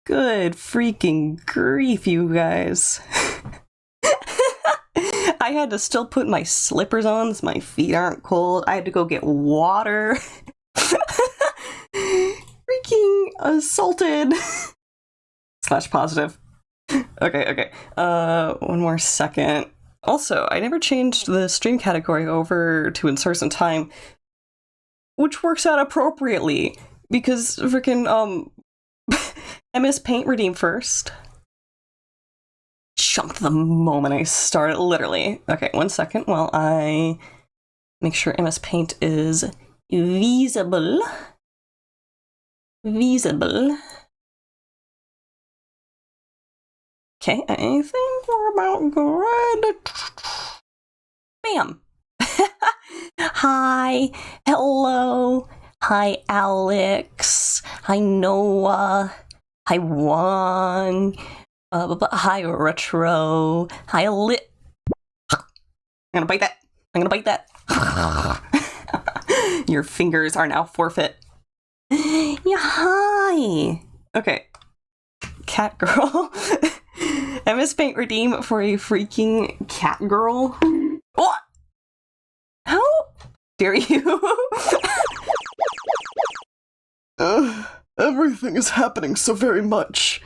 Good freaking grief, you guys. I had to still put my slippers on so my feet aren't cold. I had to go get water. Freaking assaulted. Slash positive. Okay. One more second. Also, I never changed the stream category over to Insource in Time, which works out appropriately because freaking MS Paint redeemed first. Jumped the moment I started, literally. Okay, 1 second while I make sure MS Paint is visible. Okay, I think we're about good. Bam! Hi, hello, hi Alex, hi Noah, hi Juan, hi Retro, hi Lit. I'm gonna bite that. Your fingers are now forfeit. Yeah, hi. Okay, cat girl. MS Paint redeem for a freaking cat girl. What? How dare you? Everything is happening so very much.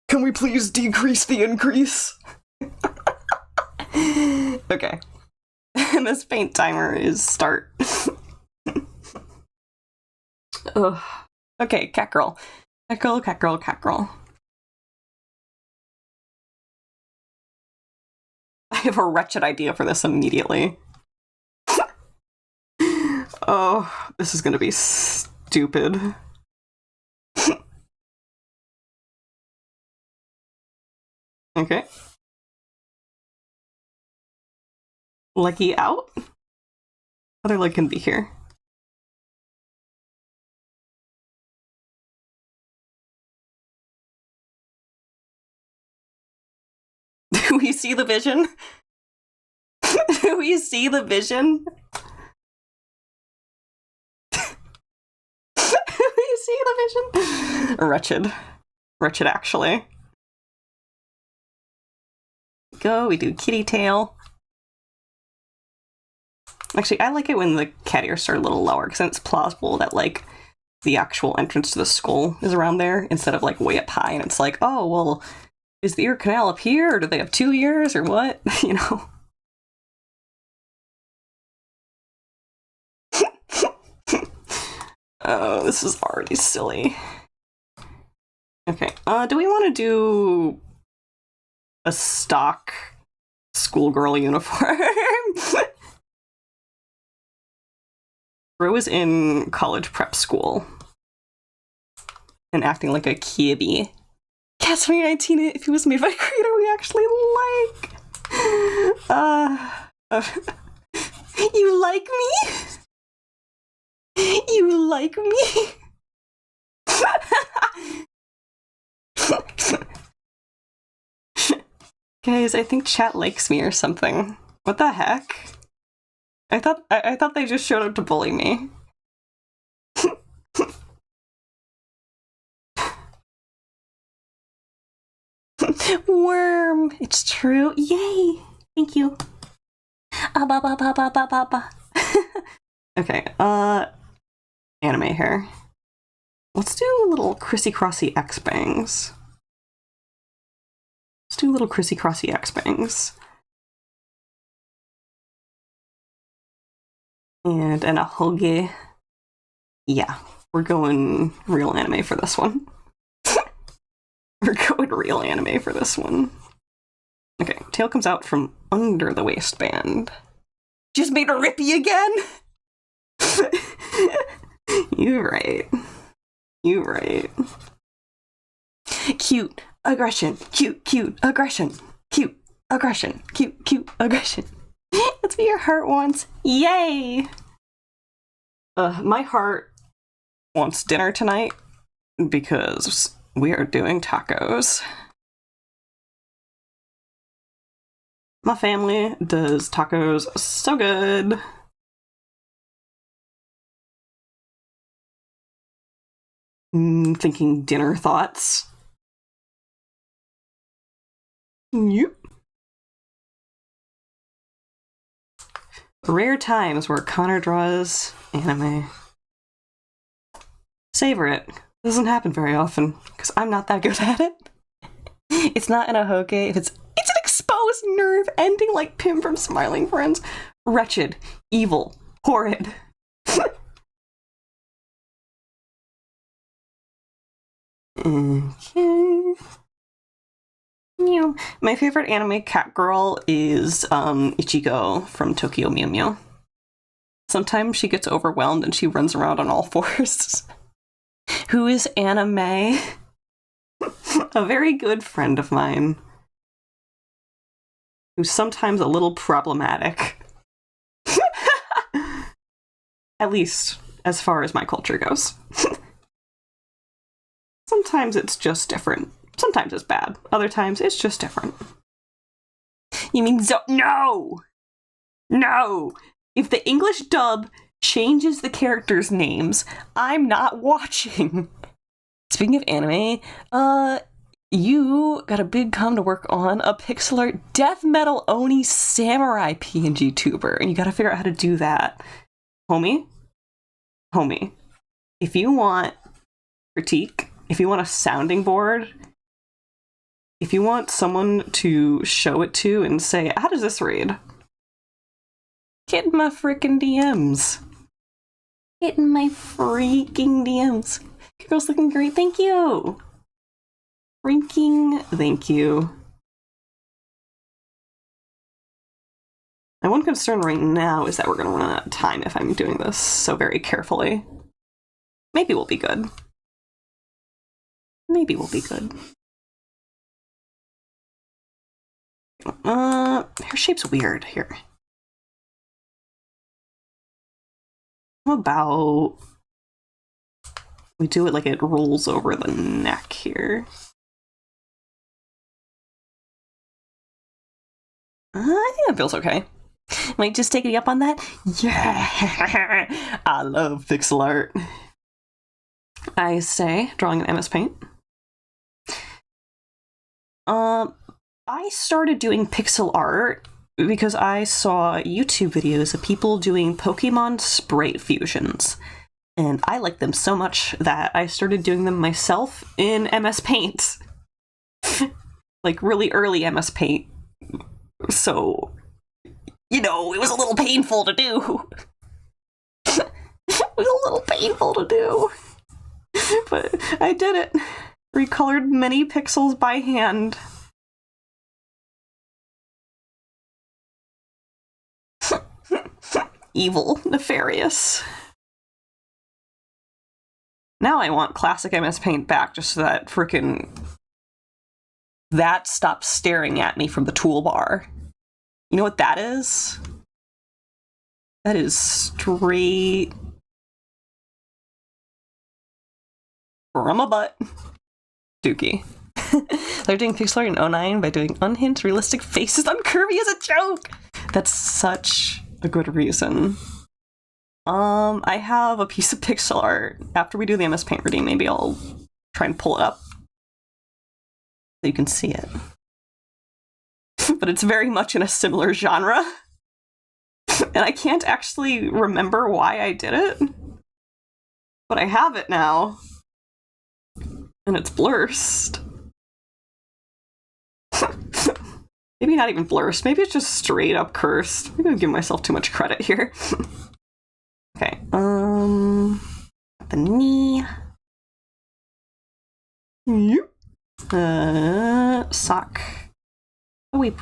Can we please decrease the increase? Okay. MS Paint timer is start. Ugh. Okay, cat girl. Cat girl. I have a wretched idea for this immediately. Oh, this is gonna be stupid. Okay. Leggy out? Other leg can be here. Do we see the vision? Do we see the vision? Do we see the vision? Wretched, actually. Go, we do kitty tail. Actually, I like it when the cat ears are a little lower, because then it's plausible that, like, the actual entrance to the skull is around there, instead of, like, way up high, and it's like, oh, well, is the ear canal up here, or do they have 2 ears, or what? You know? Oh, this is already silly. Okay, do we want to do a stock schoolgirl uniform? Bro is in college prep school and acting like a kiddie. Cats 2019, if he was made by a creator we actually like. You like me? You like me? Guys, I think chat likes me or something. What the heck? I thought they just showed up to bully me. Worm! It's true. Yay! Thank you. Okay, anime hair. Let's do little crissy-crossy X-bangs. Let's do little crissy-crossy X-bangs. And a hoge. Yeah, we're going real anime for this one. We're going real anime for this one. Okay, tail comes out from under the waistband. Just made a rippy again? You're right. Cute aggression. Cute aggression. Cute aggression. Cute aggression. That's what your heart wants. Yay! My heart wants dinner tonight because we are doing tacos. My family does tacos so good. Thinking dinner thoughts. Yep. Rare times where Connor draws anime. Savor it. Doesn't happen very often, because I'm not that good at it. It's not in a hoke. It's an exposed nerve ending like Pim from Smiling Friends. Wretched. Evil. Horrid. Okay. Mew. My favorite anime cat girl is Ichigo from Tokyo Mew Mew. Sometimes she gets overwhelmed and she runs around on all fours. Who is Anime? A very good friend of mine. Who's sometimes a little problematic. At least, as far as my culture goes. Sometimes it's just different. Sometimes it's bad. Other times it's just different. You mean No! No! If the English dub changes the characters' names, I'm not watching. Speaking of anime, you got a big come to work on a pixel art death metal Oni samurai PNG tuber, and you gotta figure out how to do that. Homie, if you want critique, if you want a sounding board, if you want someone to show it to and say, how does this read? Get in my frickin' DMs. Get in my freaking DMs. Girl's looking great, thank you. Freaking thank you. My one concern right now is that we're gonna run out of time if I'm doing this so very carefully. Maybe we'll be good. Maybe we'll be good. Hair shape's weird here. How about we do it like it rolls over the neck here? I think that feels okay. Might just take you up on that? Yeah! I love pixel art. I say, drawing in MS Paint. I started doing pixel art because I saw YouTube videos of people doing Pokemon sprite fusions. And I liked them so much that I started doing them myself in MS Paint. Like really early MS Paint. So, you know, it was a little painful to do. It was a little painful to do. But I did it. Recolored many pixels by hand. Evil. Nefarious. Now I want classic MS Paint back just so that frickin' that stops staring at me from the toolbar. You know what that is? That is straight from a butt. Dookie. They're doing pixel art in 09 by doing unhinged realistic faces on Kirby as a joke! That's such a good reason. I have a piece of pixel art. After we do the MS Paint redeem, maybe I'll try and pull it up so you can see it. But it's very much in a similar genre. And I can't actually remember why I did it. But I have it now. And it's blurst. Maybe not even blurst. Maybe it's just straight up cursed. Maybe I'm giving myself too much credit here. Okay, the knee. Yep. Sock. Oh wait,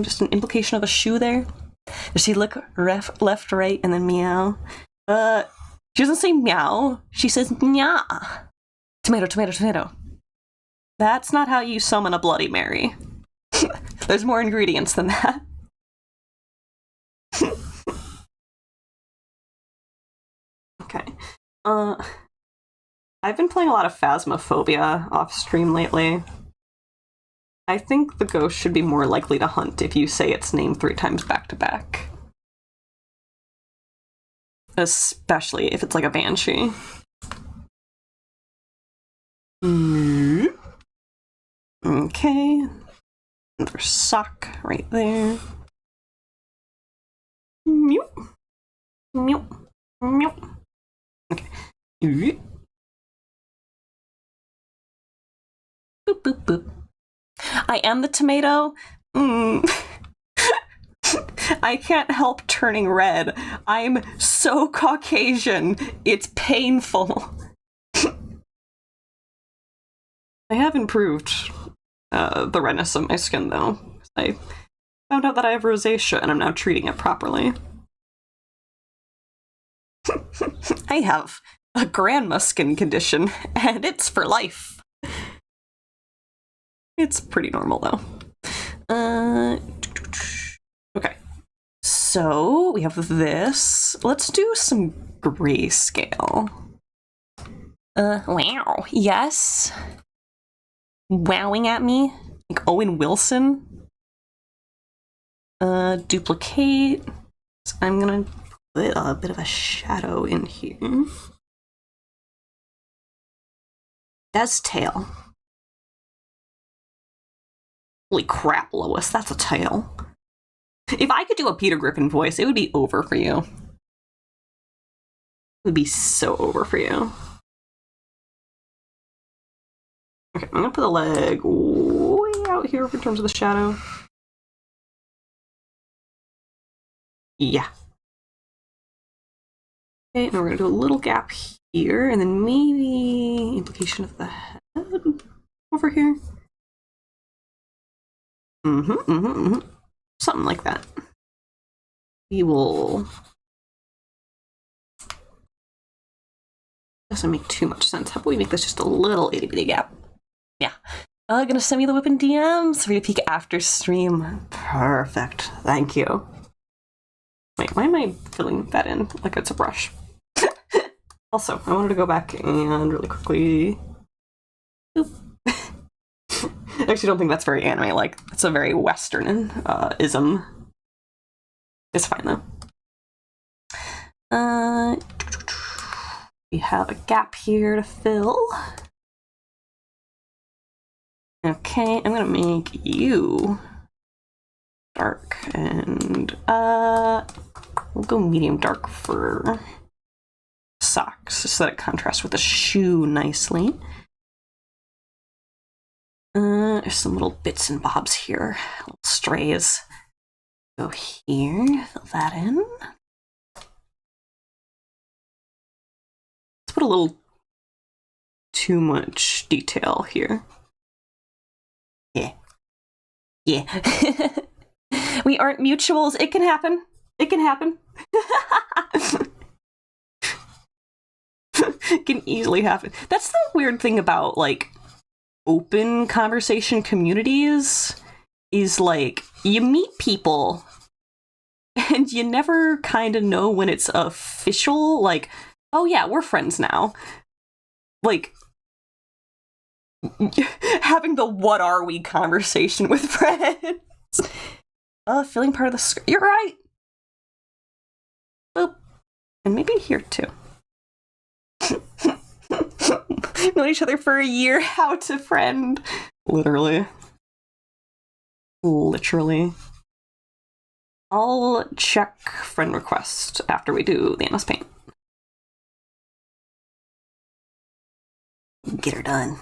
just an implication of a shoe there. Does she look left, right, and then meow? She doesn't say meow. She says meow. Tomato, tomato, tomato. That's not how you summon a Bloody Mary. There's more ingredients than that. Okay. I've been playing a lot of Phasmophobia off stream lately. I think the ghost should be more likely to hunt if you say its name 3 times back to back. Especially if it's like a banshee. Okay. Another sock right there. Mew. Mew. Mew. Okay. Boop, boop, boop. I am the tomato. I can't help turning red. I'm so Caucasian. It's painful. I have improved the redness of my skin, though. I found out that I have rosacea, and I'm now treating it properly. I have a grandma skin condition, and it's for life. It's pretty normal, though. Okay. So, we have this. Let's do some grayscale. Wow. Yes. Wowing at me. Like Owen Wilson. Duplicate. So I'm gonna put a bit of a shadow in here. That's tail. Holy crap, Lois, that's a tail. If I could do a Peter Griffin voice, it would be over for you. It would be so over for you. Okay, I'm gonna put the leg way out here in terms of the shadow. Yeah. Okay, now we're gonna do a little gap here, and then maybe implication of the head over here. Something like that. We will... Doesn't make too much sense. How about we make this just a little itty bitty gap? Yeah. Gonna send me the whip in DMs for you to peek after stream. Perfect. Thank you. Wait, why am I filling that in like it's a brush? Also, I wanted to go back and really quickly... Boop. I actually don't think that's very anime-like. It's a very Western ism. It's fine, though. We have a gap here to fill. Okay, I'm gonna make you dark, and we'll go medium dark for socks, so that it contrasts with the shoe nicely. There's some little bits and bobs here, little strays. Go here, fill that in. Let's put a little too much detail here. Yeah. Yeah. We aren't mutuals. It can happen. It can happen. It can easily happen. That's the weird thing about, like, open conversation communities is, like, you meet people and you never kind of know when it's official. Like, oh yeah, we're friends now. Like, having the what are we conversation with friends. Filling part of the skirt. You're right. Boop. And maybe here too. Known each other for a year. How to friend. Literally. Literally. I'll check friend request after we do the MS Paint. Get her done.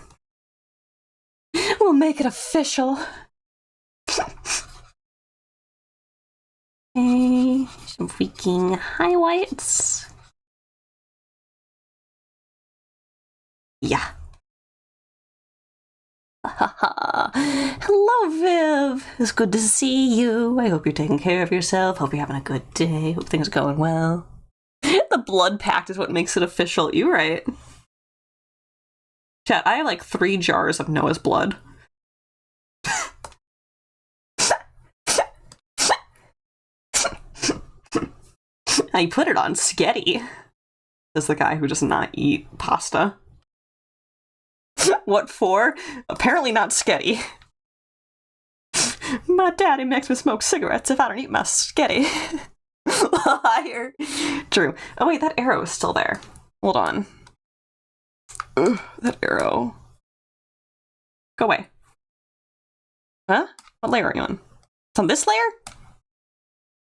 We'll make it official. Okay, some freaking highlights. Yeah. Hello, Viv. It's good to see you. I hope you're taking care of yourself. Hope you're having a good day. Hope things are going well. The blood pact is what makes it official. You're right. Chat, I have like 3 jars of Noah's blood. I put it on Sketty. Says the guy who does not eat pasta. What for? Apparently not Sketty. My daddy makes me smoke cigarettes if I don't eat my Sketty. Liar. True. Oh wait, that arrow is still there. Hold on. Ugh, that arrow. Go away. Huh? What layer are you on? It's on this layer?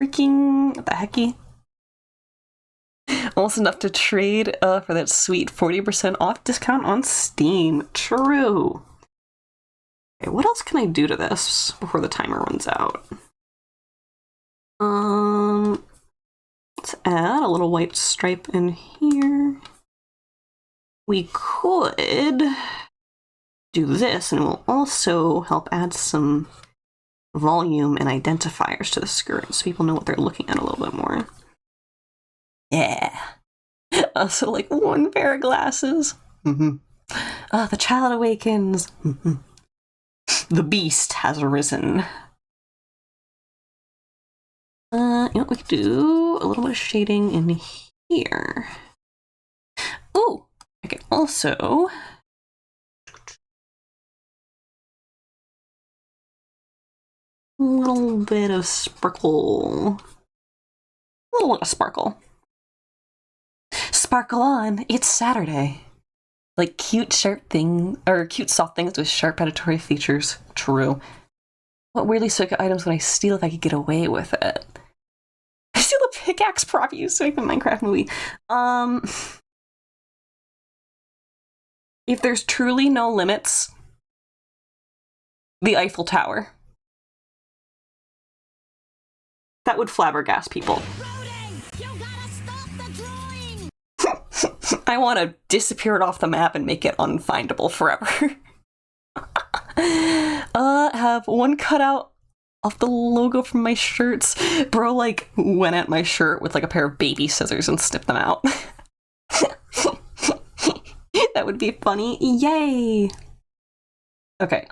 Freaking... what the hecky? Almost enough to trade for that sweet 40% off discount on Steam. True. Okay, what else can I do to this before the timer runs out? Let's add a little white stripe in here. We could do this, and it will also help add some volume and identifiers to the skirt so people know what they're looking at a little bit more. Yeah. Also, like one pair of glasses. The child awakens. The beast has arisen. You know what, we could do a little bit of shading in here. Oh, I could also a little bit of sparkle. A little bit of sparkle. Sparkle on, it's Saturday. Like cute sharp thing, or cute soft things with sharp predatory features. True. What weirdly psychic items would I steal if I could get away with it? I steal the pickaxe prop you used to make the Minecraft movie. If there's truly no limits, the Eiffel Tower. That would flabbergast people. I want to disappear it off the map and make it unfindable forever. Have one cutout off the logo from my shirts. Bro, like, went at my shirt with, like, a pair of baby scissors and snipped them out. That would be funny. Yay! Okay,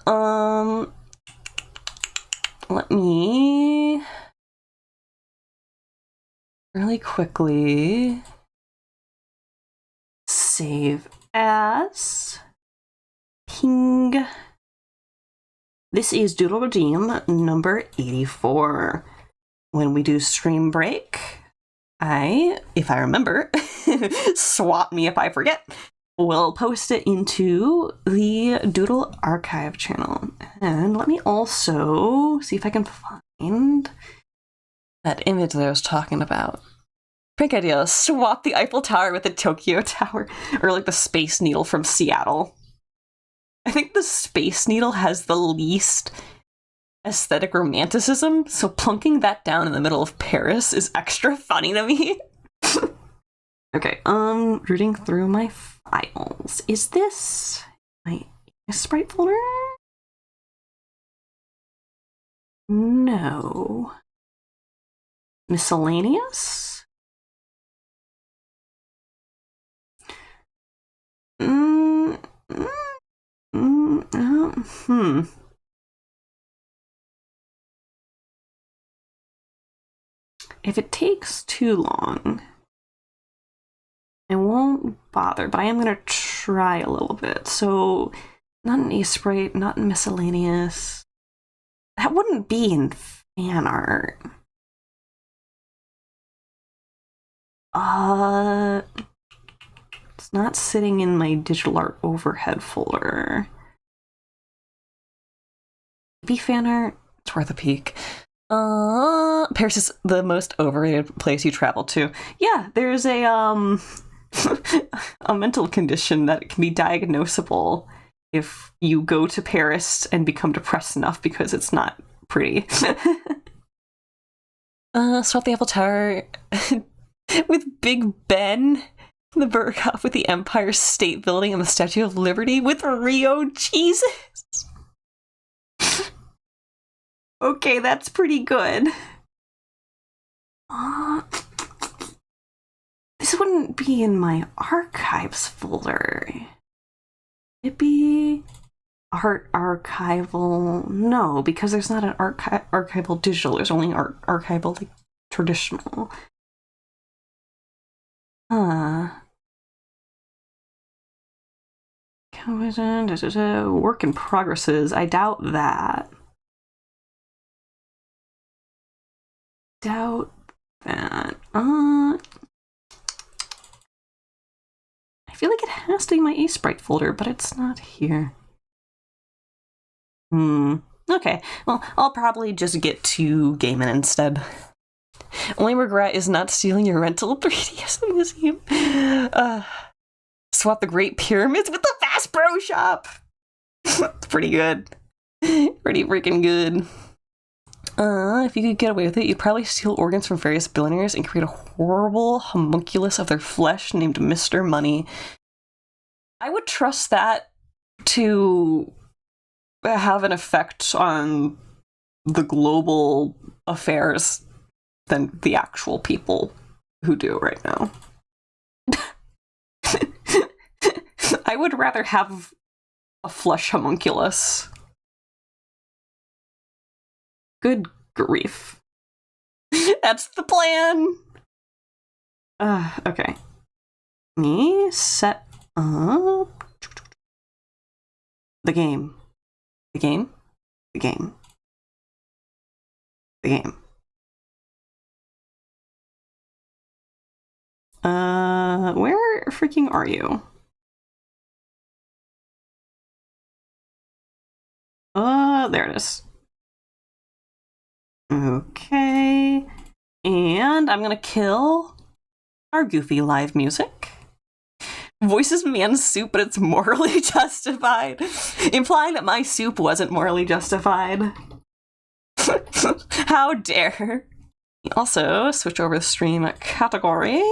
let me really quickly save as ping. This is Doodle Redeem number 84. When we do stream break, if I remember, swap me if I forget, we'll post it into the Doodle archive channel. And let me also see if I can find that image that I was talking about. Prank idea, swap the Eiffel Tower with the Tokyo Tower, or like the Space Needle from Seattle. I think the Space Needle has the least aesthetic romanticism, so plunking that down in the middle of Paris is extra funny to me. Okay, rooting through my files. Is this my Sprite folder? No. Miscellaneous? If it takes too long, I won't bother, but I am going to try a little bit. So, not an Sprite, not in miscellaneous. That wouldn't be in fan art. It's not sitting in my digital art overhead folder. Maybe fan art? It's worth a peek. Paris is the most overrated place you travel to. Yeah, there's a a mental condition that can be diagnosable if you go to Paris and become depressed enough because it's not pretty. Swap the Eiffel Tower with Big Ben, the Burghoff with the Empire State Building and the Statue of Liberty with Rio. Jesus. Okay, that's pretty good. This wouldn't be in my archives folder. It'd be art archival. No, because there's not an archival digital. There's only archival like traditional. Work in progresses. I doubt that. I feel like it has to be my Sprite folder, but it's not here. Okay, well, I'll probably just get to gaming instead. Only regret is not stealing your rental 3DS museum. Swap the Great Pyramids with the Fast Bro Shop. It's pretty good. Pretty freaking good. If you could get away with it, you'd probably steal organs from various billionaires and create a horrible homunculus of their flesh named Mr. Money. I would trust that to have an effect on the global affairs than the actual people who do right now. I would rather have a flesh homunculus. Good grief. That's the plan! Okay. Me set up the game. The game? The game. The game. Where freaking are you? There it is. Okay. And I'm gonna kill our goofy live music. Voices man's soup, but it's morally justified. Implying that my soup wasn't morally justified. How dare. Also, switch over the stream category.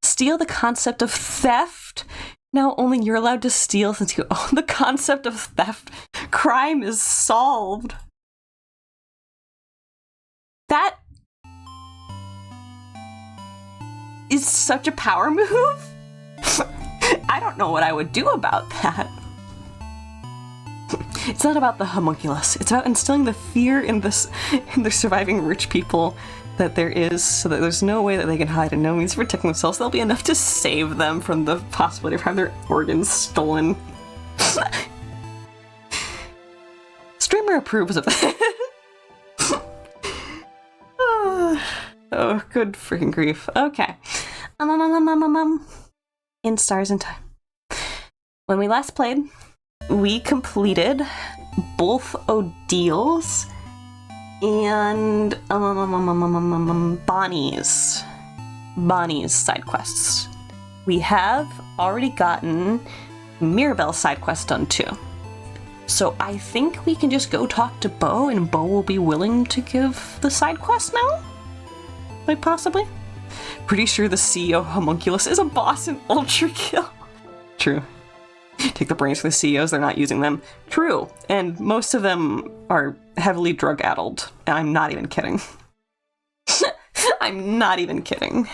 Steal the concept of theft. Now only you're allowed to steal since you own the concept of theft. Crime is solved. That is such a power move. I don't know what I would do about that. It's not about the homunculus. It's about instilling the fear in the surviving rich people that there is, so that there's no way that they can hide and no means of protecting themselves. There'll be enough to save them from the possibility of having their organs stolen. Streamer approves of that. Oh, good freaking grief. Okay. In Stars in Time. When we last played, we completed both Odil's and Bonnie's side quests. We have already gotten Mirabelle's side quest done too. So I think we can just go talk to Beau, and Beau will be willing to give the side quest now? Like, possibly? Pretty sure the CEO homunculus is a boss in Ultra Kill. True. Take the brains for the CEOs, they're not using them. True. And most of them are heavily drug-addled. And I'm not even kidding. I'm not even kidding.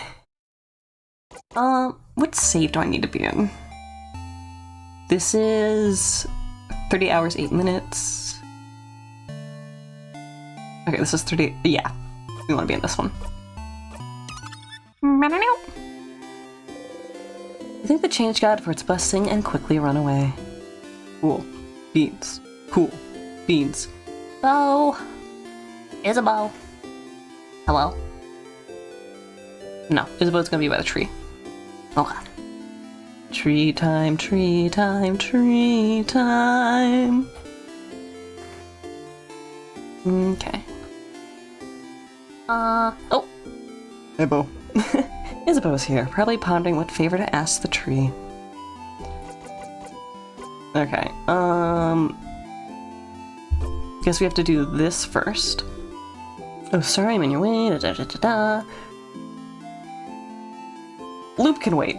What save do I need to be in? This is 30 hours, 8 minutes. Okay, this is 30. Yeah. We want to be in this one. I think the change God for its blessing and quickly run away. Cool beans. Cool beans. Beau. Isabeau. Hello? No, Isabeau's gonna be by the tree. Okay. Tree time, tree time, tree time. Okay. Oh. Hey, Beau. Isabeau's here, probably pondering what favor to ask the tree. Okay, guess we have to do this first. Oh, sorry, I'm in your way, da da da da da. Loop can wait.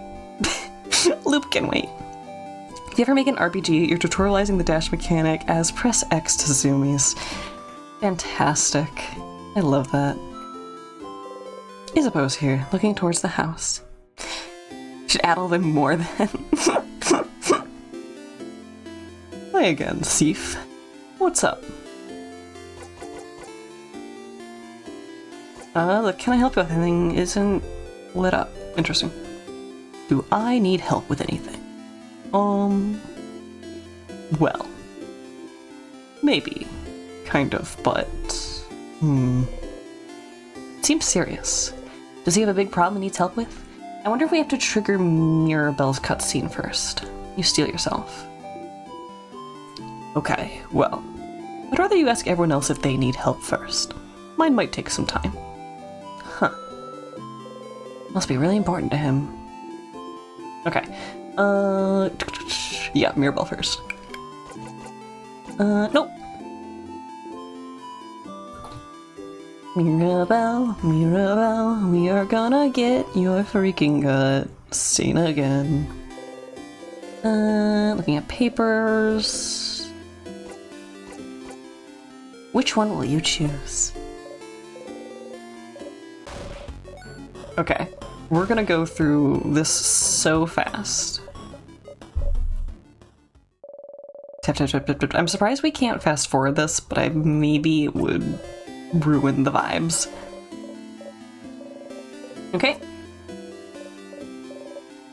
Loop can wait. If you ever make an RPG, you're tutorializing the dash mechanic as press X to zoomies. Fantastic. I love that. Isabeau's here, looking towards the house. Should addle them more than. Hi again, thief. What's up? Look, can I help you with anything? Isn't lit up. Interesting. Do I need help with anything? Well. Maybe. Kind of, but... Seems serious. Does he have a big problem he needs help with? I wonder if we have to trigger Mirabelle's cutscene first. You steal yourself. Okay, well, I'd rather you ask everyone else if they need help first. Mine might take some time. Huh. Must be really important to him. Okay. Yeah, Mirabelle first. Nope. Mirabelle, Mirabelle, we are gonna get your freaking gut seen again. Looking at papers. Which one will you choose? Okay, we're gonna go through this so fast. Tap, tap, tap, tap, tap. I'm surprised we can't fast forward this, but maybe it would ruin the vibes. Okay.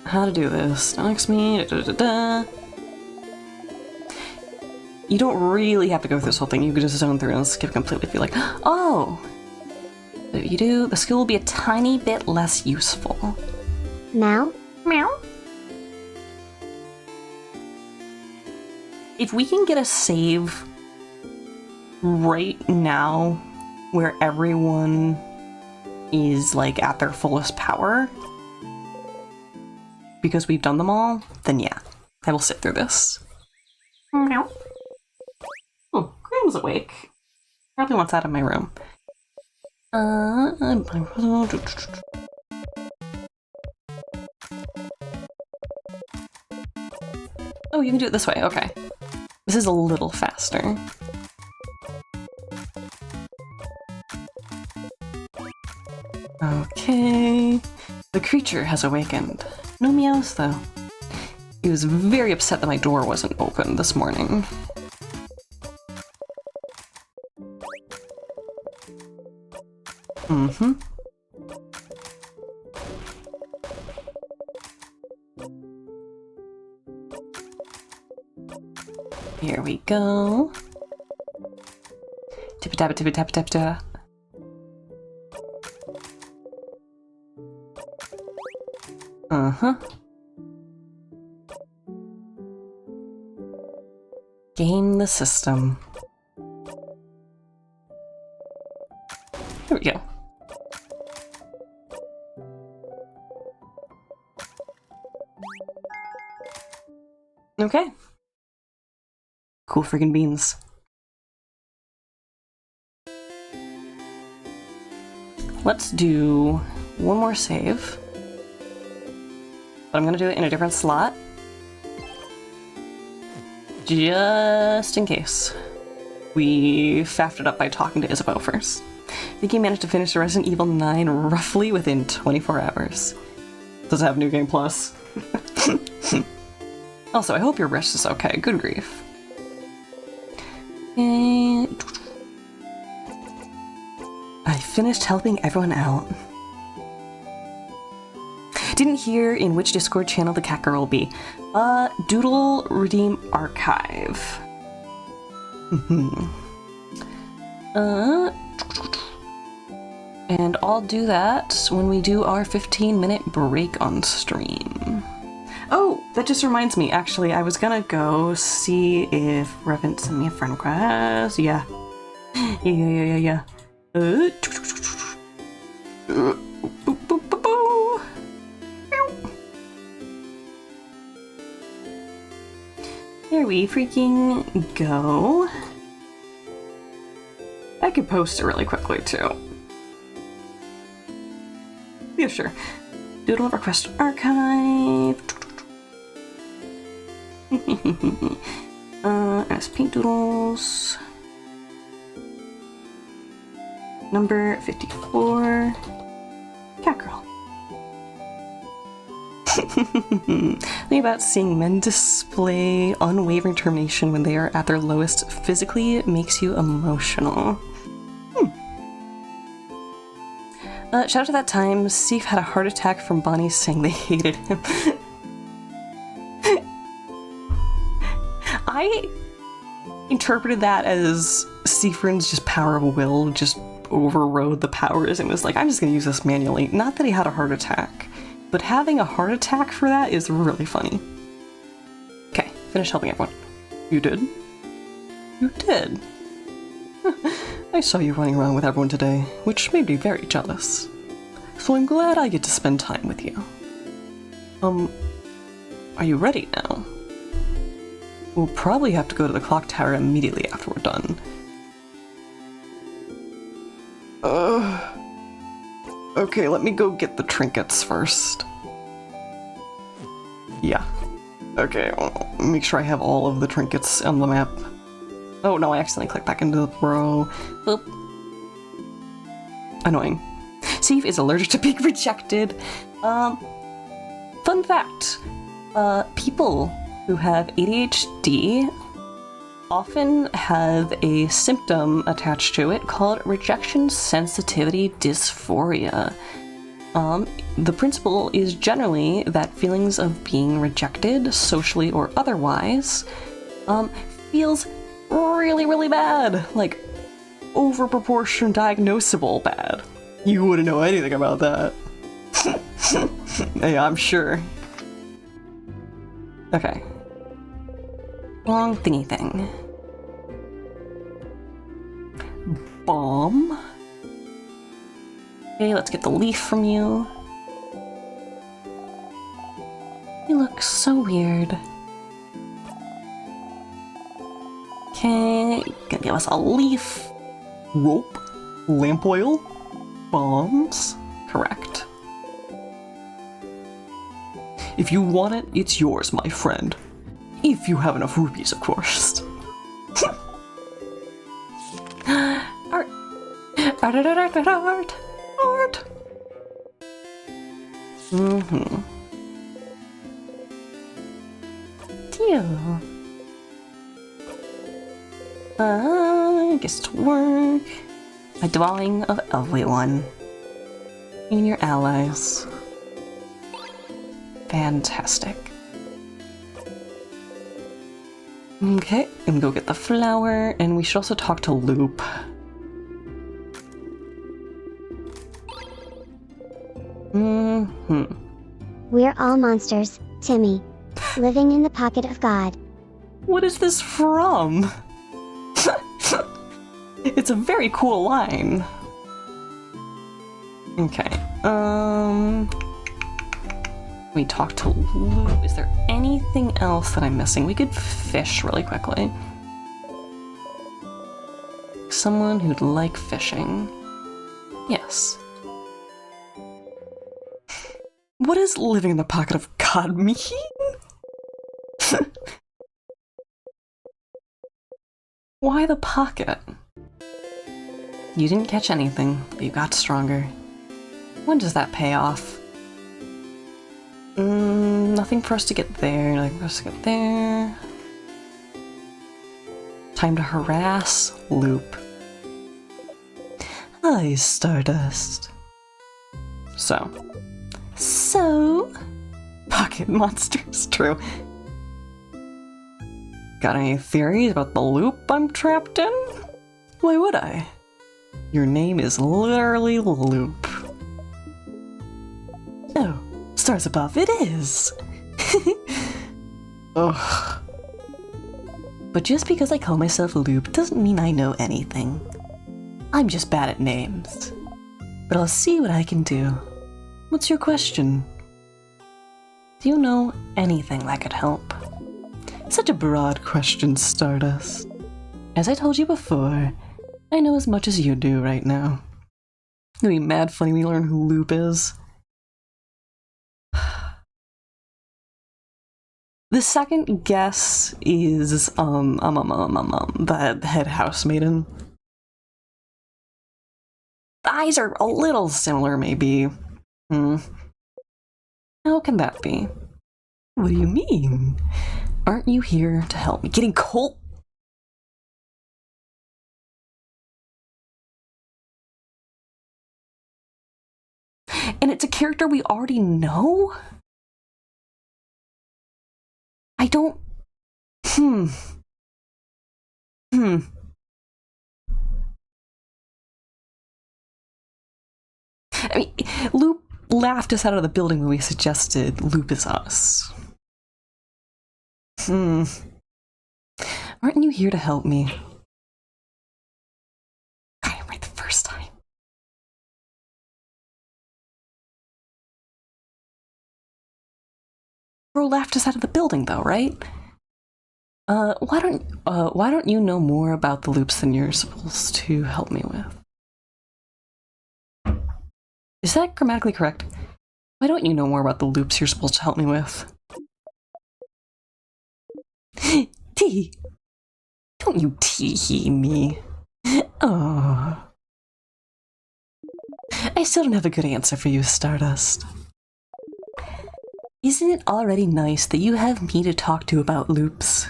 How to do this? Alex me. Da, da, da, da. You don't really have to go through this whole thing. You could just zone through and skip completely if you like. Oh! So you do. The skill will be a tiny bit less useful. Meow? Meow. If we can get a save right now where everyone is like at their fullest power, because we've done them all, then yeah, I will sit through this. Meow. Oh, Graham's awake. Probably wants out of my room. Oh, you can do it this way, okay. This is a little faster. Okay. The creature has awakened. No meows, though. He was very upset that my door wasn't open this morning. Mm-hmm. Here we go. Tippa-tappa-tippa-tappa-tappa-ta. Uh-huh. Game the system. There we go. Okay. Cool freaking beans. Let's do one more save. But I'm gonna do it in a different slot. Just in case. We faffed it up by talking to Isabeau first. I think he managed to finish Resident Evil 9 roughly within 24 hours. Does it have New Game Plus? Also, I hope your wrist is okay. Good grief. And I finished helping everyone out. Didn't hear in which Discord channel the cat girl will be. Doodle Redeem Archive. And I'll do that when we do our 15-minute break on stream. Oh, that just reminds me, actually, I was gonna go see if Revent sent me a friend request. Yeah. Yeah. There we freaking go. I could post it really quickly, too. Yeah, sure. Doodle request archive. As paint doodles. Number 54. Cat girl. Think about seeing men display unwavering determination when they are at their lowest physically makes you emotional. Shout out to that time Sif had a heart attack from Bonnie saying they hated him. I interpreted that as Siffrin's just power of will just overrode the powers and was like, I'm just gonna use this manually. Not that he had a heart attack, but having a heart attack for that is really funny. Okay, finish helping everyone. You did? You did? I saw you running around with everyone today, which made me very jealous. So I'm glad I get to spend time with you. Are you ready now? We'll probably have to go to the clock tower immediately after we're done. Okay, let me go get the trinkets first. Yeah. Okay, I'll make sure I have all of the trinkets on the map. Oh no, I accidentally clicked back into the row. Oop. Annoying. Steve is allergic to being rejected. Fun fact. People who have ADHD often have a symptom attached to it called rejection sensitivity dysphoria. The principle is generally that feelings of being rejected, socially or otherwise, feels really, really bad. Like, overproportion diagnosable bad. You wouldn't know anything about that. Hey, I'm sure. Okay. Long thingy thing. Bomb. Okay, let's get the leaf from you. You look so weird. Okay, gonna give us a leaf. Rope, lamp oil, bombs. Correct. If you want it, it's yours, my friend. If you have enough rupees, of course. Art. Art. Mm-hmm. Deal. Gets to work. A dwelling of everyone. And your allies. Fantastic. Okay, and go get the flower, and we should also talk to Loop. Mm-hmm. We're all monsters, Timmy. Living in the pocket of God. What is this from? It's a very cool line. Okay, we talked to Loop. Is there anything else that I'm missing? We could fish really quickly. Someone who'd like fishing. Yes. What does living in the pocket of God mean? Why the pocket? You didn't catch anything, but you got stronger. When does that pay off? Nothing for us to get there, nothing for us to get there. Time to harass Loop. Hi, Stardust. So, pocket monsters, true. Got any theories about the loop I'm trapped in? Why would I? Your name is literally Loop. Oh, stars above, it is! Ugh. But just because I call myself Loop doesn't mean I know anything. I'm just bad at names. But I'll see what I can do. What's your question? Do you know anything that could help? Such a broad question, Stardust. As I told you before, I know as much as you do right now. It'll be mad funny when we learn who Loop is. The second guess is, the head housemaiden. The eyes are a little similar, maybe. How can that be? What do you mean? Aren't you here to help me? Getting cold? And it's a character we already know? I don't... I mean, Loop laughed us out of the building when we suggested Loop is us. Aren't you here to help me? Bro laughed us out of the building, though, right? Why don't you know more about the loops than you're supposed to help me with? Is that grammatically correct? Why don't you know more about the loops you're supposed to help me with? Tee! Don't you tee-hee me. Oh. I still don't have a good answer for you, Stardust. Isn't it already nice that you have me to talk to about loops?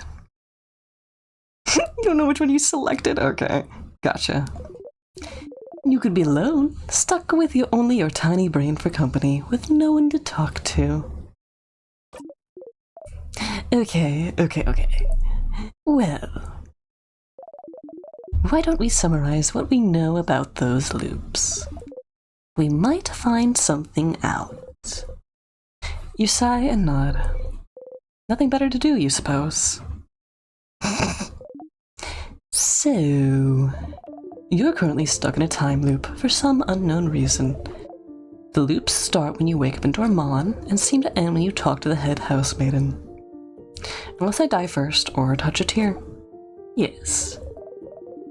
You don't know which one you selected? Okay, gotcha. You could be alone, stuck with only your tiny brain for company, with no one to talk to. Okay. Well, why don't we summarize what we know about those loops? We might find something out. You sigh and nod. Nothing better to do, you suppose. So, you're currently stuck in a time loop for some unknown reason. The loops start when you wake up in Dormon and seem to end when you talk to the head housemaiden. Unless I die first or touch a tear. Yes.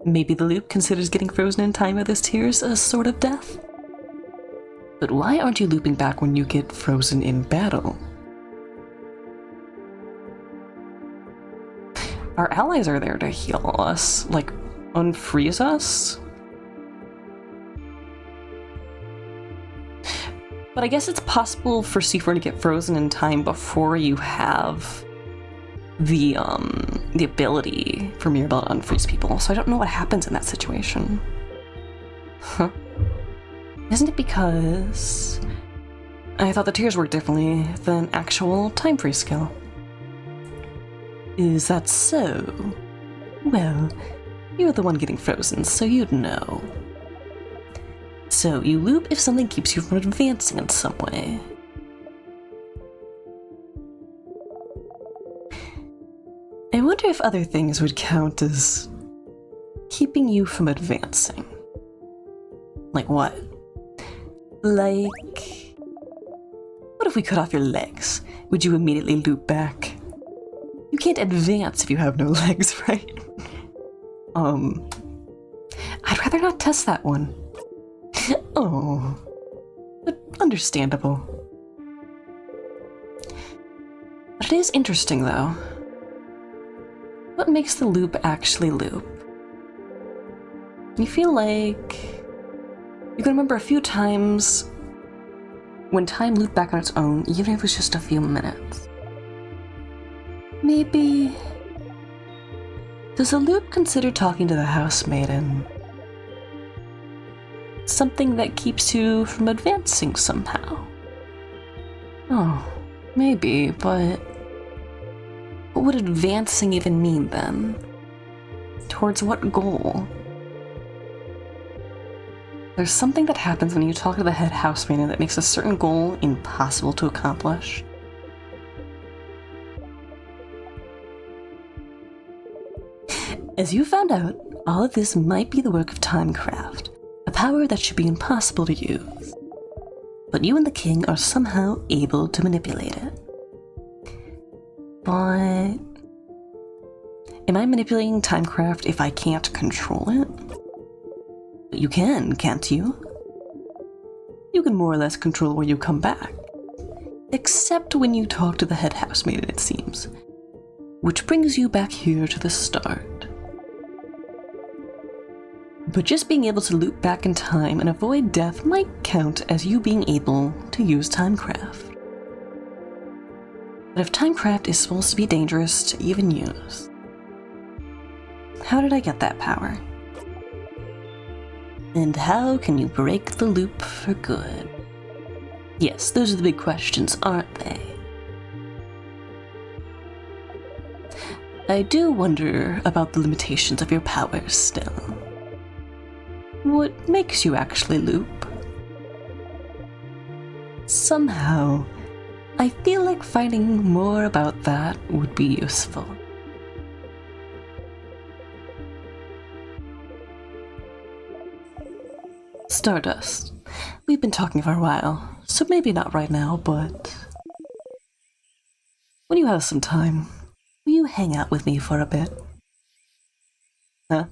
Maybe the loop considers getting frozen in time by those tears a sort of death? But why aren't you looping back when you get frozen in battle? Our allies are there to heal us, like, unfreeze us? But I guess it's possible for C4 to get frozen in time before you have the ability for Mirabelle to unfreeze people, so I don't know what happens in that situation. Huh. Isn't it because I thought the tears worked differently than actual time freeze skill? Is that so? Well, you're the one getting frozen, so you'd know. So you loop if something keeps you from advancing in some way. I wonder if other things would count as keeping you from advancing. Like what? Like, what if we cut off your legs? Would you immediately loop back? You can't advance if you have no legs, right? I'd rather not test that one. Oh, but understandable. But it is interesting, though. What makes the loop actually loop? You feel like you can remember a few times when time looped back on its own, even if it was just a few minutes. Maybe... Does a loop consider talking to the housemaiden something that keeps you from advancing somehow? Oh, maybe, but what would advancing even mean then? Towards what goal? There's something that happens when you talk to the head housemaiden that makes a certain goal impossible to accomplish. As you found out, all of this might be the work of Timecraft, a power that should be impossible to use. But you and the king are somehow able to manipulate it. But... am I manipulating Timecraft if I can't control it? You can, can't you? You can more or less control where you come back. Except when you talk to the head housemaiden, it seems. Which brings you back here to the start. But just being able to loop back in time and avoid death might count as you being able to use Timecraft. But if Timecraft is supposed to be dangerous to even use, how did I get that power? And how can you break the loop for good? Yes, those are the big questions, aren't they? I do wonder about the limitations of your powers still. What makes you actually loop? Somehow, I feel like finding more about that would be useful. Stardust, we've been talking for a while, so maybe not right now, but... when you have some time, will you hang out with me for a bit? Huh?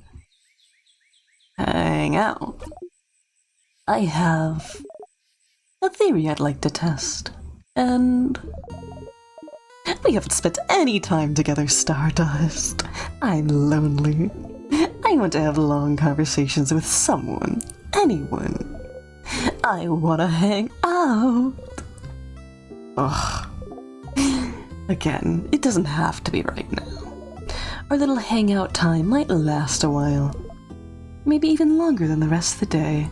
Hang out. I have a theory I'd like to test, and we haven't spent any time together, Stardust. I'm lonely. I want to have long conversations with someone, anyone. I want to hang out. Ugh. Again, it doesn't have to be right now. Our little hangout time might last a while. Maybe even longer than the rest of the day.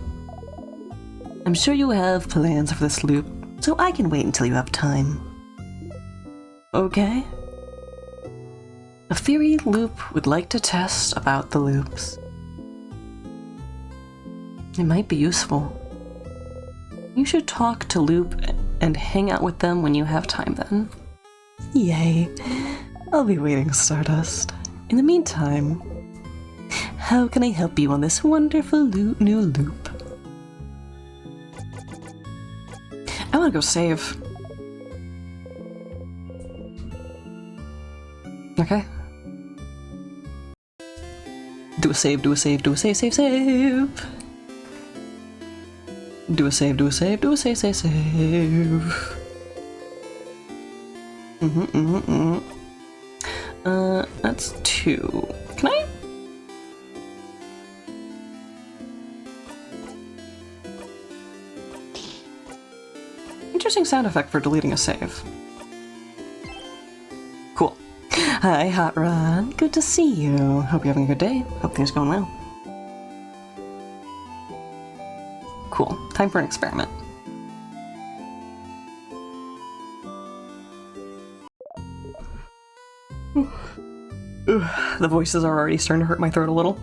I'm sure you have plans for this loop, so I can wait until you have time. Okay? A theory Loop would like to test about the loops. It might be useful. You should talk to Loop and hang out with them when you have time then. Yay. I'll be waiting, Stardust. In the meantime, how can I help you on this wonderful new loop? I want to go save. Okay. Do a save, do a save, do a save, save, save. Do a save, do a save, do a save, save, save. That's 2. Can I? Interesting sound effect for deleting a save. Cool. Hi, Hot Rod. Good to see you. Hope you're having a good day. Hope things are going well. Cool. Time for an experiment. The voices are already starting to hurt my throat a little.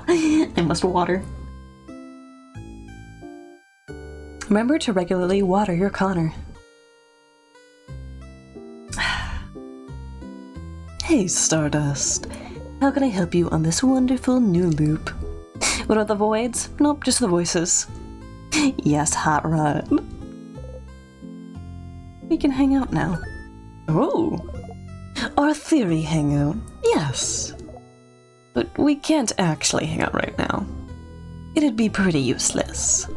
I must water. Remember to regularly water your Connor. Hey, Stardust. How can I help you on this wonderful new loop? What about the voids? Nope, just the voices. Yes, Hot Rod. We can hang out now. Oh! Our theory hangout. Yes. But we can't actually hang out right now. It'd be pretty useless.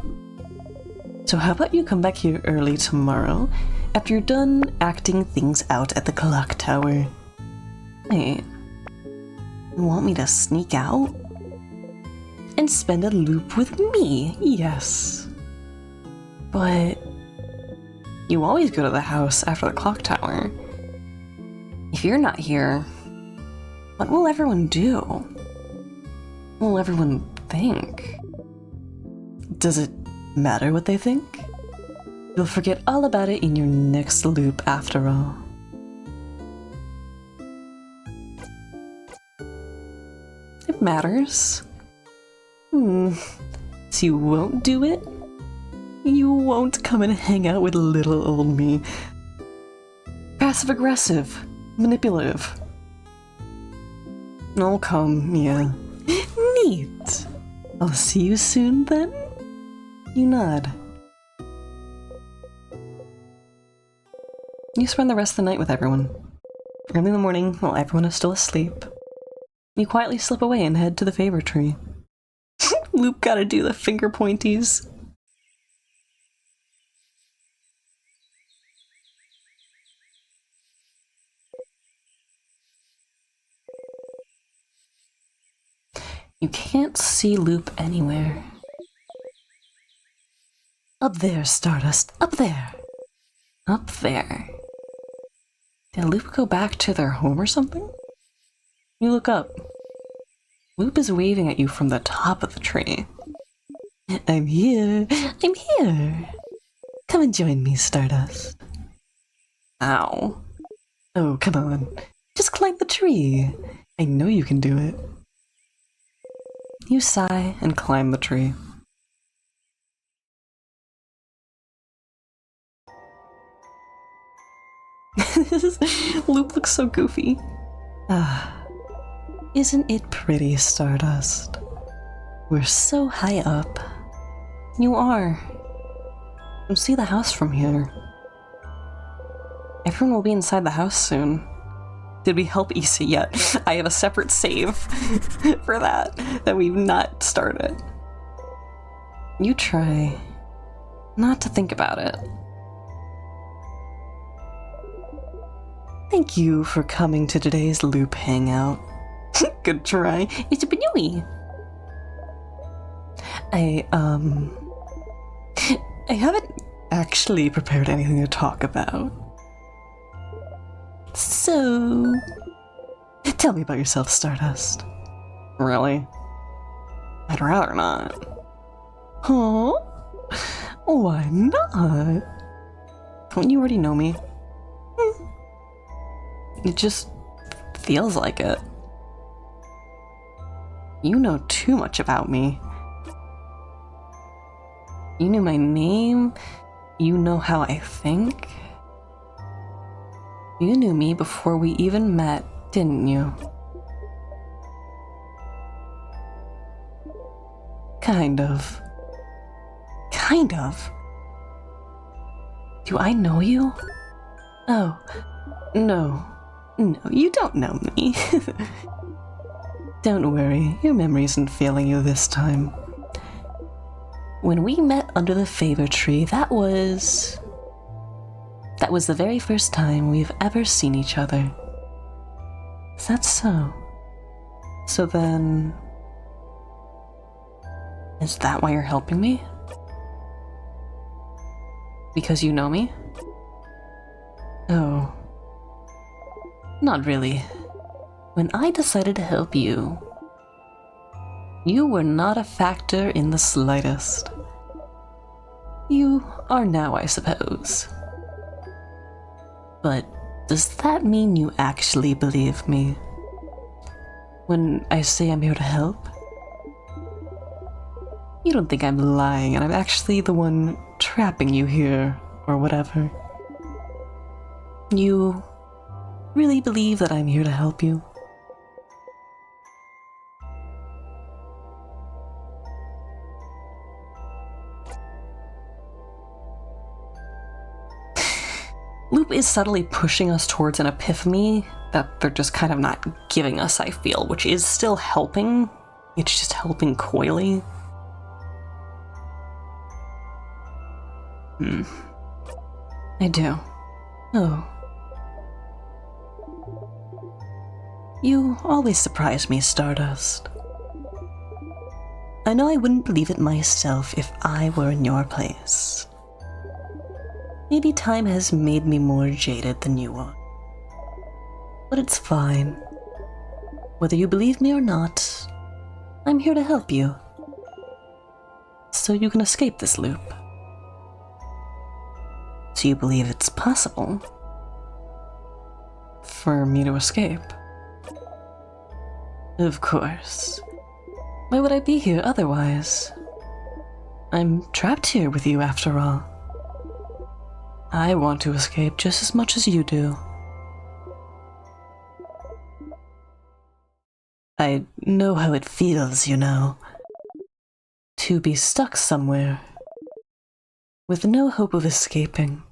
So how about you come back here early tomorrow after you're done acting things out at the clock tower? Wait. You want me to sneak out? And spend a loop with me? Yes. But you always go to the house after the clock tower. If you're not here, what will everyone do? What will everyone think? Does it matter what they think? You'll forget all about it in your next loop after all. It matters. So you won't do it? You won't come and hang out with little old me. Passive-aggressive. Manipulative. I'll come, yeah. Neat. I'll see you soon then? You nod. You spend the rest of the night with everyone. Early in the morning, while everyone is still asleep, you quietly slip away and head to the favor tree. Loop gotta do the finger pointies. You can't see Loop anywhere. Up there, Stardust. Up there. Up there. Did Loop go back to their home or something? You look up. Loop is waving at you from the top of the tree. I'm here. I'm here. Come and join me, Stardust. Ow. Oh, come on. Just climb the tree. I know you can do it. You sigh and climb the tree. Loop looks so goofy. Ah, isn't it pretty, Stardust? We're so high up. You are. You see the house from here. Everyone will be inside the house soon. Did we help Issa yet? I have a separate save for that we've not started. You try not to think about it. Thank you for coming to today's Loop Hangout. Good try. It's a Benui. I haven't actually prepared anything to talk about. So, tell me about yourself, Stardust. Really? I'd rather not. Huh? Why not? Don't you already know me? It just feels like it. You know too much about me. You knew my name. You know how I think. You knew me before we even met, didn't you? Kind of. Kind of? Do I know you? Oh, no. No, you don't know me. Don't worry, your memory isn't failing you this time. When we met under the favor tree, that was the very first time we've ever seen each other. Is that so? So then... is that why you're helping me? Because you know me? Oh. Not really. When I decided to help you, you were not a factor in the slightest. You are now, I suppose. But does that mean you actually believe me? When I say I'm here to help? You don't think I'm lying and I'm actually the one trapping you here, or whatever. You really believe that I'm here to help you? Loop is subtly pushing us towards an epiphany that they're just kind of not giving us, I feel, which is still helping. It's just helping coyly. I do. Oh. You always surprise me, Stardust. I know I wouldn't believe it myself if I were in your place. Maybe time has made me more jaded than you are. But it's fine. Whether you believe me or not, I'm here to help you. So you can escape this loop. So you believe it's possible for me to escape? Of course. Why would I be here otherwise? I'm trapped here with you after all. I want to escape just as much as you do. I know how it feels, you know. To be stuck somewhere, with no hope of escaping.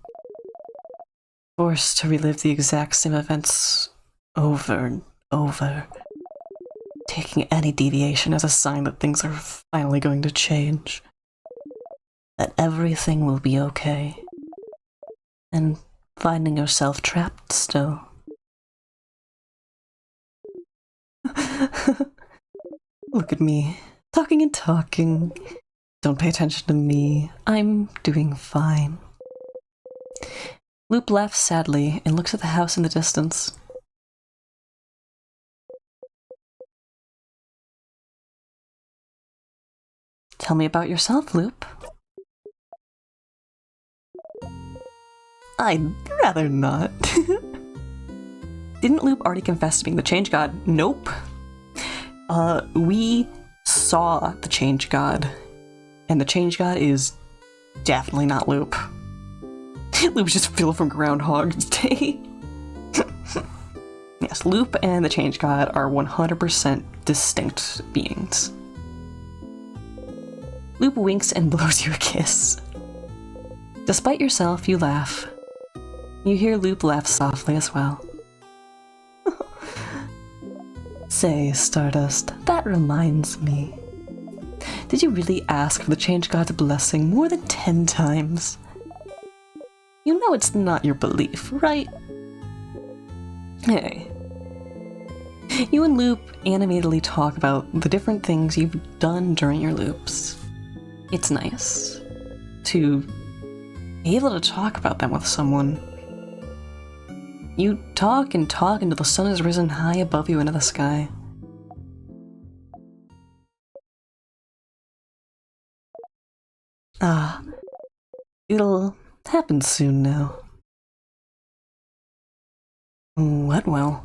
Forced to relive the exact same events over and over. Taking any deviation as a sign that things are finally going to change. That everything will be okay. And finding yourself trapped still. Look at me, talking and talking. Don't pay attention to me. I'm doing fine. Loop laughs sadly and looks at the house in the distance. Tell me about yourself, Loop. I'd rather not. Didn't Loop already confess to being the Change God? Nope. We saw the Change God. And the Change God is definitely not Loop. Loop's just Phil from Groundhog's Day. Yes, Loop and the Change God are 100% distinct beings. Loop winks and blows you a kiss. Despite yourself, you laugh. You hear Loop laugh softly as well. Say, Stardust, that reminds me. Did you really ask for the Change God's blessing more than 10 times? You know it's not your belief, right? Hey. You and Loop animatedly talk about the different things you've done during your loops. It's nice to be able to talk about them with someone. You talk and talk until the sun has risen high above you into the sky. Ah, it'll happen soon now. What will?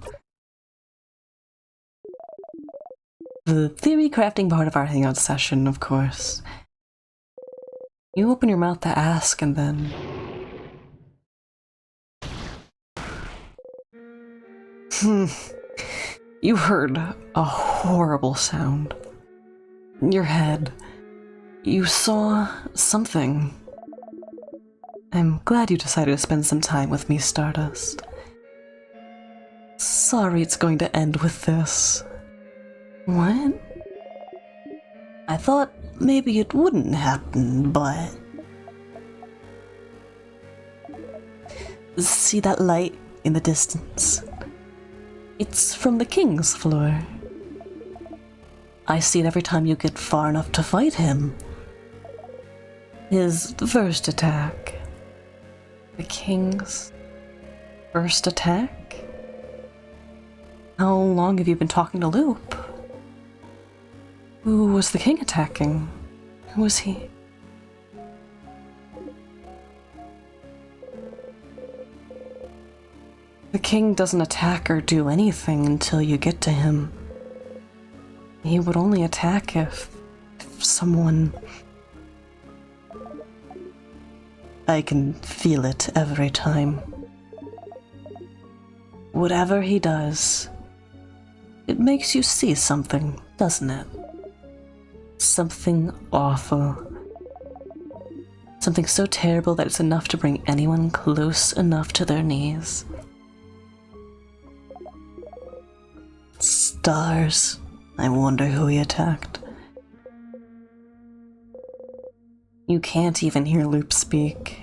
The theory crafting part of our hangout session, of course. You open your mouth to ask and then... You heard a horrible sound. In your head, you saw something. I'm glad you decided to spend some time with me, Stardust. Sorry it's going to end with this. What? I thought maybe it wouldn't happen, but... See that light in the distance? It's from the king's floor. I see it every time you get far enough to fight him. His first attack. The king's first attack? How long have you been talking to Loop? Who was the king attacking? Who was he? The king doesn't attack or do anything until you get to him. He would only attack if someone... I can feel it every time. Whatever he does, it makes you see something, doesn't it? Something awful. Something so terrible that it's enough to bring anyone close enough to their knees. Stars. I wonder who he attacked. You can't even hear Loop speak.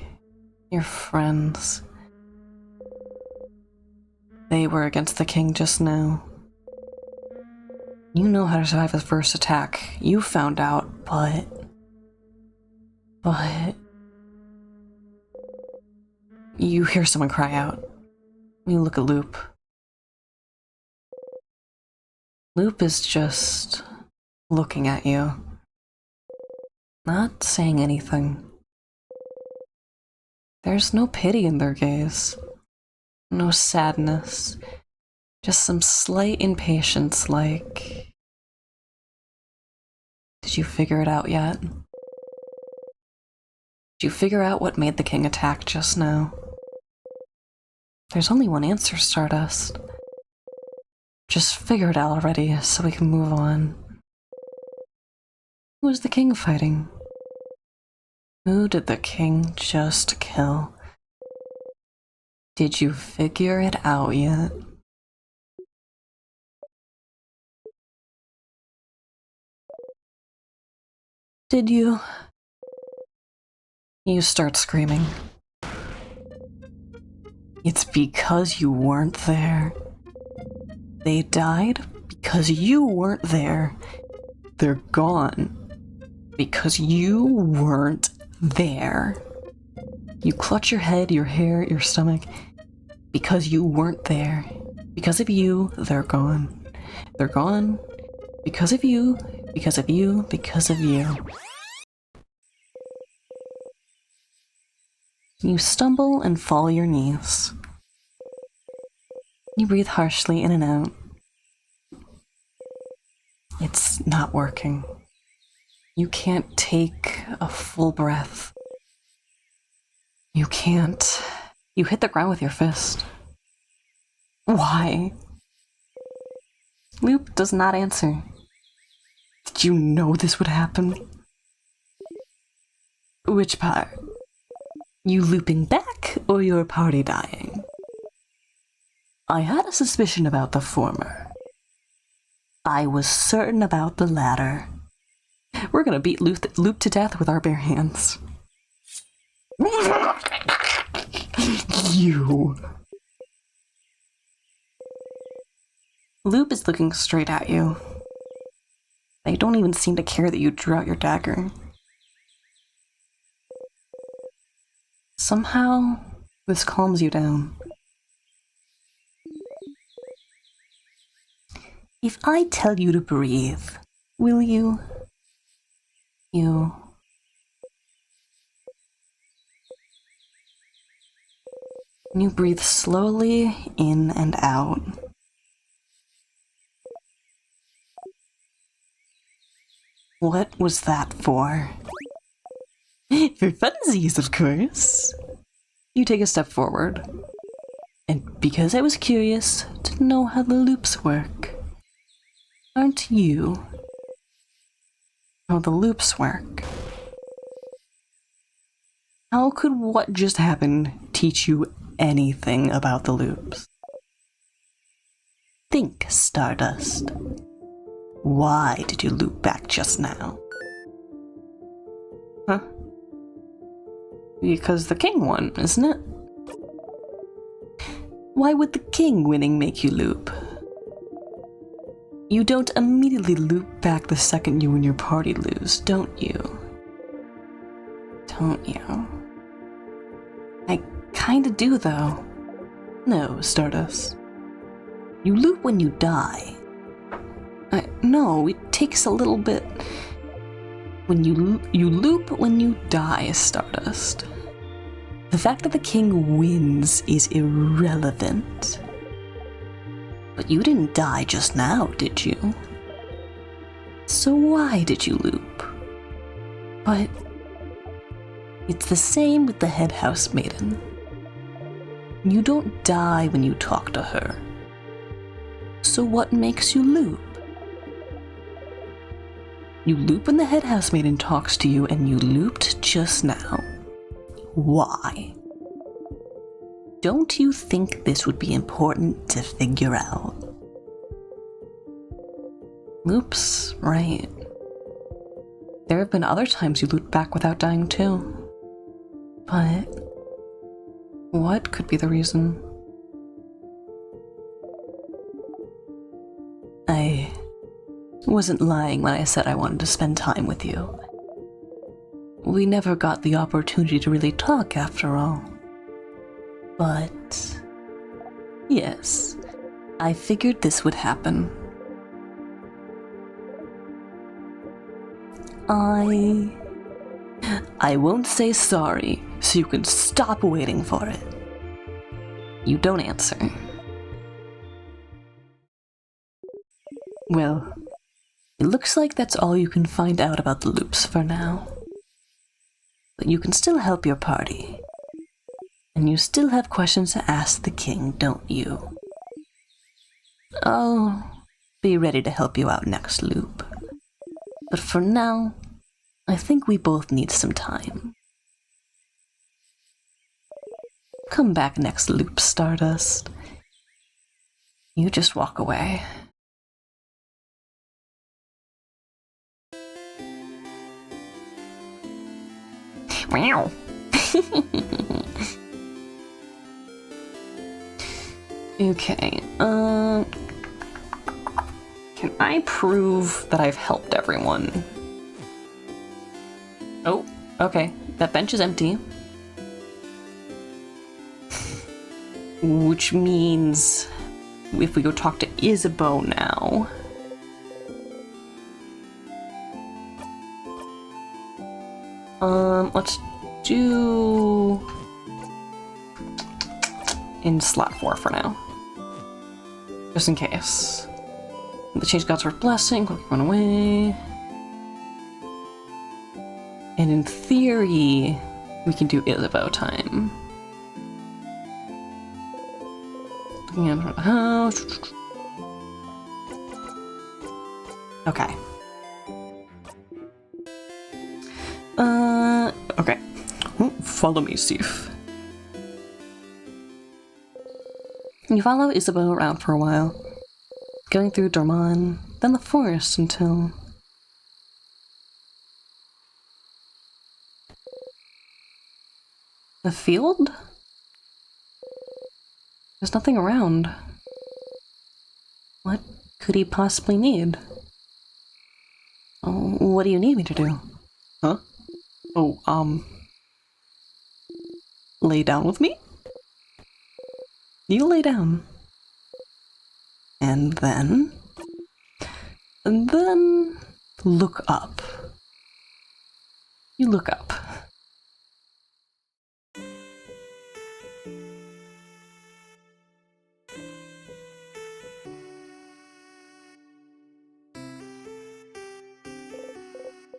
Your friends. They were against the king just now. You know how to survive his first attack. You found out, but... You hear someone cry out. You look at Loop. Loop is just looking at you, not saying anything. There's no pity in their gaze, no sadness, just some slight impatience like, did you figure it out yet? Did you figure out what made the king attack just now? There's only one answer, Stardust. Just figure it out already so we can move on. Who was the king fighting? Who did the king just kill? Did you figure it out yet? Did you? You start screaming. It's because you weren't there. They died because you weren't there. They're gone because you weren't there. You clutch your head, your hair, your stomach because you weren't there. Because of you, they're gone. They're gone because of you, because of you, because of you. You stumble and fall your knees. You breathe harshly in and out. It's not working. You can't take a full breath. You can't. You hit the ground with your fist. Why? Loop does not answer. Did you know this would happen? Which part? You looping back, or your party dying? I had a suspicion about the former. I was certain about the latter. We're gonna beat Loop to death with our bare hands. You. Loop is looking straight at you. They don't even seem to care that you drew out your dagger. Somehow, this calms you down. If I tell you to breathe, will you? You breathe slowly in and out. What was that for? For funsies, of course. You take a step forward. And because I was curious to know how the loops work, aren't you? How the loops work. How could what just happened teach you anything about the loops? Think, Stardust. Why did you loop back just now? Huh? Because the king won, isn't it? Why would the king winning make you loop? You don't immediately loop back the second you and your party lose, don't you? Don't you? I kinda do, though. No, Stardust. You loop when you die. No, it takes a little bit. When you loop when you die, Stardust. The fact that the king wins is irrelevant. But you didn't die just now, did you? So why did you loop? But it's the same with the head house maiden. You don't die when you talk to her. So what makes you loop? You loop when the head house maiden talks to you, and you looped just now. Why? Don't you think this would be important to figure out? Loops, right. There have been other times you looped back without dying too. But what could be the reason? I wasn't lying when I said I wanted to spend time with you. We never got the opportunity to really talk after all. But yes, I figured this would happen. I won't say sorry, so you can stop waiting for it. You don't answer. Well, it looks like that's all you can find out about the loops for now. But you can still help your party. And you still have questions to ask the king, don't you? I'll be ready to help you out next loop. But for now, I think we both need some time. Come back next loop, Stardust. You just walk away. Wow. Okay, can I prove that I've helped everyone? Oh, okay, that bench is empty. Which means if we go talk to Isabeau now. Let's do in slot 4 for now. Just in case. The change gods for blessing, quick run away. And in theory, we can do Isabeau time. Looking at the house. Okay. Okay. Oh, Follow me, Sif. You follow Isabeau around for a while, going through Dorman, then the forest until... the field? There's nothing around. What could he possibly need? Oh, what do you need me to do? Huh? Oh, lay down with me? You lay down. And then look up. You look up.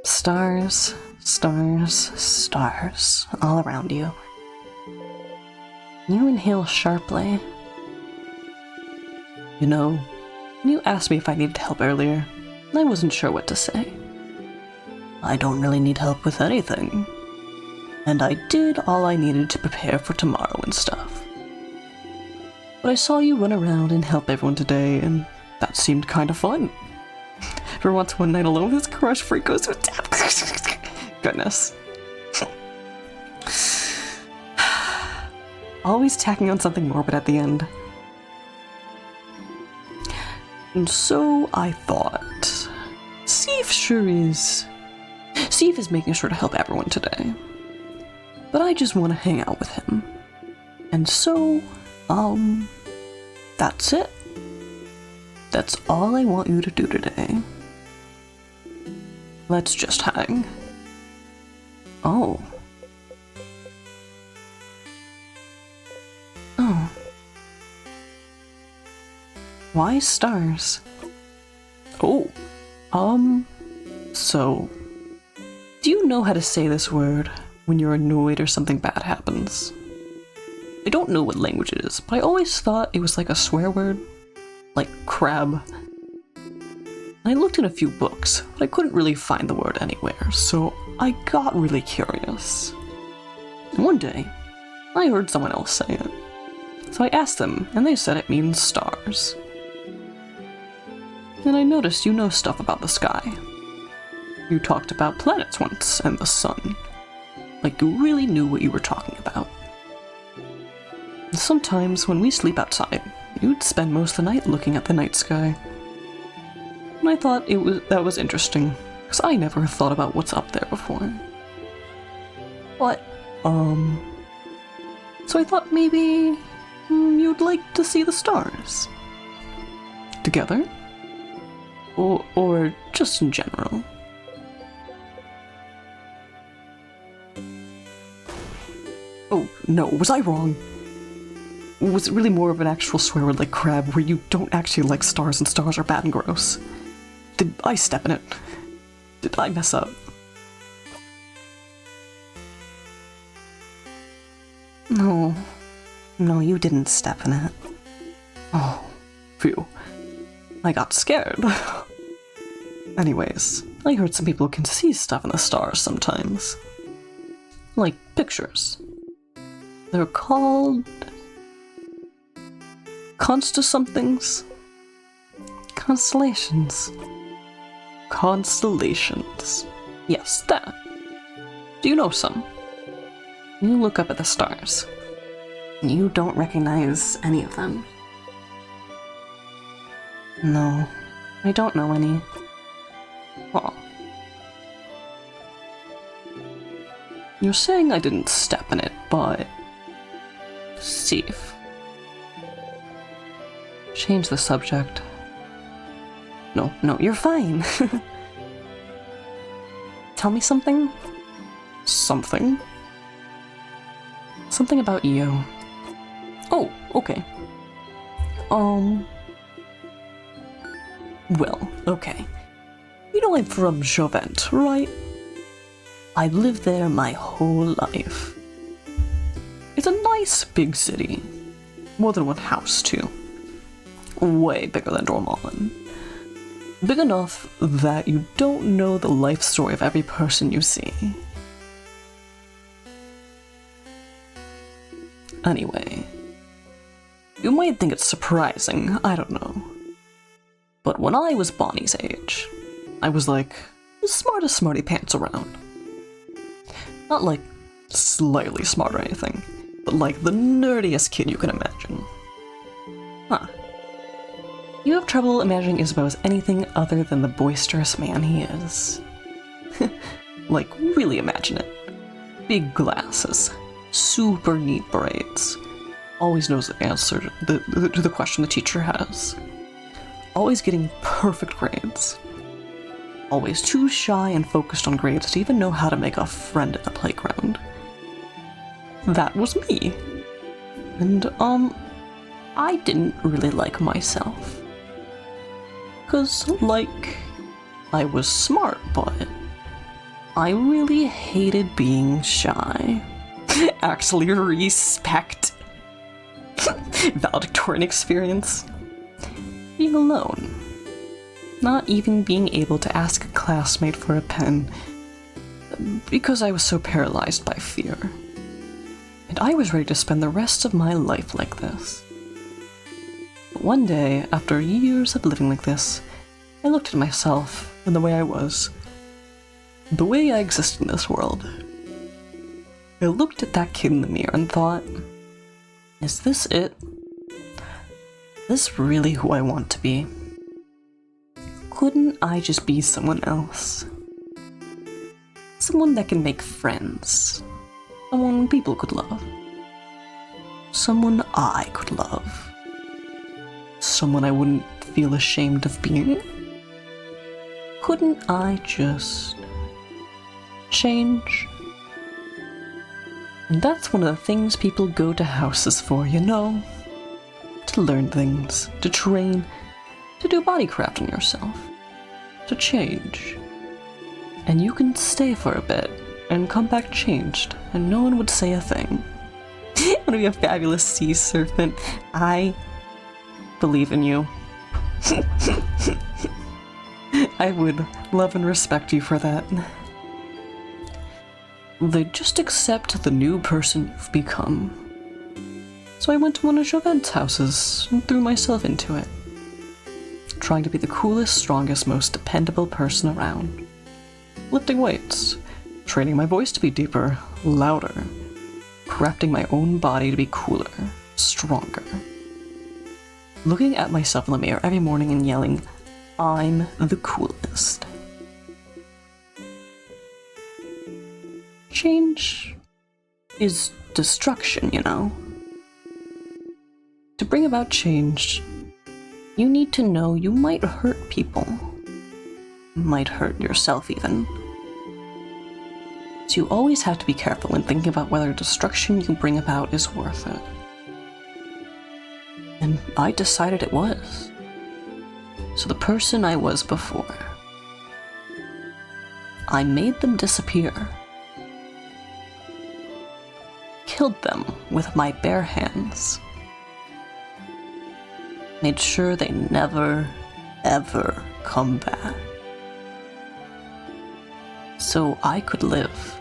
Stars, stars, stars, all around you. You inhale sharply. You know, when you asked me if I needed help earlier, I wasn't sure what to say. I don't really need help with anything. And I did all I needed to prepare for tomorrow and stuff. But I saw you run around and help everyone today, and that seemed kind of fun. For once one night alone, this crush freak goes to death. Goodness. Always tacking on something morbid at the end. And so I thought, Sif is making sure to help everyone today. But I just want to hang out with him. And so, that's it. That's all I want you to do today. Let's just hang. Oh. Oh. Why stars? Oh. So... do you know how to say this word when you're annoyed or something bad happens? I don't know what language it is, but I always thought it was like a swear word. Like crab. I looked in a few books, but I couldn't really find the word anywhere, so I got really curious. And one day, I heard someone else say it. So I asked them, and they said it means stars. And I noticed you know stuff about the sky. You talked about planets once, and the sun. Like you really knew what you were talking about. And sometimes when we sleep outside, you'd spend most of the night looking at the night sky. And I thought that was interesting, because I never thought about what's up there before. But, so I thought maybe you'd like to see the stars. Together? Or just in general. Oh, no, was I wrong? Was it really more of an actual swear word like crab, where you don't actually like stars and stars are bad and gross? Did I step in it? Did I mess up? No. No, you didn't step in it. Oh, phew. I got scared. Anyways, I heard some people can see stuff in the stars sometimes. Like pictures. They're called... somethings? Constellations. Constellations. Yes, that. Do you know some? You look up at the stars. You don't recognize any of them. No, I don't know any. Aw. You're saying I didn't step in it, but... Sif. Change the subject. No, you're fine. Tell me something? Something? Something about you. Oh, okay. Well, okay. You know I'm from Jovent, right? I've lived there my whole life. It's a nice big city. More than one house, too. Way bigger than Dorman. Big enough that you don't know the life story of every person you see. Anyway, you might think it's surprising, I don't know. But when I was Bonnie's age, I was like the smartest smarty pants around. Not like slightly smart or anything, but like the nerdiest kid you can imagine. Huh. You have trouble imagining Isabeau as anything other than the boisterous man he is. Like, really imagine it. Big glasses, super neat braids, always knows the answer to the question the teacher has, always getting perfect grades, always too shy and focused on grades to even know how to make a friend at the playground. That was me. And, I didn't really like myself. 'Cause, like, I was smart, but I really hated being shy. Actually, respect. Valedictorian experience. Being alone. Not even being able to ask a classmate for a pen, because I was so paralyzed by fear. And I was ready to spend the rest of my life like this. But one day, after years of living like this, I looked at myself and the way I was. The way I exist in this world. I looked at that kid in the mirror and thought, is this it? Is this really who I want to be? Couldn't I just be someone else? Someone that can make friends. Someone people could love. Someone I could love. Someone I wouldn't feel ashamed of being. Couldn't I just change? And that's one of the things people go to houses for, you know? To learn things, to train, to do bodycraft on yourself, to change. And you can stay for a bit and come back changed, and no one would say a thing. I want to be a fabulous sea serpent. I believe in you. I would love and respect you for that. They just accept the new person you've become. So I went to one of Jovent's houses and threw myself into it. Trying to be the coolest, strongest, most dependable person around. Lifting weights, training my voice to be deeper, louder, crafting my own body to be cooler, stronger. Looking at myself in the mirror every morning and yelling, I'm the coolest. Change is destruction, you know. To bring about change, you need to know you might hurt people. Might hurt yourself even. So you always have to be careful when thinking about whether destruction you bring about is worth it. And I decided it was. So the person I was before, I made them disappear. Killed them with my bare hands. Made sure they never, ever come back. So I could live.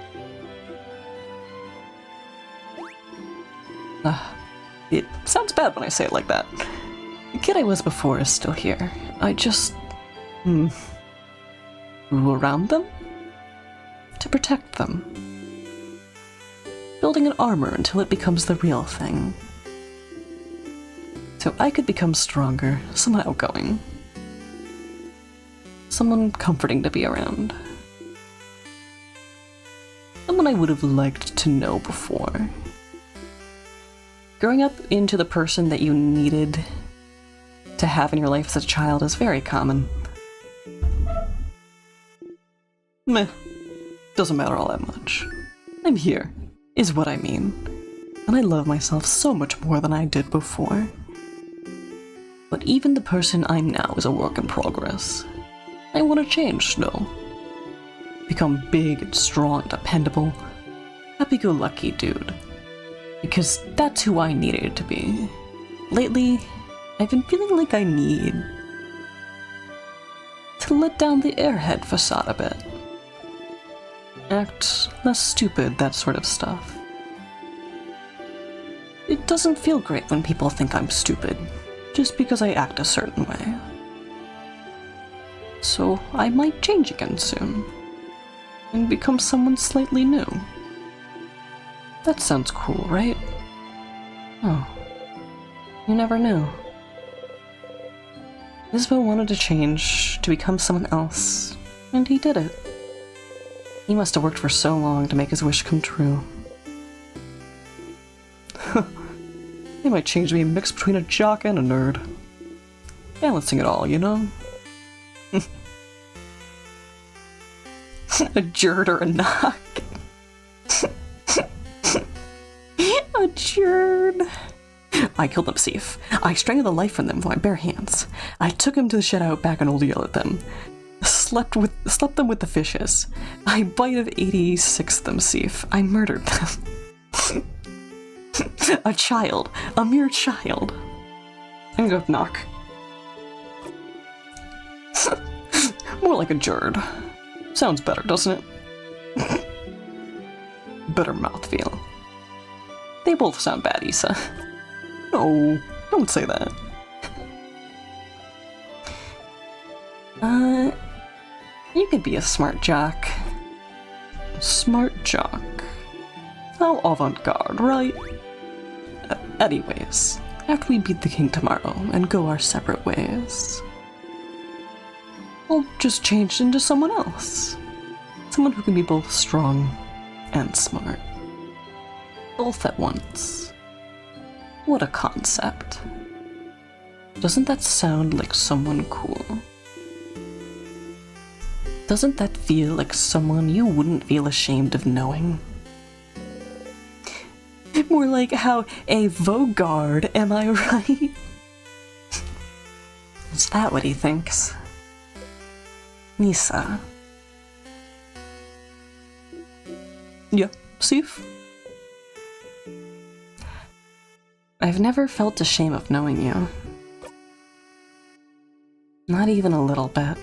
It sounds bad when I say it like that. The kid I was before is still here. I just grew around them to protect them. Building an armor until it becomes the real thing. So I could become stronger, someone outgoing. Someone comforting to be around. Someone I would have liked to know before. Growing up into the person that you needed to have in your life as a child is very common. Meh. Doesn't matter all that much. I'm here, is what I mean. And I love myself so much more than I did before. But even the person I'm now is a work in progress. I want to change still. Become big and strong, dependable, happy-go-lucky dude. Because that's who I needed to be. Lately, I've been feeling like I need to let down the airhead facade a bit. Act less stupid, that sort of stuff. doesn't feel great when people think I'm stupid, just because I act a certain way. So I might change again soon, and become someone slightly new. That sounds cool, right? Oh, you never knew. Isabeau wanted to change, to become someone else, and he did it. He must have worked for so long to make his wish come true. They might change to be a mix between a jock and a nerd. Balancing it all, you know? A jerd or a knock. A jerd. I killed them safe. I strangled the life from them with my bare hands. I took him to the shed out back and old yelled at them. Slept them with the fishes. I bited 86 them safe. I murdered them. A child. A mere child. I'm gonna go with knock. More like a jerd. Sounds better, doesn't it? Better mouthfeel. They both sound bad, Isa. No, don't say that. You could be a smart jock. Smart jock. How avant-garde, right? Anyways, after we beat the king tomorrow and go our separate ways, I'll just change into someone else. Someone who can be both strong and smart. Both at once. What a concept. Doesn't that sound like someone cool? Doesn't that feel like someone you wouldn't feel ashamed of knowing? More like how a Vogard, am I right? Is that what he thinks? Nisa. Yeah, Sif? I've never felt ashamed of knowing you. Not even a little bit.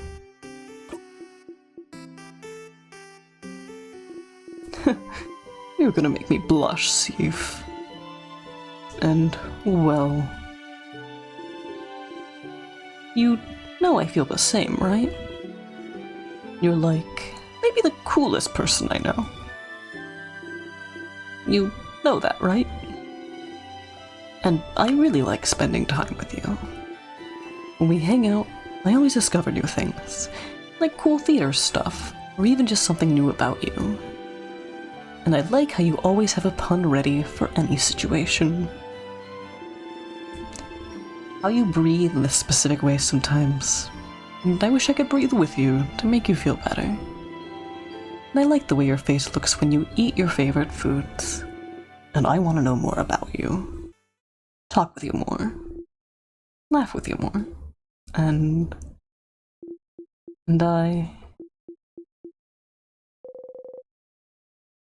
You're gonna make me blush, Sif. And, well... You know I feel the same, right? You're like, maybe the coolest person I know. You know that, right? And I really like spending time with you. When we hang out, I always discover new things, like cool theater stuff, or even just something new about you. And I like how you always have a pun ready for any situation. How you breathe in a specific way sometimes. And I wish I could breathe with you to make you feel better. And I like the way your face looks when you eat your favorite foods. And I want to know more about you. Talk with you more. Laugh with you more. And I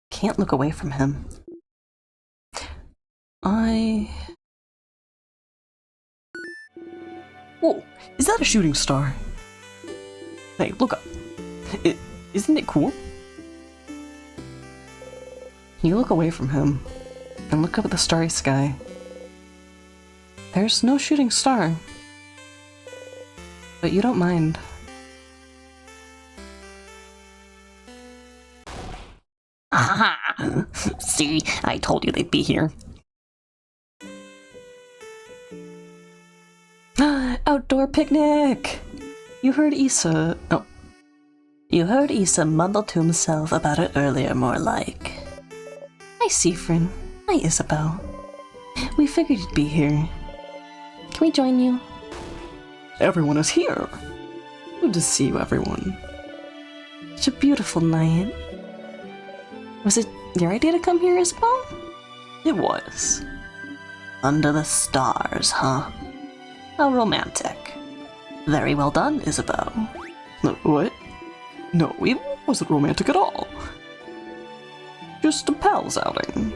can't look away from him. Whoa, is that a shooting star? Hey, look up. Isn't it cool? You look away from him and look up at the starry sky. There's no shooting star. But you don't mind. Haha! See, I told you they'd be here. Outdoor picnic! You heard Isa... Oh. You heard Isa mumble to himself about it earlier, more like. Hi, Siffrin. Hi, Isabeau. We figured you'd be here. Can we join you? Everyone is here. Good to see you, everyone. Such a beautiful night. Was it your idea to come here, Isabeau? It was. Under the stars, huh? How romantic. Very well done, Isabeau. What? No, it wasn't romantic at all. Just a pals outing.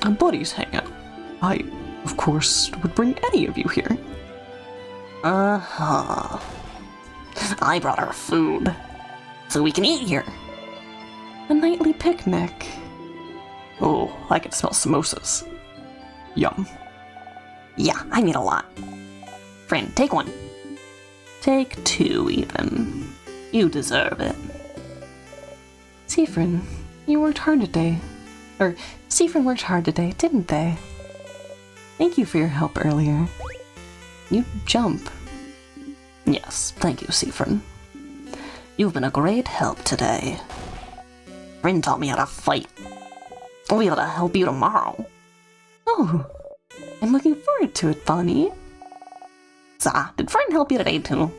A buddies hangout. I, of course, would bring any of you here. Uh-huh. I brought her food, so we can eat here. A nightly picnic. Oh, I can smell samosas. Yum. Yeah, I need a lot. Friend, take one. Take two, even. You deserve it. Seafrin, you worked hard today. Or, Seafrin worked hard today, didn't they? Thank you for your help earlier. You jump. Yes, thank you, Seafrin. You've been a great help today. Friend taught me how to fight. I'll be able to help you tomorrow. Oh, I'm looking forward to it, Bonnie. Zah, did Friend help you today too?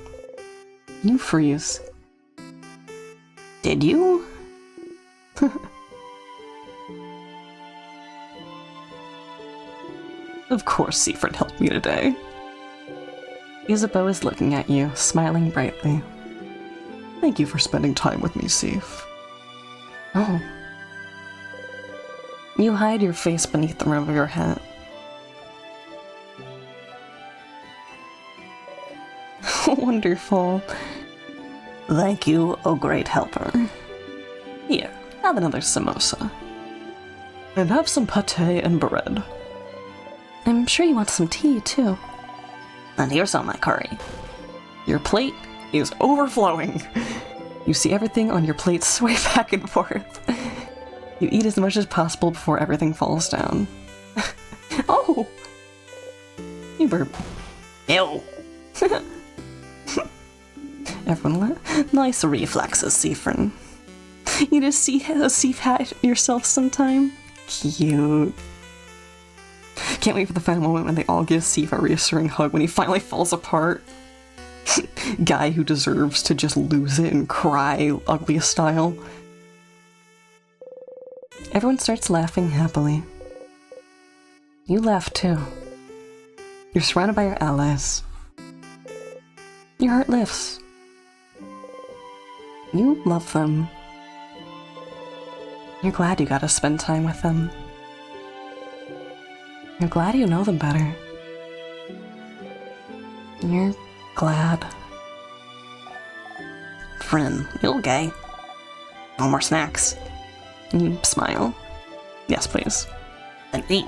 You freeze. Did you? Of course Seafrin helped me today. Isabeau is looking at you, smiling brightly. Thank you for spending time with me, Seaf. Oh. You hide your face beneath the rim of your hat. Wonderful. Thank you, oh great helper. Here, have another samosa. And have some pate and bread. I'm sure you want some tea, too. And here's some of my curry. Your plate is overflowing. You see everything on your plate sway back and forth. You eat as much as possible before everything falls down. Oh! You burp. Ew. Everyone Nice reflexes, Seafrin. You just see a Seaf hat yourself sometime? Cute. Can't wait for the final moment when they all give Seaf a reassuring hug when he finally falls apart. Guy who deserves to just lose it and cry ugliest style. Everyone starts laughing happily. You laugh too. You're surrounded by your allies. Your heart lifts. You love them. You're glad you got to spend time with them. You're glad you know them better. You're glad. Friend, you okay? No more snacks. You smile. Yes, please. Then eat.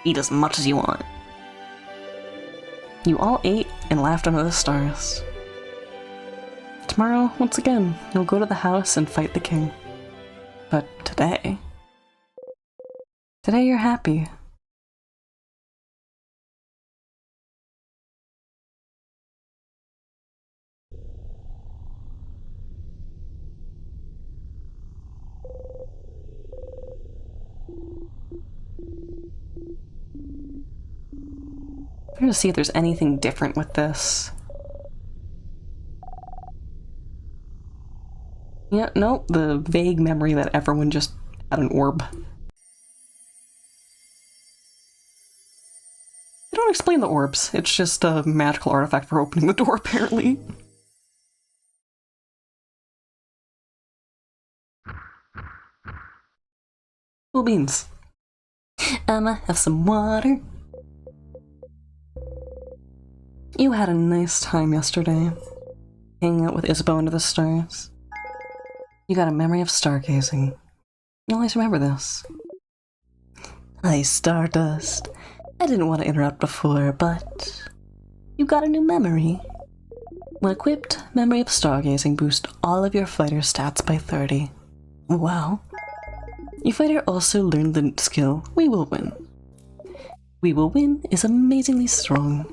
Eat as much as you want. You all ate and laughed under the stars. Tomorrow, once again, you'll go to the house and fight the king. But today you're happy. I'm gonna see if there's anything different with this. Yeah, nope, the vague memory that everyone just had an orb. They don't explain the orbs, it's just a magical artifact for opening the door, apparently. Cool beans. Emma, have some water. You had a nice time yesterday, hanging out with Isabeau under the stars. You got a memory of stargazing. You always remember this. Hi, Stardust. I didn't want to interrupt before, but you got a new memory. When equipped, memory of stargazing boosts all of your fighter stats by 30. Wow. Your fighter also learned the skill We Will Win. We Will Win is amazingly strong.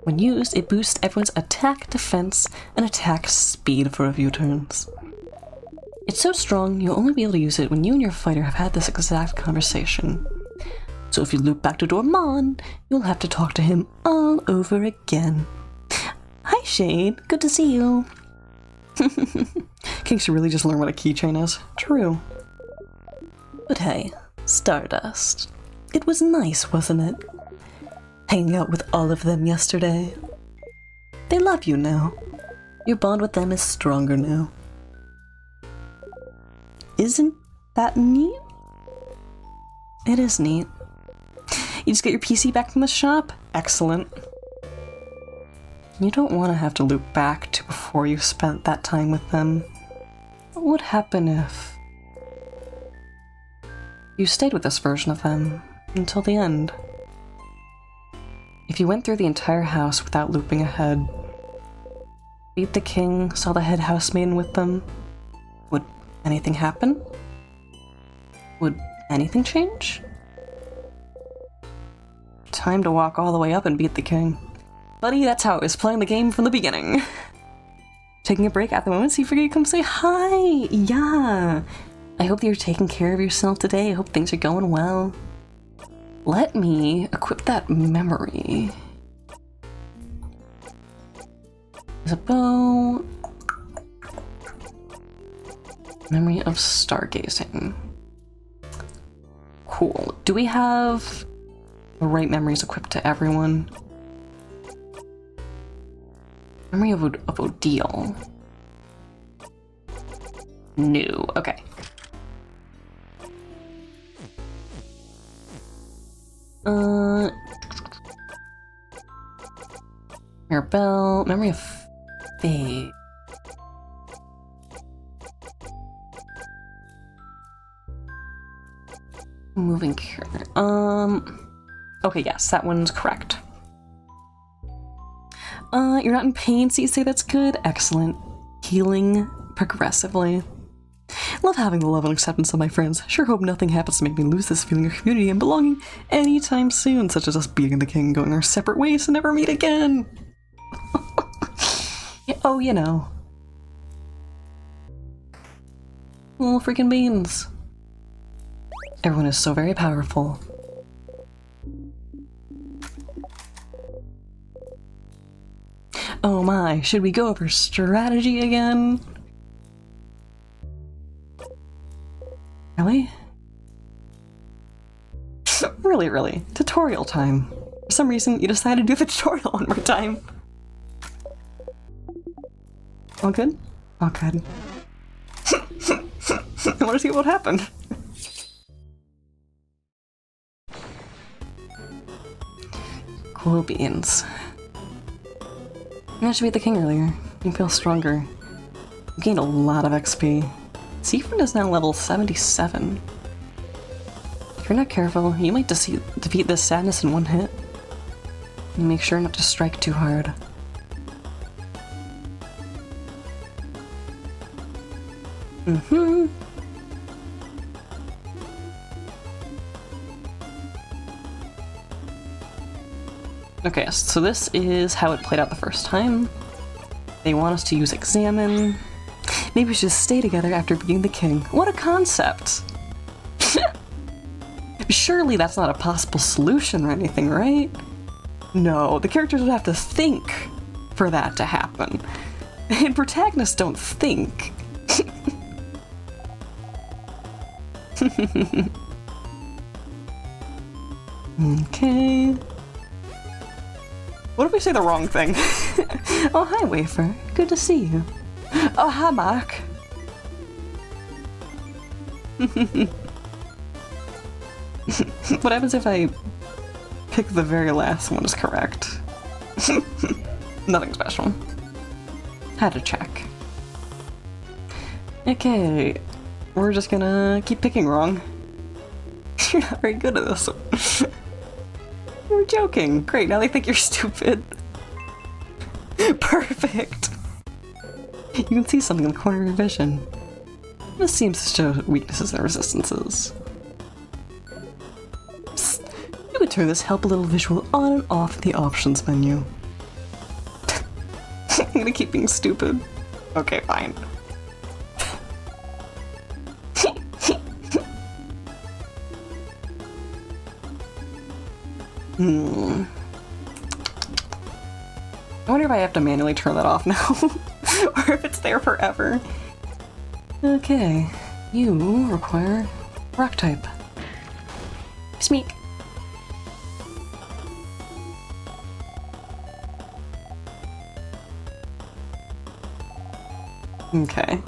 When used, it boosts everyone's attack, defense, and attack speed for a few turns. It's so strong, you'll only be able to use it when you and your fighter have had this exact conversation. So if you loop back to Dormon, you'll have to talk to him all over again. Hi Shade, good to see you. King should really just learn what a keychain is. True. But hey, Stardust. It was nice, wasn't it? Hanging out with all of them yesterday. They love you now. Your bond with them is stronger now. Isn't that neat? It is neat. You just get your PC back from the shop? Excellent. You don't want to have to loop back to before you spent that time with them. What would happen if you stayed with this version of them until the end? If you went through the entire house without looping ahead, beat the king, saw the head housemaiden with them, would anything happen? Would anything change? Time to walk all the way up and beat the king. Buddy, that's how I was playing the game from the beginning. Taking a break at the moment, so you figure you come say hi! Yeah! I hope that you're taking care of yourself today. I hope things are going well. Let me equip that memory. Isabeau. Memory of stargazing. Cool. Do we have the right memories equipped to everyone? Memory of Odile. New. Okay. Mirabelle. Memory of Faye. Moving here. Okay, yes, that one's correct. You're not in pain, so you say that's good. Excellent. Healing progressively. Love having the love and acceptance of my friends. Sure hope nothing happens to make me lose this feeling of community and belonging anytime soon, such as us beating the king, going our separate ways to never meet again. Oh, you know. Little freaking beans. Everyone is so very powerful. Oh my, should we go over strategy again? Really? Really? Tutorial time. For some reason, you decided to do the tutorial one more time. All good? All good. I want to see what happened. Cool beans. I managed to beat the king earlier. You feel stronger. You gained a lot of XP. Siegfried is now level 77. If you're not careful, you might defeat this sadness in one hit. You make sure not to strike too hard. Okay, so this is how it played out the first time. They want us to use examine. Maybe we should stay together after beating the king. What a concept! Surely that's not a possible solution or anything, right? No, the characters would have to think for that to happen. And protagonists don't think. Okay. What if we say the wrong thing? Oh, hi, Wafer. Good to see you. Oh, hi, Mark. What happens if I pick the very last one is correct? Nothing special. Had to check. Okay, we're just gonna keep picking wrong. You're not very good at this. We're joking. Great, now they think you're stupid. Perfect. You can see something in the corner of your vision. This seems to show weaknesses and resistances. Psst. You could turn this help a little visual on and off in the options menu. I'm gonna keep being stupid. Okay, fine. I wonder if I have to manually turn that off now, or if it's there forever. Okay, you require rock type. Smeek. Okay.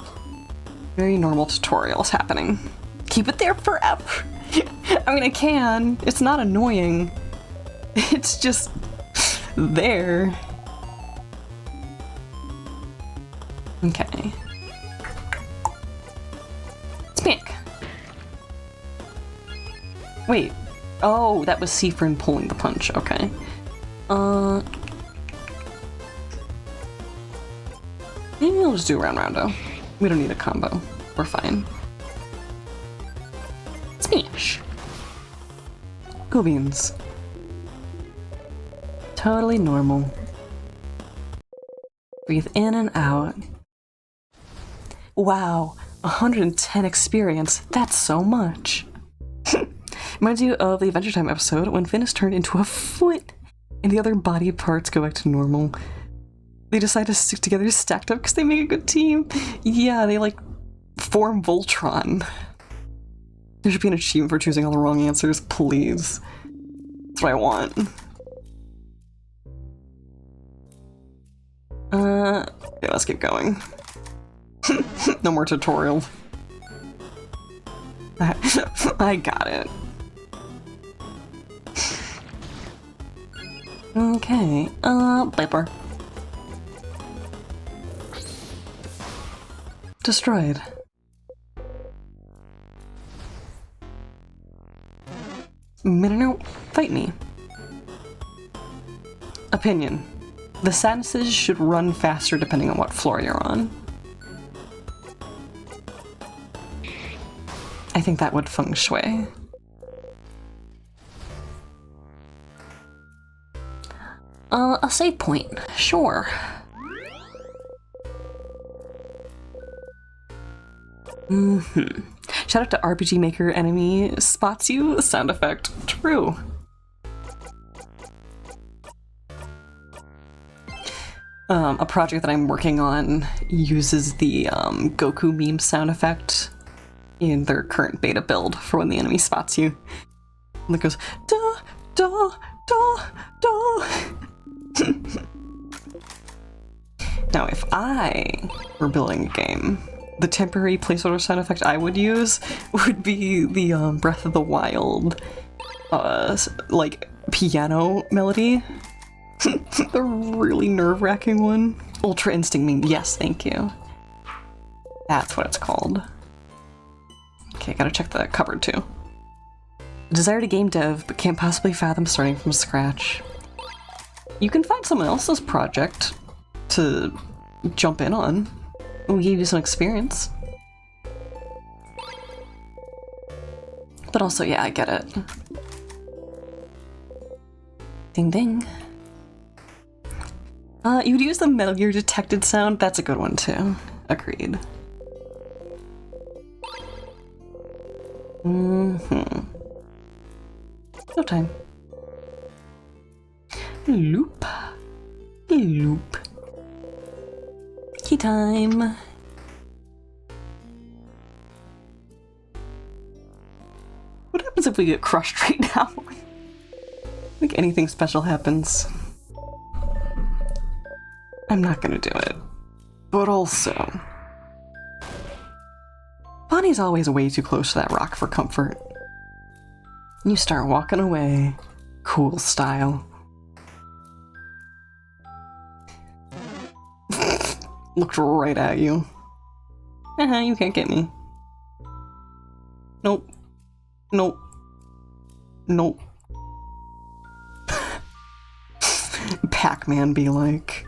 Very normal tutorials happening. Keep it there forever! I mean, I can. It's not annoying. It's just there. Okay. Spank. Wait. Oh, that was Siegfried pulling the punch. Okay. Maybe we'll just do round roundo. We don't need a combo. We're fine. Smash! Go beans. Totally normal. Breathe in and out. Wow, 110 experience. That's so much. Reminds you of the Adventure Time episode when Finn is turned into a foot and the other body parts go back to normal. They decide to stick together stacked up because they make a good team. Yeah, they like form Voltron. There should be an achievement for choosing all the wrong answers, please. That's what I want. Okay, let's keep going. No more tutorial. I got it. Okay, Viper. Destroyed. No, fight me. Opinion. The sadnesses should run faster depending on what floor you're on. I think that would feng shui. A save point, sure. Shout out to RPG Maker enemy spots you, sound effect, true. A project that I'm working on uses the Goku meme sound effect in their current beta build for when the enemy spots you. And it goes, da, da, da, da. Now, if I were building a game, the temporary placeholder sound effect I would use would be the Breath of the Wild, like, piano melody. The really nerve-wracking one. Ultra Instinct meme, yes, thank you. That's what it's called. Okay, gotta check the cupboard too. Desire to game dev, but can't possibly fathom starting from scratch. You can find someone else's project to jump in on. We'll give you some experience. But also, yeah, I get it. Ding ding. You would use the Metal Gear detected sound, that's a good one too. Agreed. No time. Loop. Loop. Key time. What happens if we get crushed right now? Like anything special happens. I'm not gonna do it. But also, Bonnie's always way too close to that rock for comfort. You start walking away, cool style. Looked right at you. You can't get me. Nope. Nope. Nope. Pac-Man be like.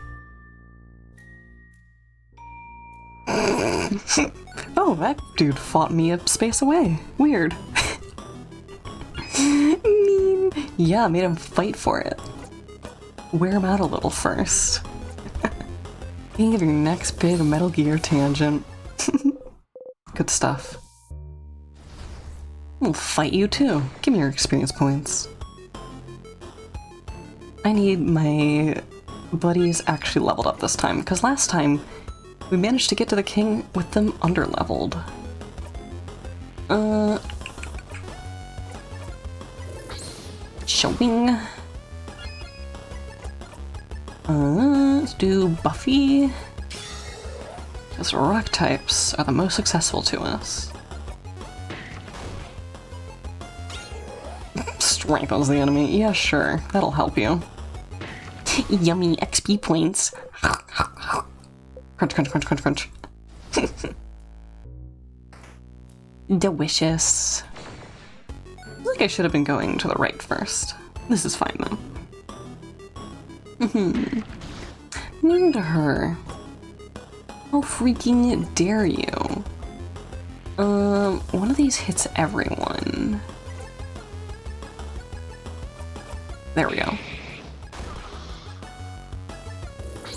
Oh, that dude fought me a space away. Weird. Mean. Yeah, made him fight for it. Wear him out a little first. Think of your next big Metal Gear tangent. Good stuff. We'll fight you too. Give me your experience points. I need my buddies actually leveled up this time, because last time we managed to get to the king with them underleveled. Showing. Let's do Buffy. Because rock types are the most successful to us. Strengthens the enemy. Yeah, sure. That'll help you. Yummy XP points. Crunch, crunch, crunch, crunch, crunch. Delicious. I feel like I should have been going to the right first. This is fine though. Mean to her. How freaking dare you? One of these hits everyone. There we go.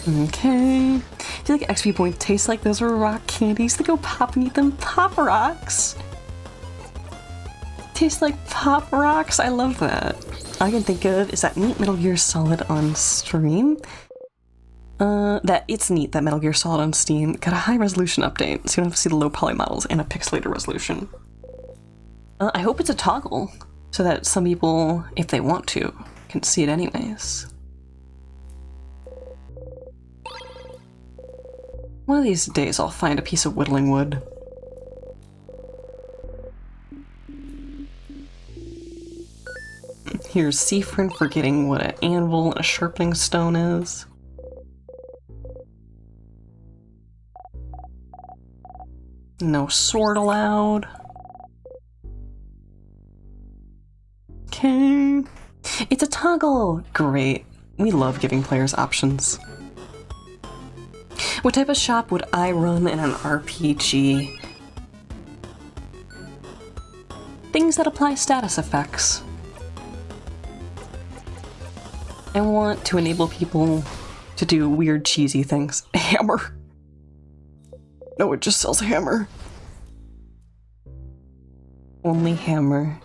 Okay. I feel like XP points taste like those were rock candies. They go pop and eat them pop rocks. Taste like pop rocks. I love that. All I can think of is that neat Metal Gear Solid on stream. That it's neat that Metal Gear Solid on Steam got a high resolution update, so you don't have to see the low poly models and a pixelated resolution. I hope it's a toggle, so that some people, if they want to, can see it anyways. One of these days I'll find a piece of whittling wood. Here's Seafrin forgetting what an anvil and a sharpening stone is. No sword allowed. Okay. It's a toggle! Great. We love giving players options. What type of shop would I run in an RPG? Things that apply status effects. I want to enable people to do weird, cheesy things. Hammer! No, it just sells hammer. Only hammer.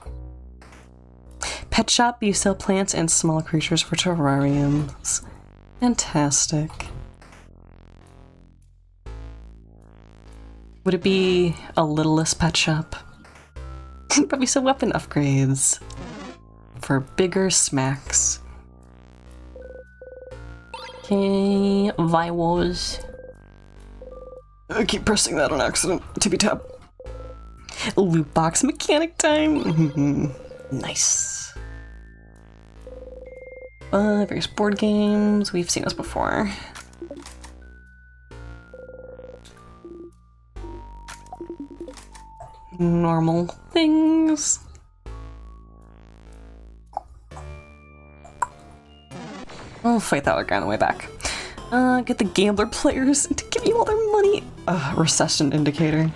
Pet shop, you sell plants and small creatures for terrariums. Fantastic. Would it be a littlest pet shop? Probably some weapon upgrades. For bigger smacks. Okay, Vywars. I keep pressing that on accident. Tippy tap. Loot box mechanic time. Nice. Various board games. We've seen this before. Normal things. I'll fight that guy on the way back. Get the gambler players to give you all their money. Recession indicator.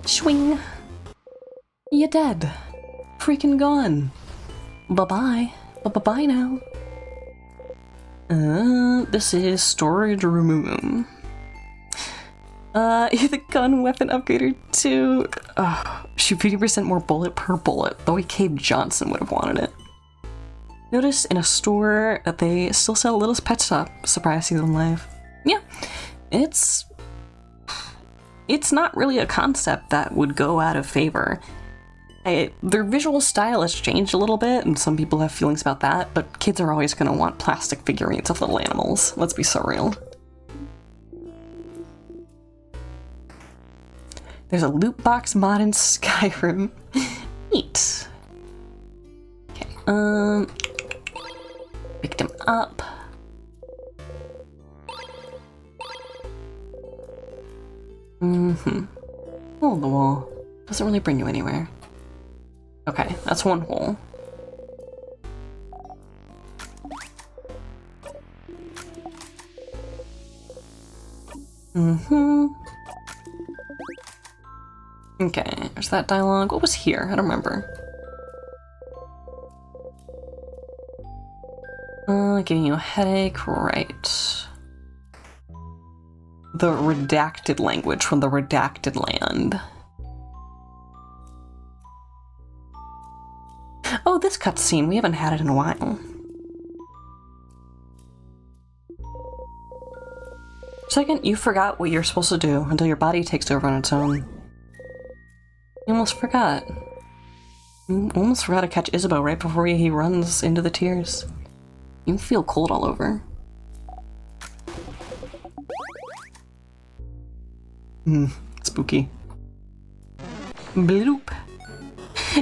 Swing. You're dead. Freaking gone. Bye-bye. Bye-bye now. This is storage room. The gun weapon upgrader too. Shoot 50% more bullet per bullet. The way Cave Johnson would have wanted it. Notice in a store that they still sell Littlest Pet Shop. Surprise season live. Yeah, it's not really a concept that would go out of favor. Their visual style has changed a little bit, and some people have feelings about that, but kids are always going to want plastic figurines of little animals. Let's be so real. There's a loot box mod in Skyrim. Neat. Okay, picked him up. Hole in the wall. Doesn't really bring you anywhere. Okay, that's one hole. Okay, there's that dialogue. What was here? I don't remember. Giving you a headache, right. The redacted language from the redacted land. Oh, this cutscene. We haven't had it in a while. Second, you forgot what you're supposed to do until your body takes over on its own. You almost forgot. You almost forgot to catch Isabeau right before he runs into the tears. You feel cold all over. Spooky. Bloop.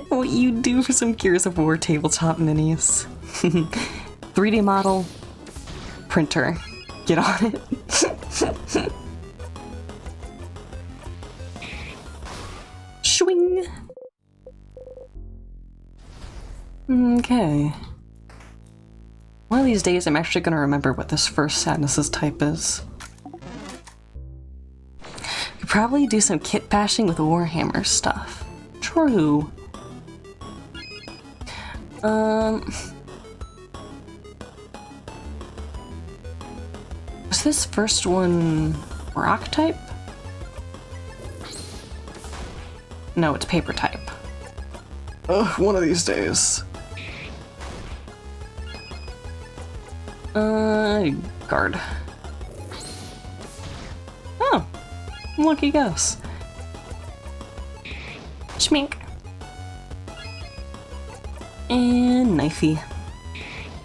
What you do for some Gears of War tabletop minis. 3D model. Printer. Get on it. Swing. Okay. One of these days, I'm actually gonna remember what this first sadness's type is. Could probably do some kit bashing with Warhammer stuff. True. Was this first one rock type? No, it's paper type. Ugh, one of these days. Guard. Oh, lucky guess. Schmink. And knifey.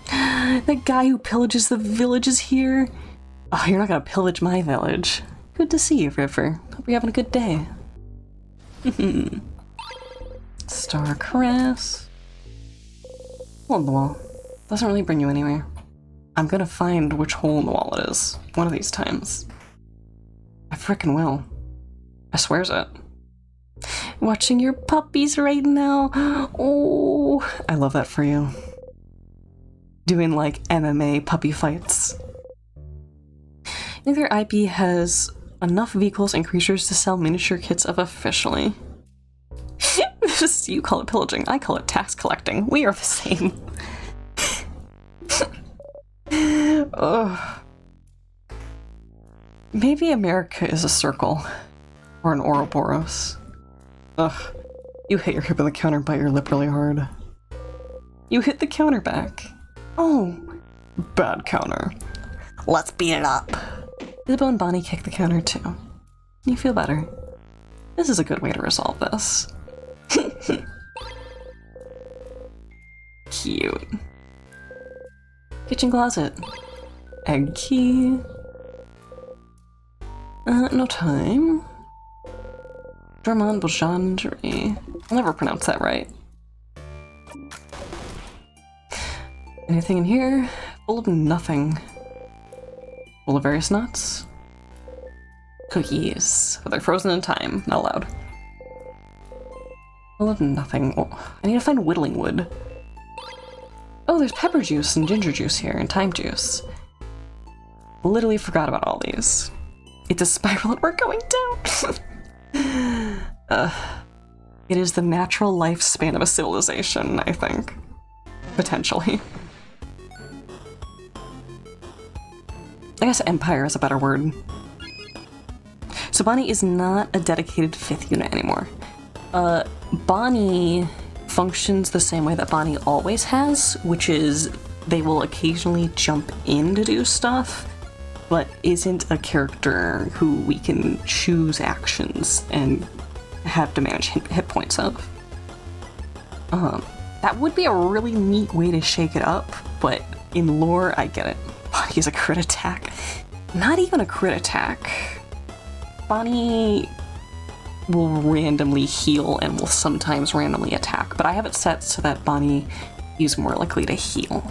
That guy who pillages the village is here. Oh, you're not gonna pillage my village. Good to see you, River. Hope you're having a good day. Starcrest. Hole in the wall. Doesn't really bring you anywhere. I'm gonna find which hole in the wall it is, one of these times. I frickin' will. I swears it. Watching your puppies right now. Oh, I love that for you. Doing like MMA puppy fights. Neither IP has enough vehicles and creatures to sell miniature kits of officially. You call it pillaging, I call it tax collecting. We are the same. Ugh. Maybe America is a circle. Or an Ouroboros. Ugh. You hit your hip on the counter, bite your lip really hard. You hit the counter back. Oh. Bad counter. Let's beat it up. Isabeau and Bonnie kick the counter too. You feel better. This is a good way to resolve this. Cute. Kitchen closet. Egg key. No time. Dormant Bouchangerie. I'll never pronounce that right. Anything in here? Full of nothing. Full of various nuts. Cookies. But they're frozen in time. Not allowed. Full of nothing. Oh, I need to find whittling wood. Oh, there's pepper juice and ginger juice here, and thyme juice. Literally forgot about all these. It's a spiral and we're going down! It is the natural lifespan of a civilization, I think. Potentially. I guess empire is a better word. So Bonnie is not a dedicated 5th unit anymore. Bonnie functions the same way that Bonnie always has, which is they will occasionally jump in to do stuff, but isn't a character who we can choose actions and have to manage hit points of. That would be a really neat way to shake it up, but in lore, I get it. Bonnie's a crit attack. Not even a crit attack. Bonnie will randomly heal and will sometimes randomly attack, but I have it set so that Bonnie is more likely to heal.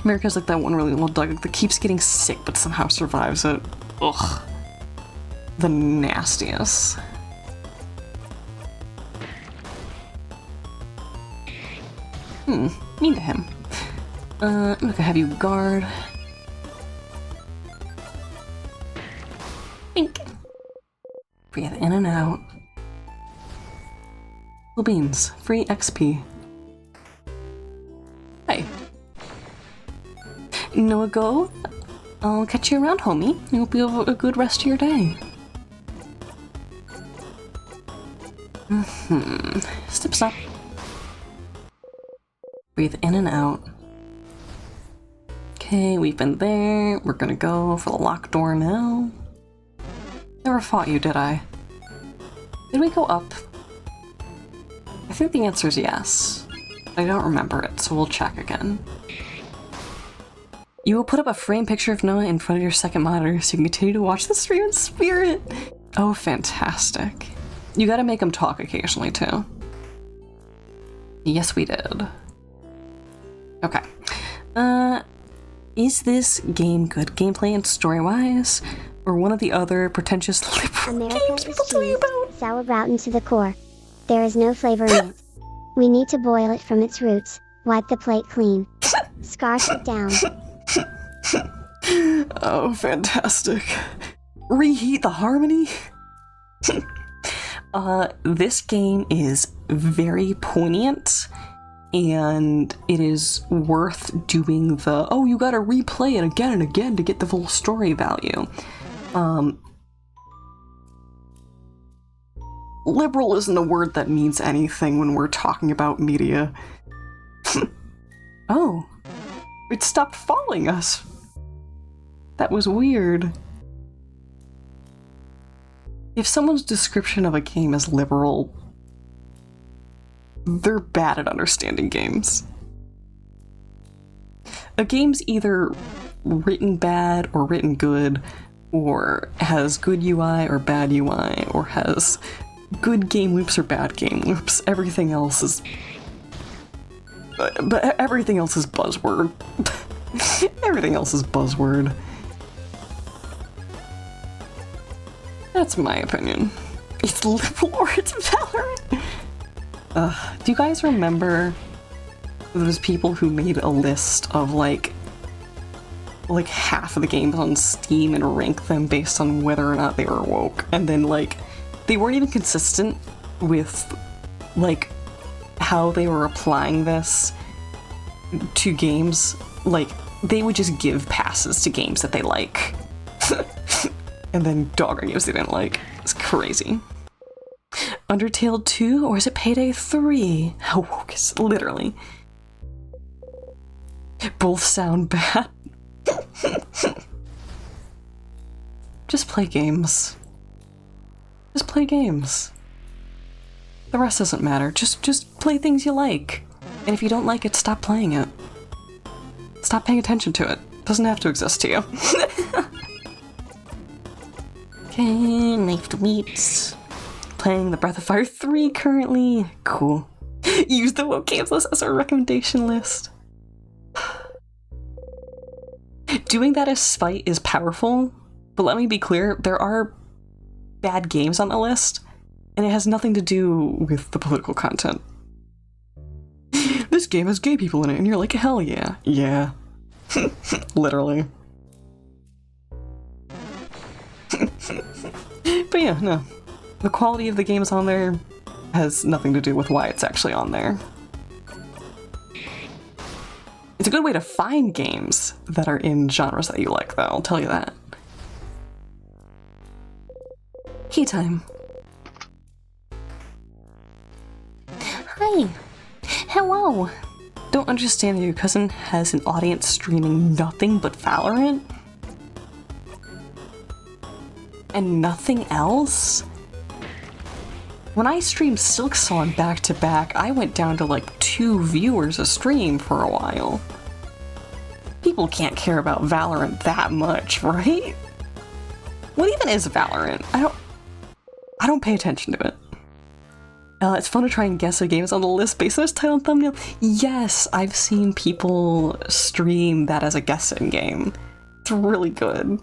America's like that one really little dog that keeps getting sick but somehow survives it. Ugh. The nastiest. Mean to him. I'm gonna have you guard. Think. Breathe in and out. Cool beans. Free XP. Hey. No go? I'll catch you around, homie. I hope you have a good rest of your day. Steps up. Breathe in and out. Okay, we've been there. We're gonna go for the locked door now. Never fought you, did I? Did we go up? I think the answer is yes. I don't remember it, so we'll check again. You will put up a framed picture of Noah in front of your second monitor so you can continue to watch the stream in spirit. Oh, fantastic. You gotta make him talk occasionally, too. Yes, we did. Okay. Is this game good gameplay and story-wise? Or one of the other pretentious liberal America games is people tell you cheese, about? sauerbraten to the core. There is no flavor in it. We need to boil it from its roots, wipe the plate clean, scarf it down. Oh, fantastic. Reheat the harmony? This game is very poignant, and it is worth doing the, oh, you gotta replay it again and again to get the full story value. Liberal isn't a word that means anything when we're talking about media. Oh, it stopped following us. That was weird. If someone's description of a game is liberal, they're bad at understanding games. A game's either written bad or written good, or has good UI or bad UI, or has good game loops or bad game loops. Everything else is... But everything else is buzzword. Everything else is buzzword. That's my opinion. It's liberal or it's Valorant. Do you guys remember those people who made a list of like half of the games on Steam and rank them based on whether or not they were woke? And then like they weren't even consistent with like how they were applying this to games. Like they would just give passes to games that they like. And then dog games they didn't like. It's crazy. Undertale 2 or is it Payday 3? How woke is it? Literally. Both sound bad. Just play games. Just play games. The rest doesn't matter. Just play things you like. And if you don't like it, stop playing it. Stop paying attention to it. It doesn't have to exist to you. Okay, knife to meat. Playing the Breath of Fire 3 currently. Cool. Use the woke games list as our recommendation list. Doing that as spite is powerful, but let me be clear, there are bad games on the list, and it has nothing to do with the political content. This game has gay people in it, and you're like, hell yeah. Yeah. Literally. But yeah, no. The quality of the games on there has nothing to do with why it's actually on there. It's a good way to find games that are in genres that you like, though, I'll tell you that. Key time. Hi. Hello. Don't understand that your cousin has an audience streaming nothing but Valorant? And nothing else? When I streamed Silksong back to back, I went down to like 2 viewers a stream for a while. People can't care about Valorant that much, right? What even is Valorant? I don't pay attention to it. It's fun to try and guess a games on the list based on its title and thumbnail. Yes, I've seen people stream that as a guessing game. It's really good.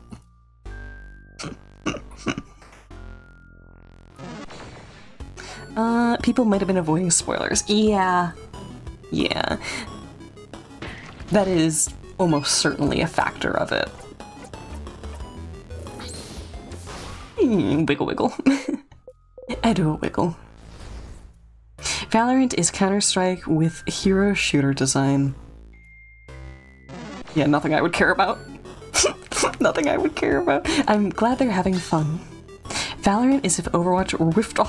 People might have been avoiding spoilers. Yeah. Yeah. That is almost certainly a factor of it. Wiggle wiggle. I do a wiggle. Valorant is Counter-Strike with hero shooter design. Yeah, nothing I would care about. Nothing I would care about. I'm glad they're having fun. Valorant is if Overwatch ripped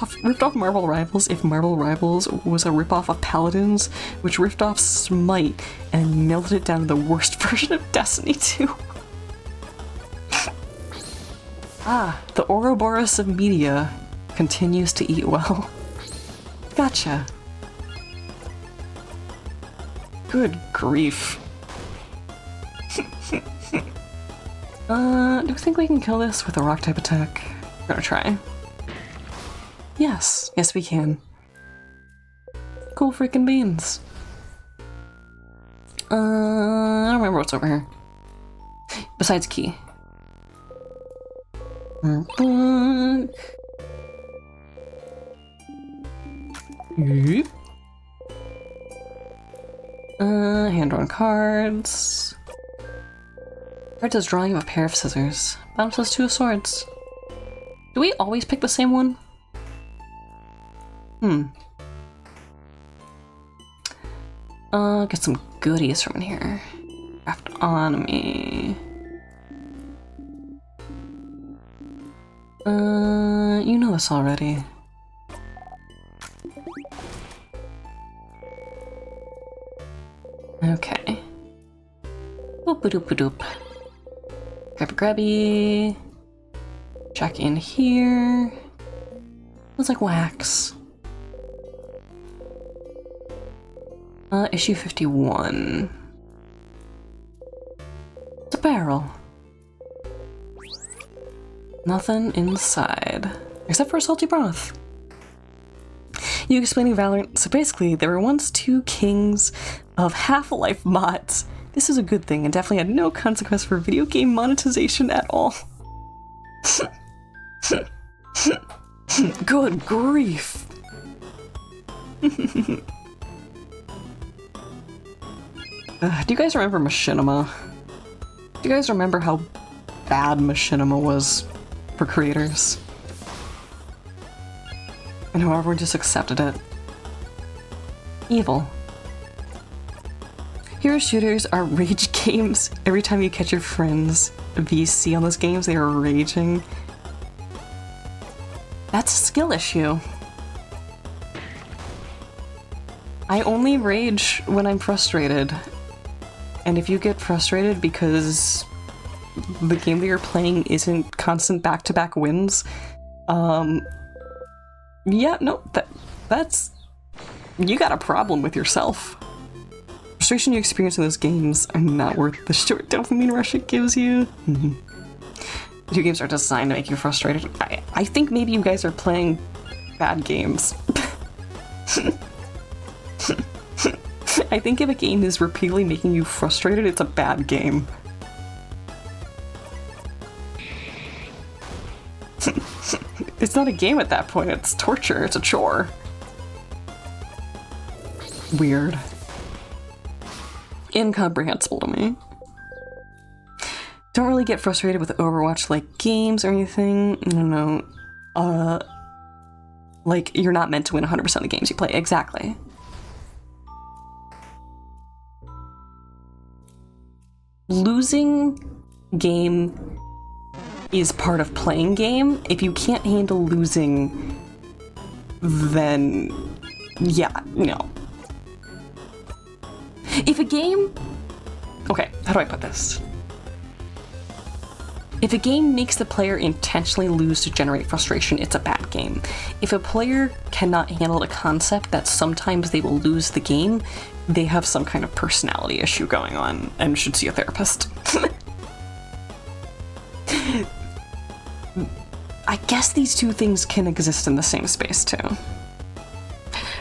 off Marvel Rivals if Marvel Rivals was a ripoff of Paladins, which ripped off Smite and melted it down to the worst version of Destiny 2. The Ouroboros of media continues to eat well. Gotcha. Good grief. Do you think we can kill this with a rock type attack? We're gonna try. Yes, yes we can. Cool freaking beans. I don't remember what's over here. Besides key. Hand-drawn cards. Card does drawing of a pair of scissors. Bottom says 2 of swords. Do we always pick the same one? Get some goodies from in here. Craft on me. You know this already. Okay. Boop-a-doop-a-doop. Grabby. Check in here. Looks like wax. Issue 51. It's a barrel. Nothing inside. Except for a salty broth. You explaining Valorant. So basically, there were once 2 kings of Half-Life mods. This is a good thing and definitely had no consequence for video game monetization at all. Good grief. Do you guys remember Machinima? Do you guys remember how bad Machinima was for creators? And how everyone just accepted it? Evil. Hero shooters are rage games. Every time you catch your friends VC on those games, they are raging. That's a skill issue. I only rage when I'm frustrated. And if you get frustrated because the game that you're playing isn't constant back-to-back wins, yeah, no, that's... You got a problem with yourself. Frustration you experience in those games are not worth the short dopamine rush it gives you. Video games are designed to make you frustrated. I think maybe you guys are playing bad games. I think if a game is repeatedly making you frustrated, it's a bad game. It's not a game at that point, it's torture, it's a chore. Weird. Incomprehensible to me. Don't really get frustrated with Overwatch-like games or anything. No. Like, you're not meant to win 100% of the games you play. Exactly. Losing game is part of playing game. If you can't handle losing, then yeah, no. If a game... Okay, how do I put this? If a game makes the player intentionally lose to generate frustration, it's a bad game. If a player cannot handle the concept that sometimes they will lose the game, they have some kind of personality issue going on and should see a therapist. I guess these two things can exist in the same space too.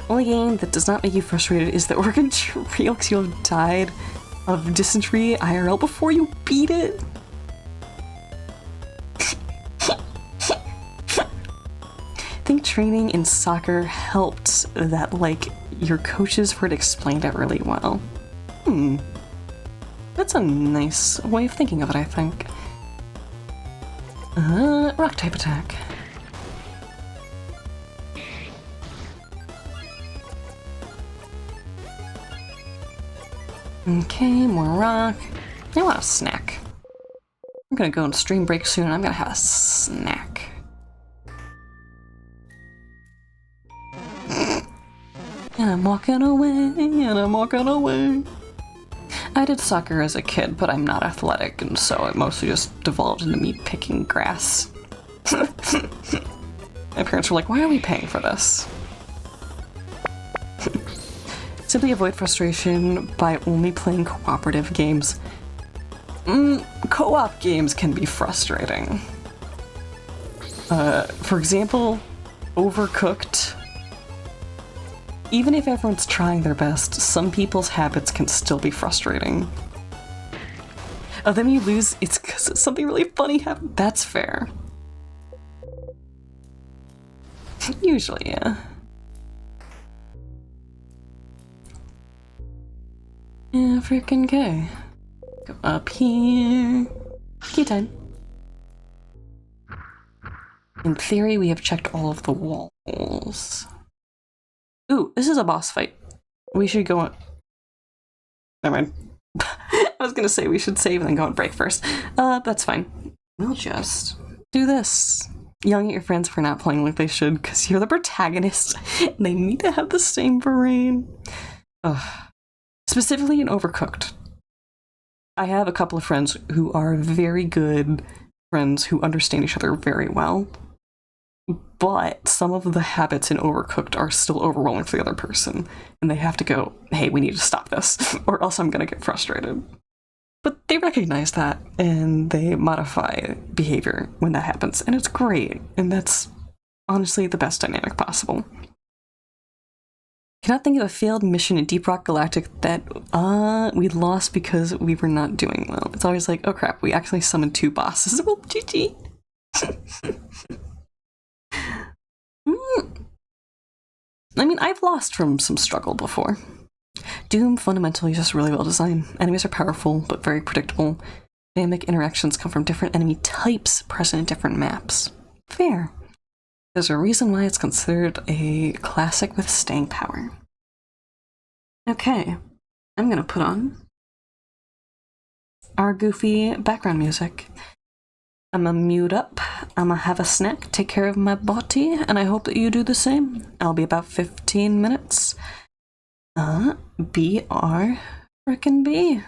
Only game that does not make you frustrated is the Oregon Trail because you'll have died of dysentery IRL before you beat it. I think training in soccer helped that, like, your coaches would explain it really well. That's a nice way of thinking of it, I think. Rock type attack. Okay, more rock. I want a snack. I'm gonna go on stream break soon and I'm gonna have a snack. And I'm walking away, and I'm walking away. I did soccer as a kid, but I'm not athletic, and so it mostly just devolved into me picking grass. My parents were like, why are we paying for this? Simply avoid frustration by only playing cooperative games. Co-op games can be frustrating. For example, Overcooked. Even if everyone's trying their best, some people's habits can still be frustrating. Oh, then you lose, it's because something really funny happened. That's fair. Usually, yeah. freaking K. Go up here. Key time. In theory, we have checked all of the walls. Ooh, this is a boss fight. We should go on. Never mind. I was gonna say we should save and then go on break first. That's fine. We'll just do this. Yelling at your friends for not playing like they should because you're the protagonist and they need to have the same brain. Ugh. Specifically in Overcooked. I have a couple of friends who are very good friends who understand each other very well. But some of the habits in Overcooked are still overwhelming for the other person, and they have to go, hey, we need to stop this, or else I'm gonna get frustrated. But they recognize that, and they modify behavior when that happens, and it's great, and that's honestly the best dynamic possible. Cannot think of a failed mission in Deep Rock Galactic that, we lost because we were not doing well. It's always like, oh crap, we actually summoned 2 bosses. Well, GG. I mean, I've lost from some struggle before. Doom fundamentally is just really well designed. Enemies are powerful, but very predictable. Dynamic interactions come from different enemy types present in different maps. Fair. There's a reason why it's considered a classic with staying power. Okay, I'm gonna put on our goofy background music. I'm gonna mute up, I'm gonna have a snack, take care of my body, and I hope that you do the same. I'll be about 15 minutes. BR frickin' B.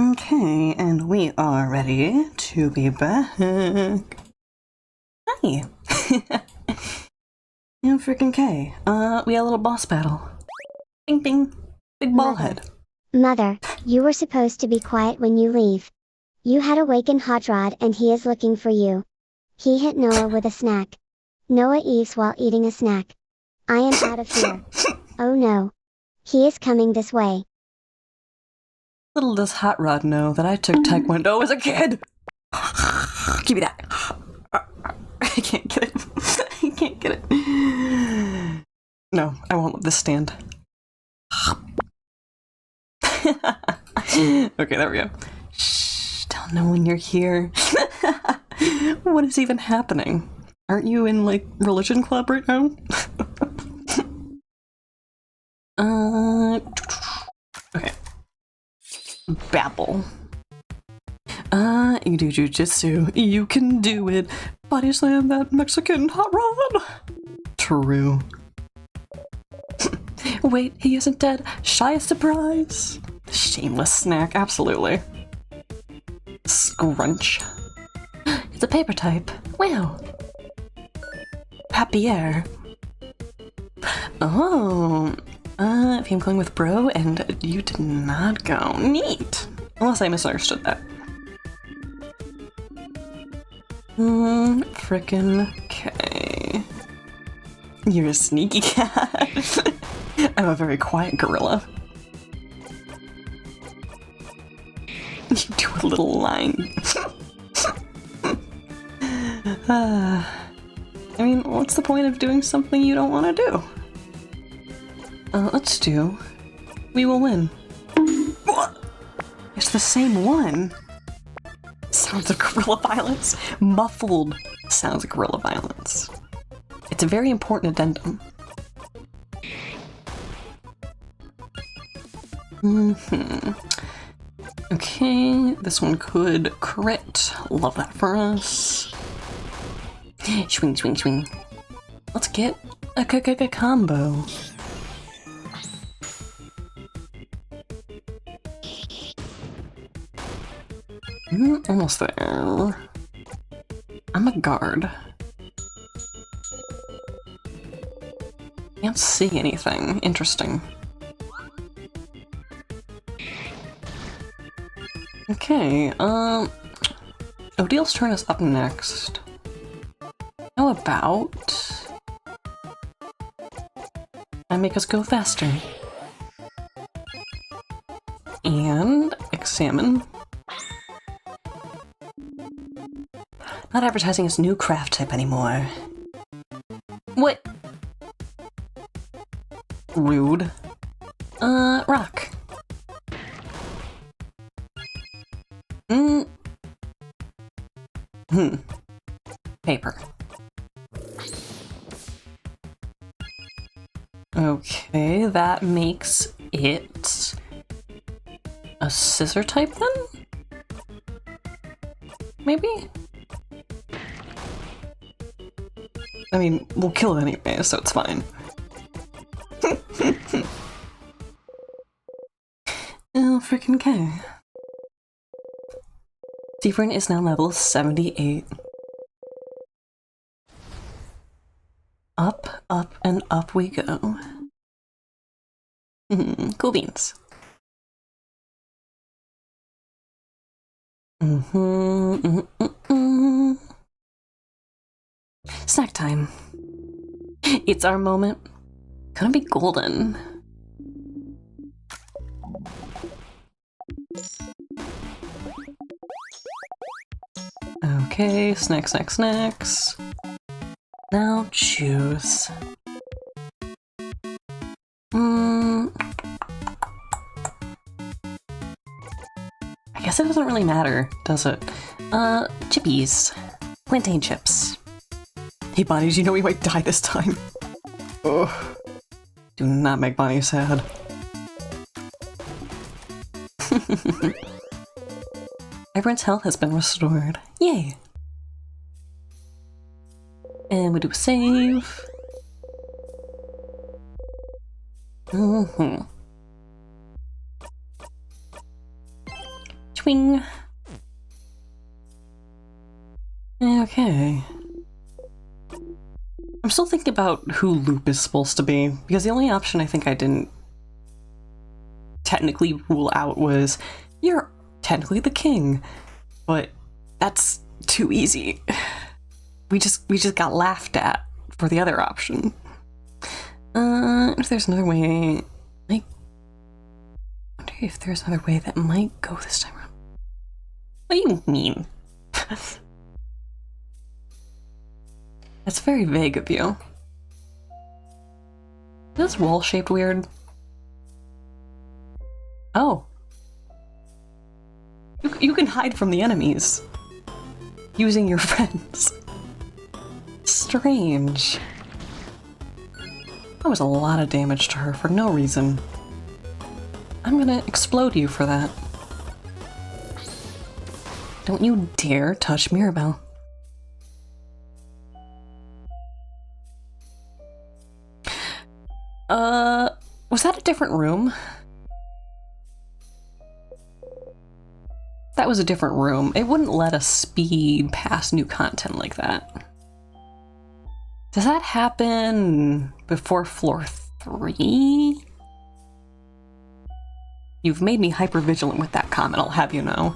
Okay, and we are ready to be back. Hi. Yeah, freaking K. We had a little boss battle. Bing bing. Big ball head. Mother, you were supposed to be quiet when you leave. You had awakened Hot Rod and he is looking for you. He hit Noah with a snack. Noah eats while eating a snack. I am out of here. Oh no. He is coming this way. Little does Hot Rod know that I took Taekwondo as a kid. Give me that. I can't get it. I can't get it. No, I won't let this stand. Okay, there we go. Shh, don't know when you're here. What is even happening? Aren't you in, like, religion club right now? Okay. Babble. You do jujitsu. You can do it. Body slam that Mexican hot rod. True. Wait, he isn't dead. Shy surprise. Shameless snack, absolutely. Scrunch. It's a paper type. Wow. Papier. Oh. If I'm going with bro and you did not go. Neat. Unless I misunderstood that. Frickin' K. You're a sneaky cat. I'm a very quiet gorilla. You do a little line. I mean, what's the point of doing something you don't want to do? Let's do. We will win. It's the same one. Sounds of guerrilla violence. Muffled sounds of guerrilla violence. It's a very important addendum. Okay, this one could crit. Love that for us. Swing, swing, swing. Let's get a combo. Almost there. I'm a guard. Can't see anything interesting. Okay, Odil's turn is up next. How about I make us go faster? And examine. Not advertising his new craft tip anymore. What? Rude. Rock. Paper. Okay, that makes it a scissor type then? Maybe? I mean, we'll kill it anyway, so it's fine. Oh, frickin' K. Seafern is now level 78. Up, up, and up we go. Cool beans. Snack time. It's our moment. Gonna be golden. Okay, snacks, snacks, snacks. Now choose. I guess it doesn't really matter, does it? Chippies. Plantain chips. Hey, Bonnie, you know we might die this time. Ugh. Do not make Bonnie sad. Everyone's health has been restored. Yay! And we do a save. Swing, Twing. Okay. I'm still thinking about who Loop is supposed to be, because the only option I think I didn't technically rule out was, you're technically the king, but that's too easy. We just got laughed at for the other option. If there's another way, like, I wonder if there's another way that might go this time around. What do you mean? That's very vague of you. Is this wall shaped weird? Oh. You can hide from the enemies using your friends. Strange. That was a lot of damage to her for no reason. I'm gonna explode you for that. Don't you dare touch Mirabelle. Was that a different room? That was a different room. It wouldn't let us speed past new content like that. Does that happen before floor 3? You've made me hyper-vigilant with that comment, I'll have you know.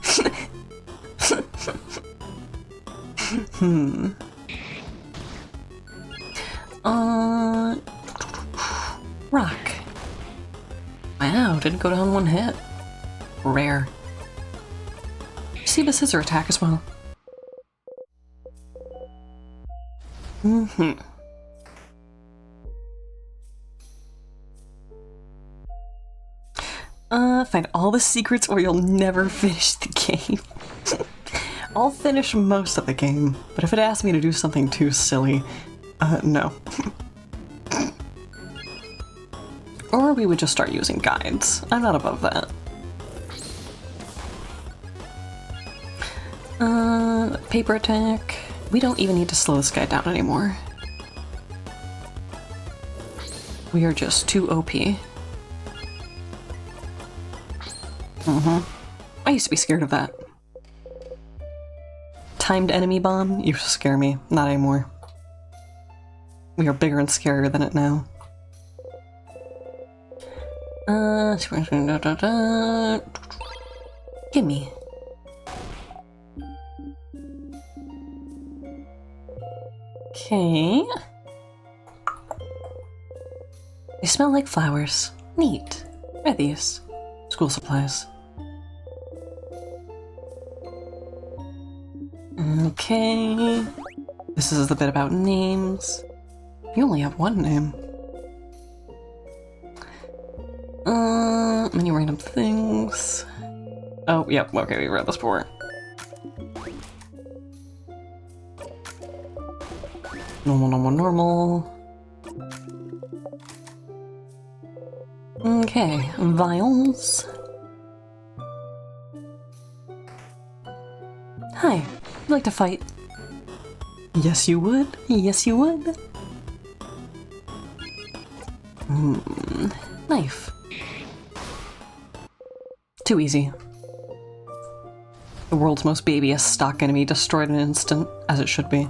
Rock. Wow, didn't go down one hit. Rare. See the scissor attack as well. Find all the secrets or you'll never finish the game. I'll finish most of the game, but if it asks me to do something too silly, no. Or we would just start using guides. I'm not above that. Paper attack. We don't even need to slow this guy down anymore. We are just too OP. I used to be scared of that. Timed enemy bomb used to scare me. Not anymore. We are bigger and scarier than it now. Gimme. Okay. They smell like flowers. Neat. Read these. School supplies. Okay. This is the bit about names. You only have one name. Many random things. Oh, yep, okay, we read this before. Normal. Okay, vials. Hi, you'd like to fight? Yes, you would. Yes, you would. Knife. Too easy. The world's most babyest stock enemy destroyed in an instant, as it should be.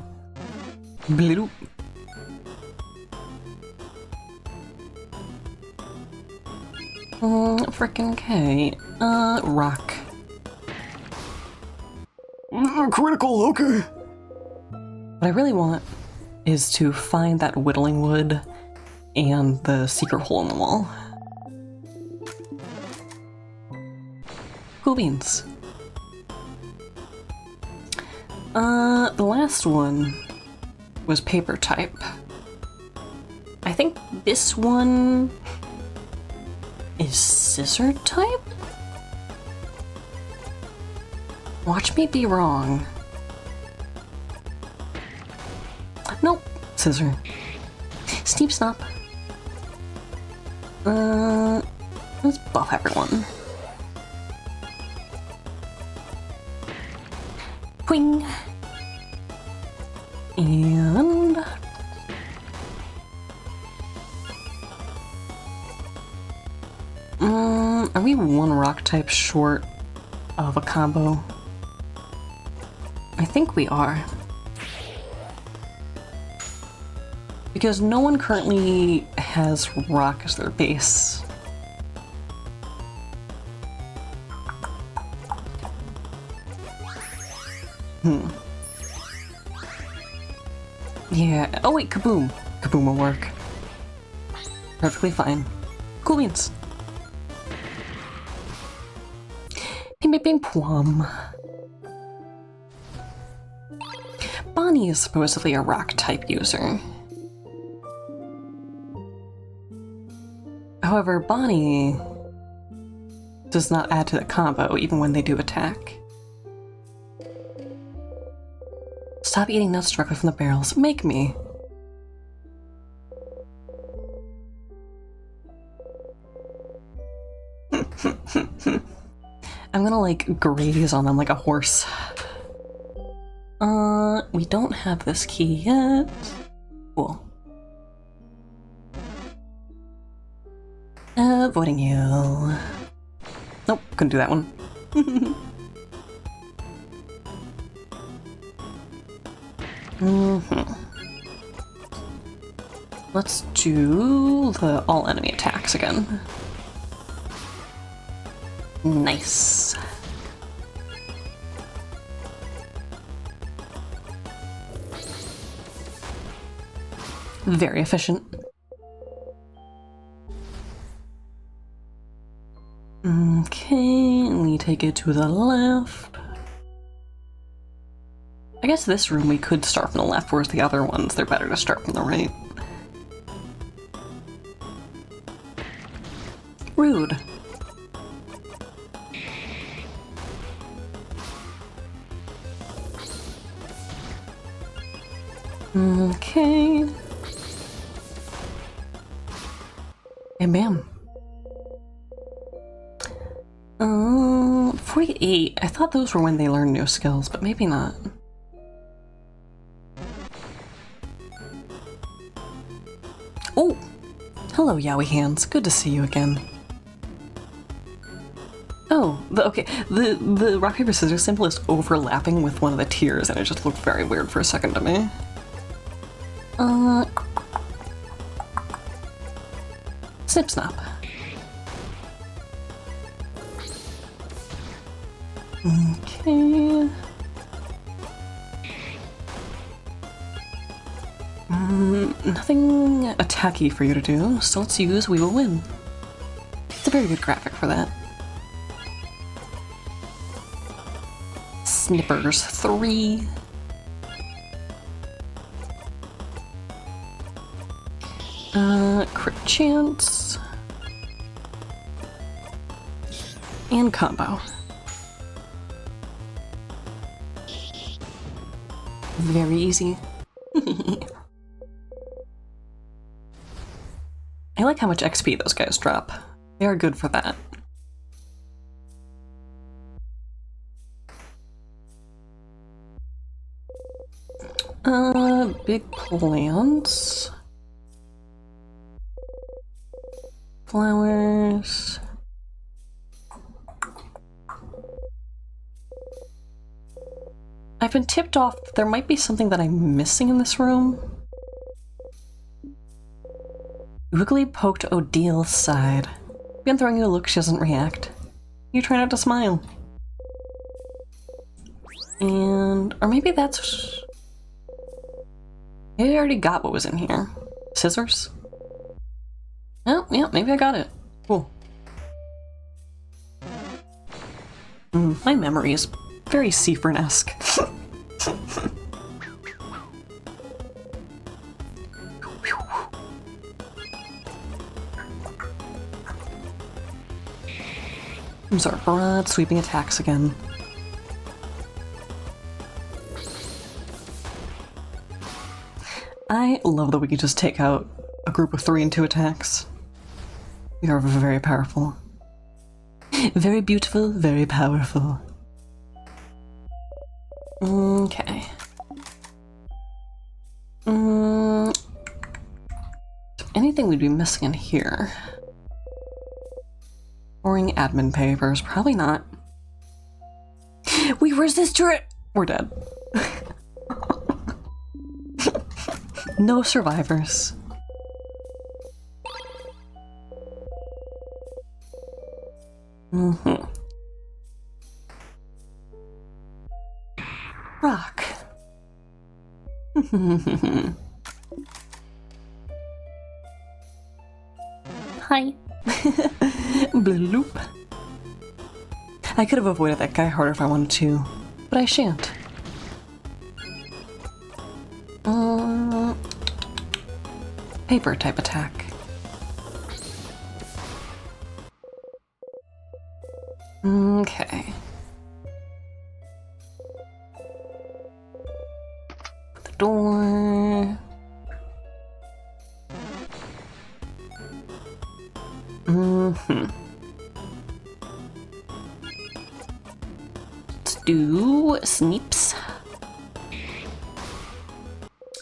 Bloop. Frickin' K. Rock. Critical, okay. What I really want is to find that whittling wood and the secret hole in the wall. Cool beans. The last one was paper type. I think this one is scissor type? Watch me be wrong. Nope, scissor. Sneep snop. Let's buff everyone. Quing. And are we one rock type short of a combo? I think we are. Because no one currently has rock as their base. Yeah. Oh wait, kaboom. Kaboom will work. Perfectly fine. Cool beans. Ping ping ping plum. Bonnie is supposedly a rock type user. However, Bonnie does not add to the combo even when they do attack. Stop eating nuts directly from the barrels. Make me. I'm gonna like graze on them like a horse. We don't have this key yet. Cool. Avoiding you. Nope, couldn't do that one. Let's do the all enemy attacks again. Nice. Very efficient. Okay, we take it to the left. I guess this room we could start from the left, whereas the other ones, they're better to start from the right. Rude. Okay. And bam. 48. I thought those were when they learn new skills, but maybe not. Oh! Hello, Yowie Hands. Good to see you again. Oh, the rock, paper, scissors symbol is overlapping with one of the tiers, and it just looked very weird for a second to me. Snip snap. Okay. Nothing attacky for you to do, so let's use We Will Win. It's a very good graphic for that. Snippers 3. Crit chance. And combo. Very easy. I like how much XP those guys drop. They are good for that. Big plants. Flowers. I've been tipped off that there might be something that I'm missing in this room. Wiggly poked Odile's side. Been throwing you a look, she doesn't react. You try not to smile. And... or maybe that's... maybe I already got what was in here. Scissors? Oh, yeah, maybe I got it. Cool. My memory is very Seafern-esque. These are broad sweeping attacks again. I love that we can just take out a group of 3 and 2 attacks. We are very powerful. Very beautiful, very powerful. Okay. Anything we'd be missing in here? Boring admin papers, probably not. Where's this turret? We're dead. No survivors. Mm-hmm. Rock. Hi. Bloop. I could have avoided that guy harder if I wanted to, but I shan't. Paper type attack. Okay. The door. Let's do sneeps.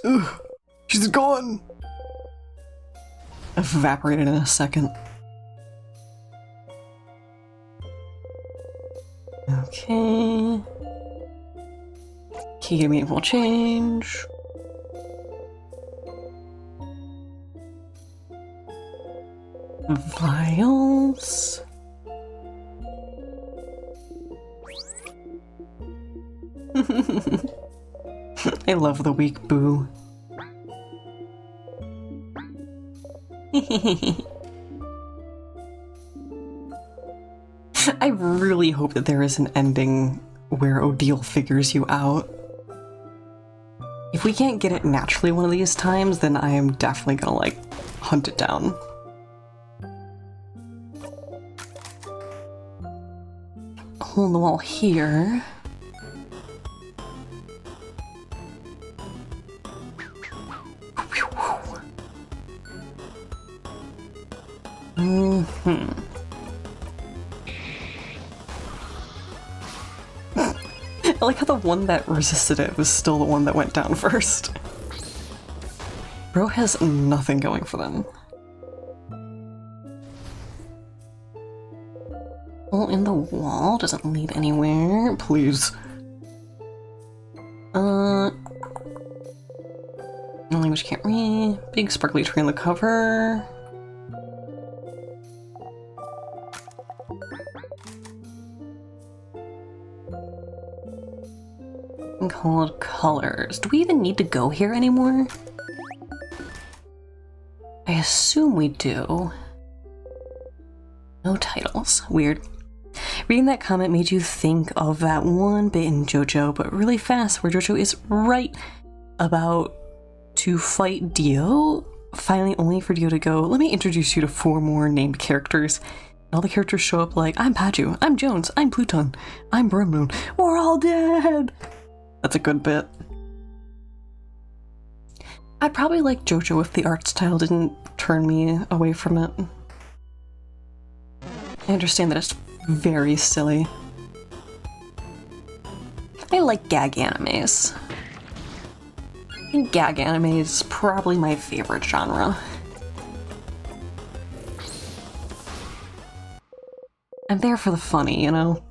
Ugh, she's gone. Evaporated in a second. Okay. Key to meaningful change. Vials. I love the weak boo. I really hope that there is an ending where Odile figures you out. If we can't get it naturally one of these times, then I am definitely gonna, like, hunt it down. Hole in the wall here. I like how the one that resisted it was still the one that went down first. Bro has nothing going for them. Hole in the wall doesn't lead anywhere. Please. Language can't read. Big sparkly tree on the cover. Called colors. Do we even need to go here anymore? I assume we do. No titles. Weird. Reading that comment made you think of that one bit in JoJo, but really fast, where JoJo is right about to fight Dio, finally only for Dio to go, let me introduce you to 4 more named characters. And all the characters show up like, I'm Paju, I'm Jones, I'm Pluton, I'm Brimmoon, we're all dead! That's a good bit. I'd probably like JoJo if the art style didn't turn me away from it. I understand that it's very silly. I like gag animes. I think gag anime is probably my favorite genre. I'm there for the funny, you know?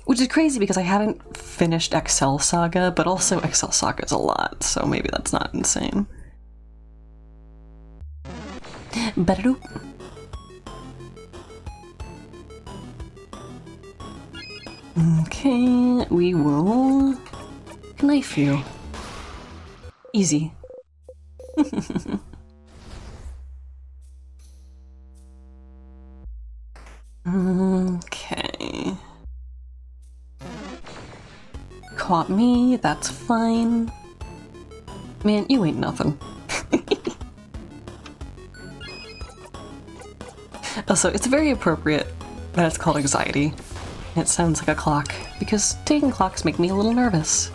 Which is crazy because I haven't finished Excel Saga, but also Excel Saga is a lot, so maybe that's not insane. Ba-da-doop. Okay, we will knife you. Easy. Okay. Caught me, that's fine. Man, you ain't nothing. Also, it's very appropriate that it's called anxiety. It sounds like a clock, because ticking clocks make me a little nervous.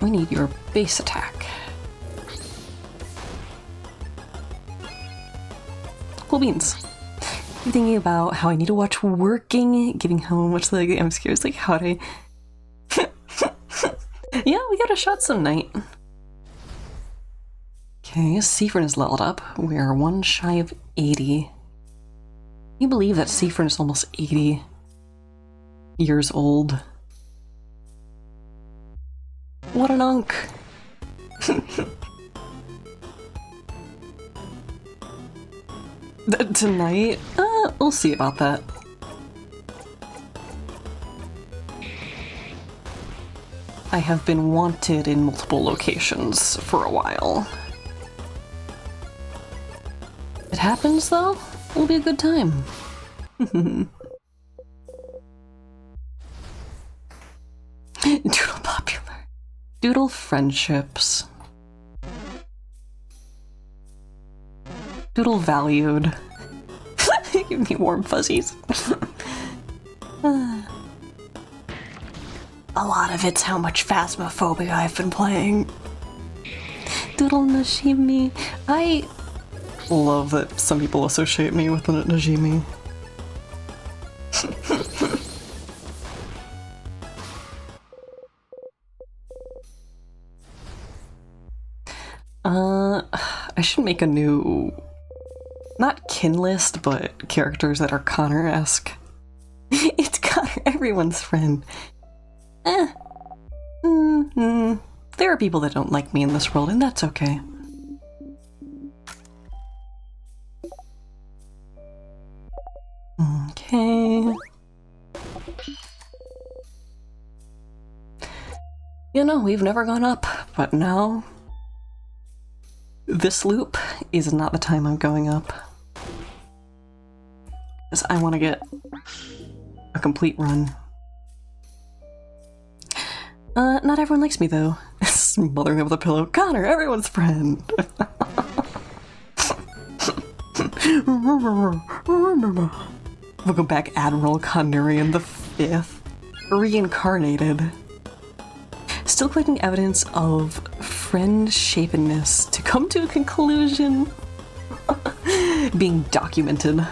We need your base attack. Cool beans. I'm thinking about how I need to watch Working, given how much like I'm scared. Like how to. Yeah, we got a shot some night. Okay, Seafern is leveled up. We are one shy of 80. Can you believe that Seafern is almost 80 years old? What an unk! Tonight? We'll see about that. I have been wanted in multiple locations for a while. It happens, though. It'll be a good time. Doodle popular. Doodle friendships. Doodle valued. Give me warm fuzzies. A lot of it's how much Phasmophobia I've been playing. Doodle Najimi. I love that some people associate me with Najimi. I should make a new, not kin list, but characters that are Connor-esque. It's Connor, everyone's friend. There are people that don't like me in this world, and that's okay. Okay. You know, we've never gone up, but now this loop is not the time I'm going up. Because I want to get a complete run. Not everyone likes me though. Smothering him with a pillow. Connor, everyone's friend! Welcome back, Admiral Conurian the Fifth. Reincarnated. Still collecting evidence of friend-shapedness to come to a conclusion. Being documented.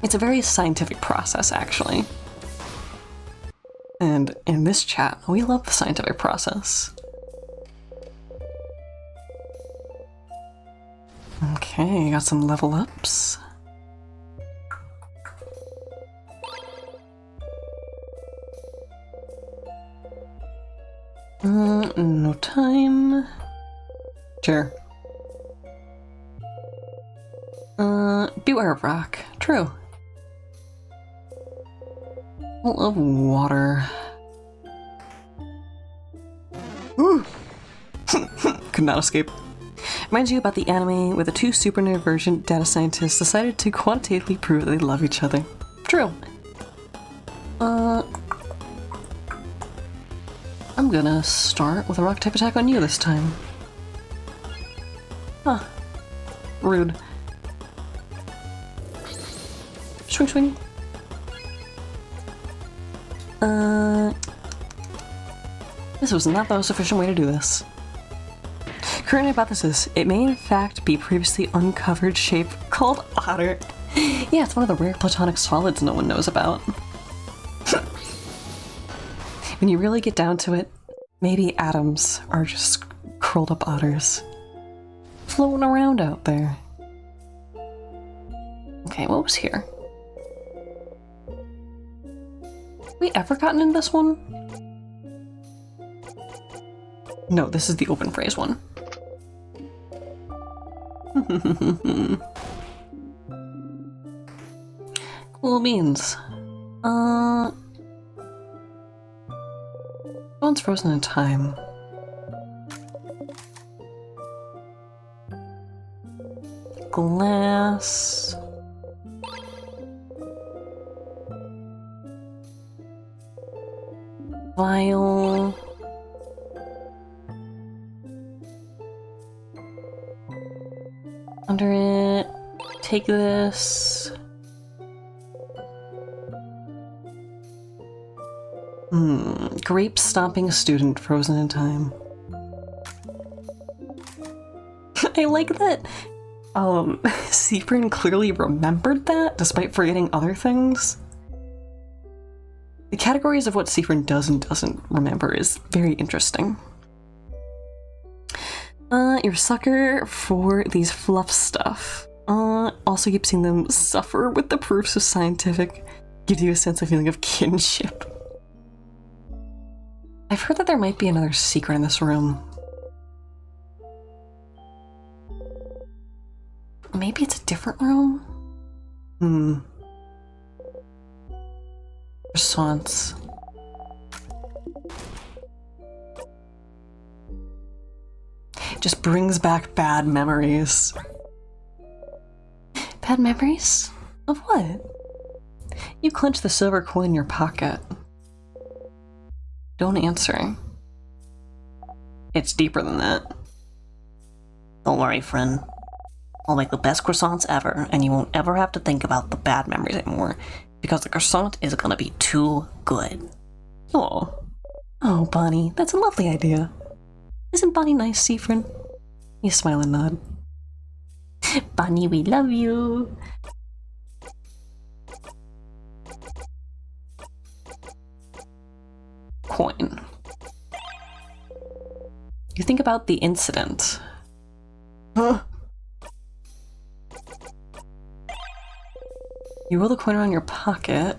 It's a very scientific process, actually. And in this chat, we love the scientific process. Okay, got some level ups. No time. Sure. Beware of rock. True. Full of water. Ooh. Could not escape. Reminds you about the anime where the two super neurodivergent data scientists decided to quantitatively prove that they love each other. True. I'm gonna start with a rock type attack on you this time. Huh. Rude. Swing, swing. This was not the most efficient way to do this. Current hypothesis, it may in fact be previously uncovered shape called otter. Yeah, it's one of the rare platonic solids no one knows about. When you really get down to it, maybe atoms are just curled up otters. Floating around out there. Okay, what was here? Have we ever gotten in this one? No, this is the open phrase one. Cool beans. One's frozen in time. Glass. Vial. Under it. Take this. Grape stomping student frozen in time. I like that Seafern clearly remembered that despite forgetting other things. The categories of what Seafern does and doesn't remember is very interesting. You're a sucker for these fluff stuff. Also keep seeing them suffer with the proofs of scientific. Gives you a sense of feeling of kinship. I've heard that there might be another secret in this room. Maybe it's a different room? Croissants. Just brings back bad memories. Bad memories? Of what? You clench the silver coin in your pocket. Don't answer. It's deeper than that. Don't worry, friend. I'll make the best croissants ever, and you won't ever have to think about the bad memories anymore, because the croissant is gonna be too good. Oh, Bonnie, that's a lovely idea. Isn't Bonnie nice, Seafrin? You smile and nod. Bonnie, we love you. Coin. You think about the incident. Huh? You roll the coin around your pocket.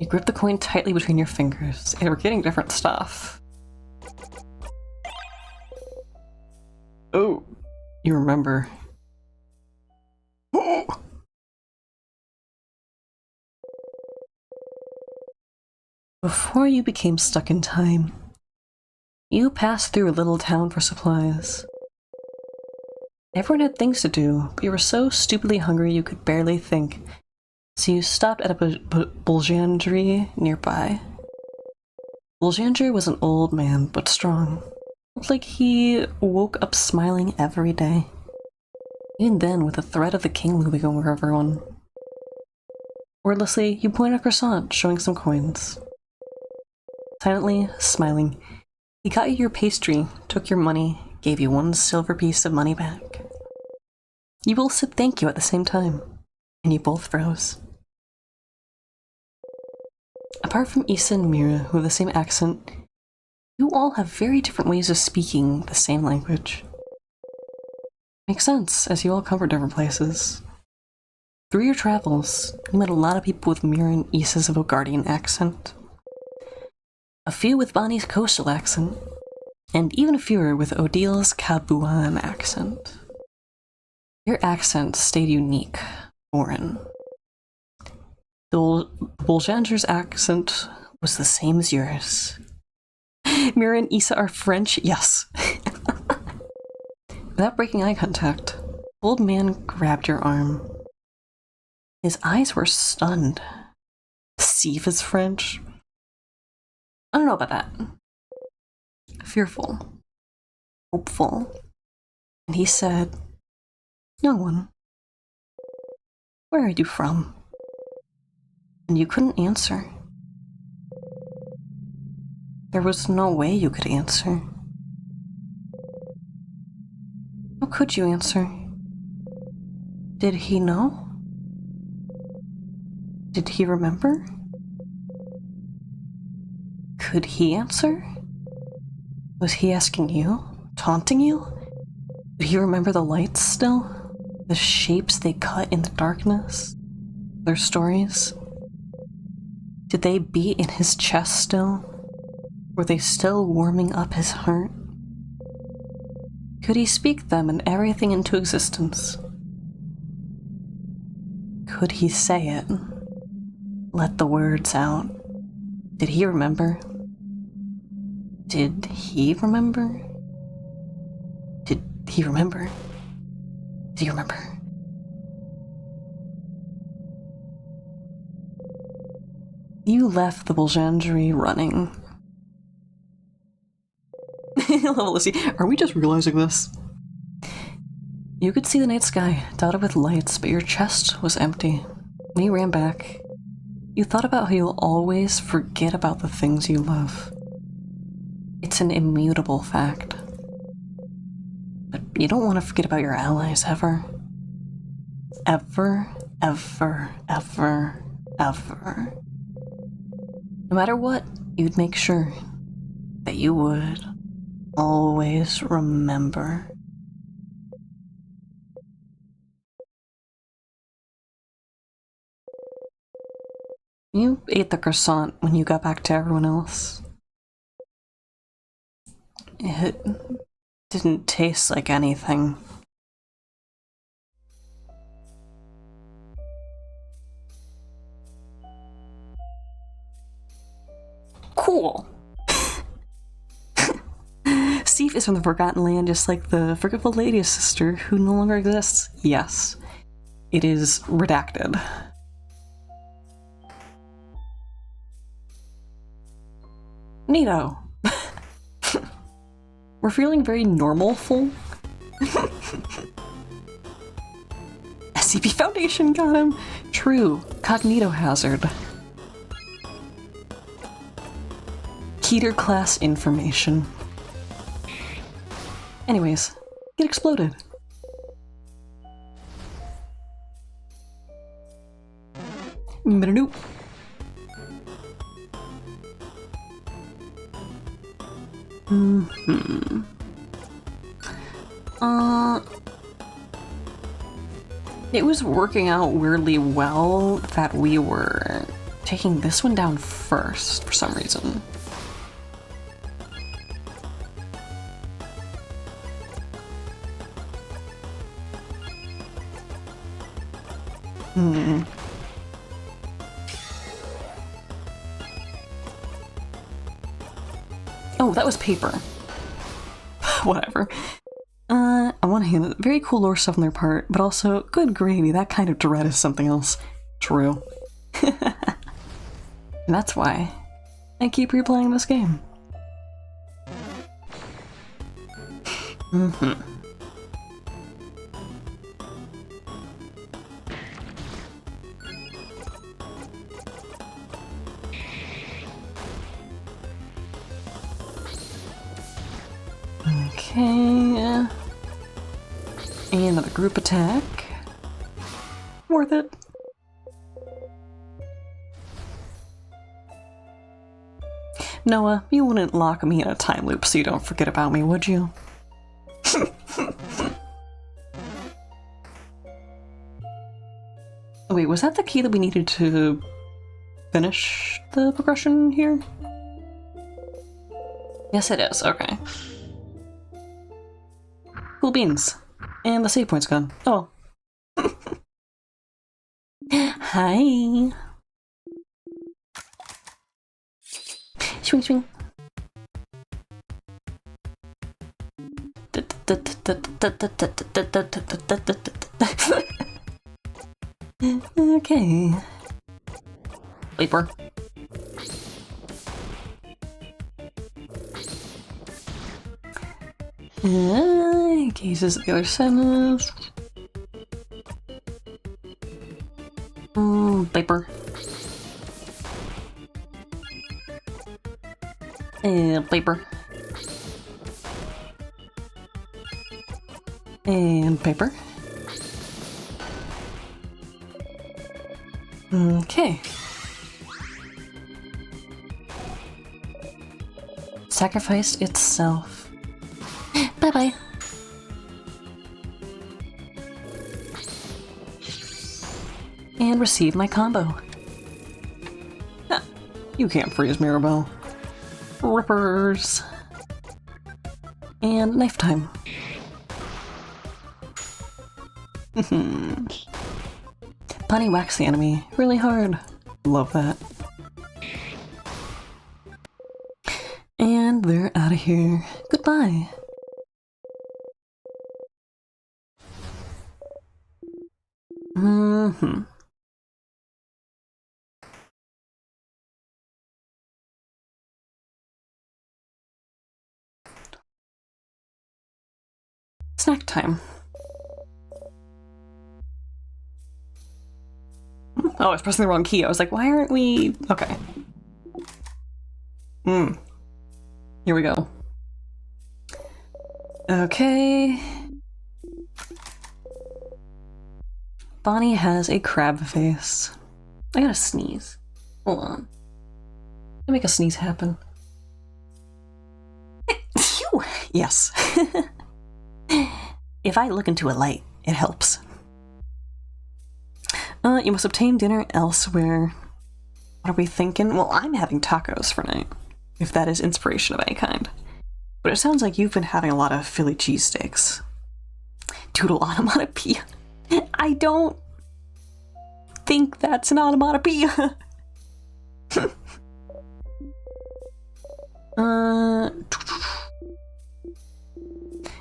You grip the coin tightly between your fingers, and we're getting different stuff. Oh, you remember. Before you became stuck in time, you passed through a little town for supplies. Everyone had things to do, but you were so stupidly hungry you could barely think, so you stopped at a boulangerie nearby. Boulanger was an old man, but strong. Looked like he woke up smiling every day. Even then, with the threat of the king looming over everyone. Wordlessly, you pointed a croissant, showing some coins. Silently, smiling, he got you your pastry, took your money, gave you one silver piece of money back. You both said thank you at the same time, and you both froze. Apart from Issa and Mira, who have the same accent, you all have very different ways of speaking the same language. Makes sense, as you all come from different places. Through your travels, you met a lot of people with Mira and Issa's Vogardian accent. A few with Bonnie's coastal accent, and even a fewer with Odile's Cabuan accent. Your accent stayed unique, foreign. The Boljanger's accent was the same as yours. Mira and Issa are French, yes. Without breaking eye contact, the old man grabbed your arm. His eyes were stunned. Steve is French? I don't know about that. Fearful. Hopeful. And he said, "Young one, where are you from?" And you couldn't answer. There was no way you could answer. How could you answer? Did he know? Did he remember? Could he answer? Was he asking you? Taunting you? Did he remember the lights still? The shapes they cut in the darkness? Their stories? Did they beat in his chest still? Were they still warming up his heart? Could he speak them and everything into existence? Could he say it? Let the words out? Did he remember? Did he remember? Did he remember? Did he remember? You left the Boljangerie running. Hello, Lissy. Are we just realizing this? You could see the night sky, dotted with lights, but your chest was empty. When you ran back, you thought about how you'll always forget about the things you love. It's an immutable fact. But you don't want to forget about your allies ever. Ever, ever, ever, ever. No matter what, you'd make sure. that you would always remember. You ate the croissant when you got back to everyone else. It didn't taste like anything. Cool. Steve is from the Forgotten Land, just like the Forgetful Lady's sister, who no longer exists. Yes, it is redacted. Neato. We're feeling very normalful. SCP Foundation got him. True. Cognito hazard. Keter class information. Anyways, it exploded. Nope. It was working out weirdly well that we were taking this one down first for some reason. Oh, that was paper. Whatever. On one hand, very cool lore stuff on their part, but also, good gravy, that kind of dread is something else. True. And that's why I keep replaying this game. Okay. Another group attack. Worth it. Noah, you wouldn't lock me in a time loop so you don't forget about me, would you? Wait, was that the key that we needed to finish the progression here? Yes, it is. Okay. Cool beans. And the save point's gone. Oh. Hi. Swing, swing. Okay. Leaper. Cases at the other side. Paper. And paper. And paper. Okay. Sacrificed itself. Bye-bye. And receive my combo. Ah, you can't freeze Mirabelle. Rippers. And knife time. Bunny whacks the enemy really hard. Love that. And they're out of here. Goodbye. Snack time. Oh, I was pressing the wrong key. I was like, why aren't we... Okay. Here we go. Okay. Bonnie has a crab face. I gotta sneeze. Hold on. Let me make a sneeze happen. Whew, yes. If I look into a light, it helps. You must obtain dinner elsewhere. What are we thinking? Well, I'm having tacos for night, if that is inspiration of any kind. But it sounds like you've been having a lot of Philly cheesesteaks. Doodle onomatopoeia. I don't think that's an onomatopoeia.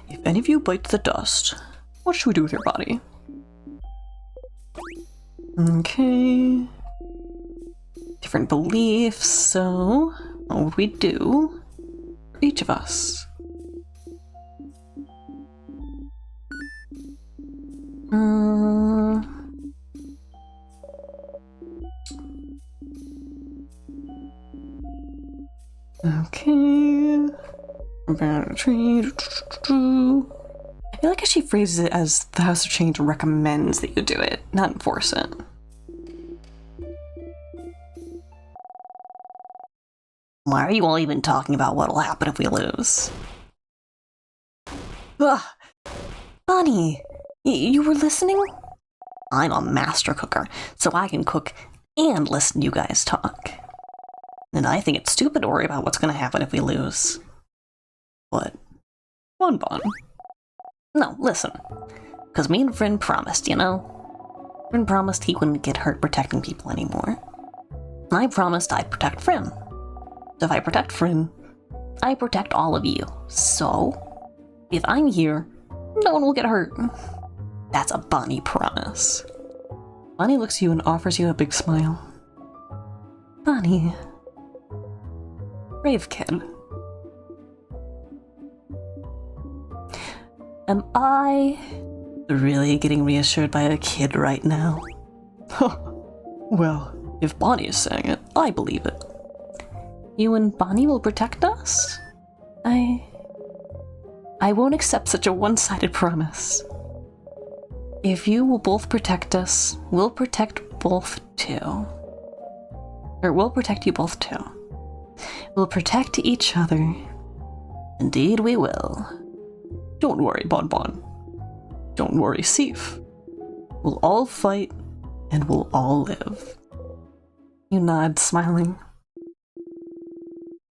If any of you bite the dust, what should we do with your body? Okay. Different beliefs, so what would we do for each of us? Okay. About a tree. I feel like she phrases it as the House of Change recommends that you do it, not enforce it. Why are you all even talking about what'll happen if we lose? Ugh. Bonnie, you were listening? I'm a master cooker, so I can cook and listen to you guys talk. And I think it's stupid to worry about what's gonna happen if we lose. What? Bon. No, listen. Because me and Vryn promised, you know? Vryn promised he wouldn't get hurt protecting people anymore. And I promised I'd protect Vryn. So if I protect Vryn, I protect all of you. So, if I'm here, no one will get hurt. That's a Bonnie promise. Bonnie looks at you and offers you a big smile. Bonnie. Brave kid. Am I really getting reassured by a kid right now? Well, if Bonnie is saying it, I believe it. You and Bonnie will protect us? I won't accept such a one-sided promise. If you will both protect us, we'll protect both too. Or we'll protect you both too. We'll protect each other. Indeed we will. Don't worry, Bon. Don't worry, Sif. We'll all fight, and we'll all live. You nod, smiling.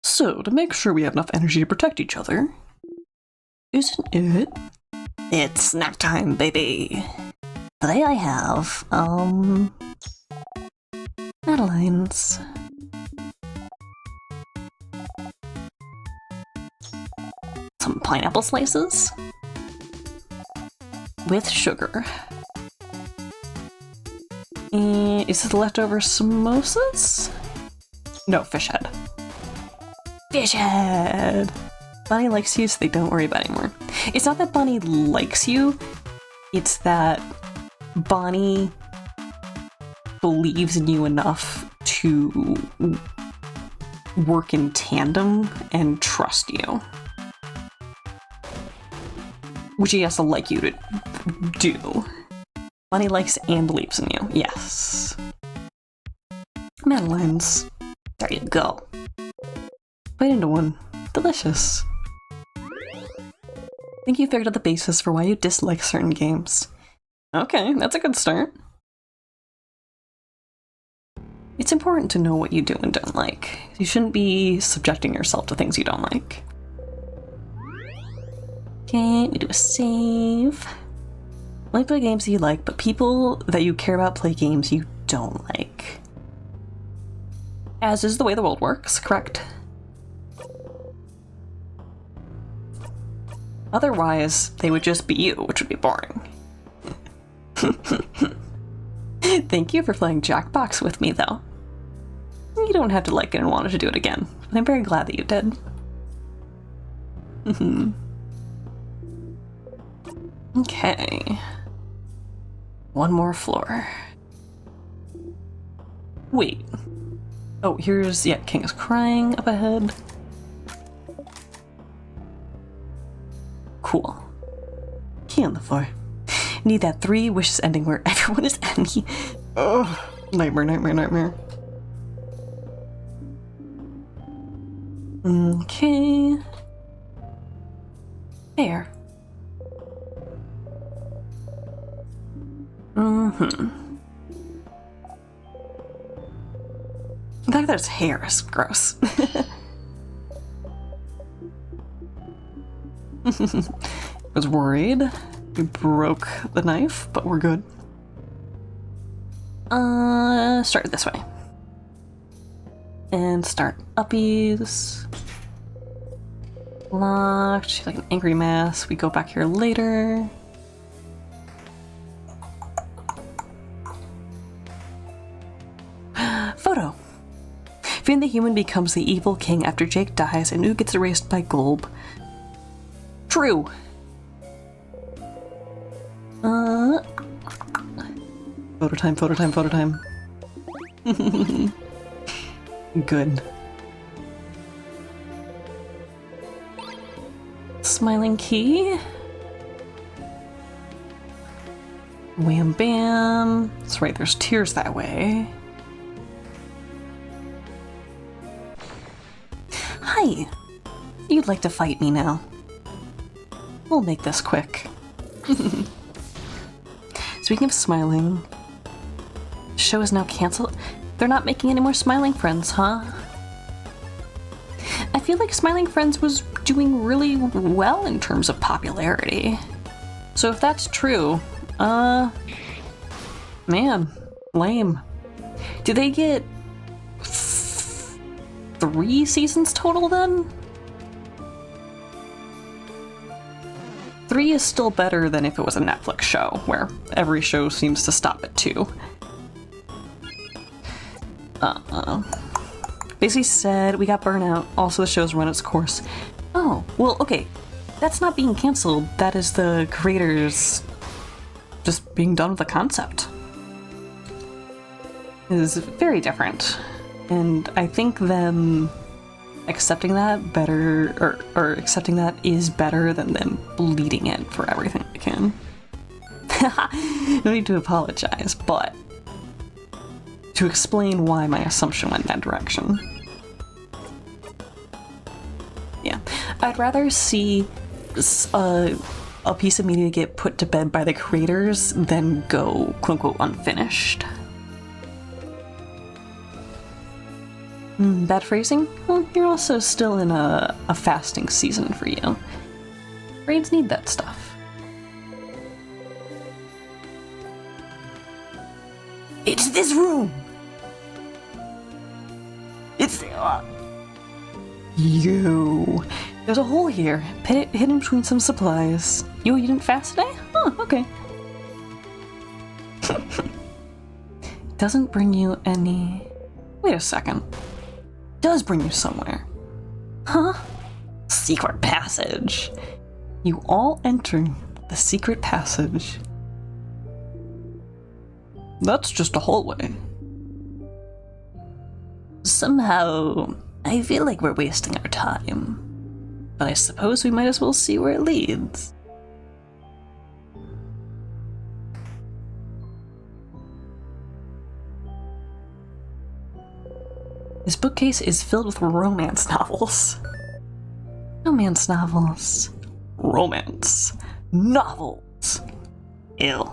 So, to make sure we have enough energy to protect each other, isn't it? It's snack time, baby. Today I have, Madeline's. Some pineapple slices with sugar. And is this leftover samosas? No, fish head. Fish head! Bonnie likes you, so they don't worry about it anymore. It's not that Bonnie likes you, it's that Bonnie believes in you enough to work in tandem and trust you. Which he has to like you to do. Bonnie likes and believes in you, yes. Madeline's. There you go. Bite into one. Delicious. I think you figured out the basis for why you dislike certain games. Okay, that's a good start. It's important to know what you do and don't like. You shouldn't be subjecting yourself to things you don't like. Okay, we do a save. Only play games that you like, but people that you care about play games you don't like. As is the way the world works, correct? Otherwise, they would just be you, which would be boring. Thank you for playing Jackbox with me, though. You don't have to like it and want to do it again, but I'm very glad that you did. Okay. One more floor. Wait. Oh, here's, yeah, King is crying up ahead. Cool. Key on the floor. Need that 3 wishes ending where everyone is enemy. Ugh. Nightmare. Okay. Hair. The fact that it's hair is gross. Was worried. We broke the knife, but we're good. Start this way. And start uppies. Locked. She's like an angry mass. We go back here later. Photo. Finn the human becomes the evil king after Jake dies and Ooh gets erased by Gulb. True. Photo time, photo time, photo time. Good. Smiling key. Wham bam. That's right, there's tears that way. Hi. You'd like to fight me now. We'll make this quick. Speaking of smiling, the show is now canceled. They're not making any more Smiling Friends, huh? I feel like Smiling Friends was doing really well in terms of popularity. So if that's true, man, lame. Do they get 3 seasons total then? 3 is still better than if it was a Netflix show, where every show seems to stop at 2. Basically said we got burnout, also the show's run its course. Oh, well, okay. That's not being canceled, that is the creators just being done with the concept. It is very different. And I think them accepting that better, or accepting that is better than them bleeding it for everything they can. No need to apologize, but to explain why my assumption went that direction. Yeah, I'd rather see a piece of media get put to bed by the creators than go quote-unquote unfinished. Bad phrasing? Well, you're also still in a fasting season for you. Brains need that stuff. It's this room! It's... You. There's a hole here, hidden between some supplies. You didn't fast today? Oh, okay. Doesn't bring you any... Wait a second. Does bring you somewhere. Huh? Secret passage. You all enter the secret passage. That's just a hallway. Somehow, I feel like we're wasting our time. But I suppose we might as well see where it leads. His bookcase is filled with romance novels. Romance novels. Romance novels. Ew.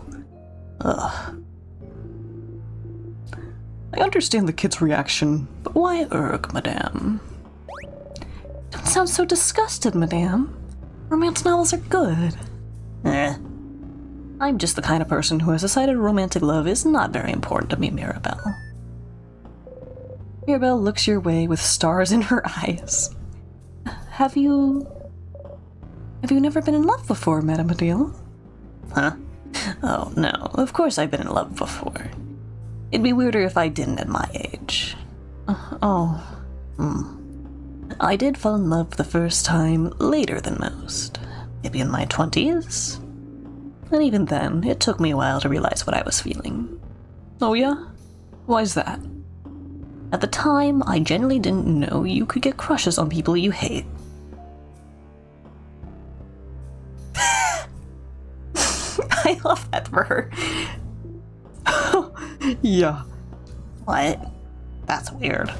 Ugh. I understand the kid's reaction, but why irk, madame? Don't sound so disgusted, madame. Romance novels are good. I'm just the kind of person who has decided romantic love is not very important to me, Mirabelle. Mirabelle looks your way with stars in her eyes. Have you never been in love before, Madame Adele? Huh? Oh, no. Of course I've been in love before. It'd be weirder if I didn't at my age. I did fall in love the first time later than most. Maybe in my 20s? And even then, it took me a while to realize what I was feeling. Oh yeah? Why's that? At the time, I generally didn't know you could get crushes on people you hate. I love that for her. Yeah. What? That's weird.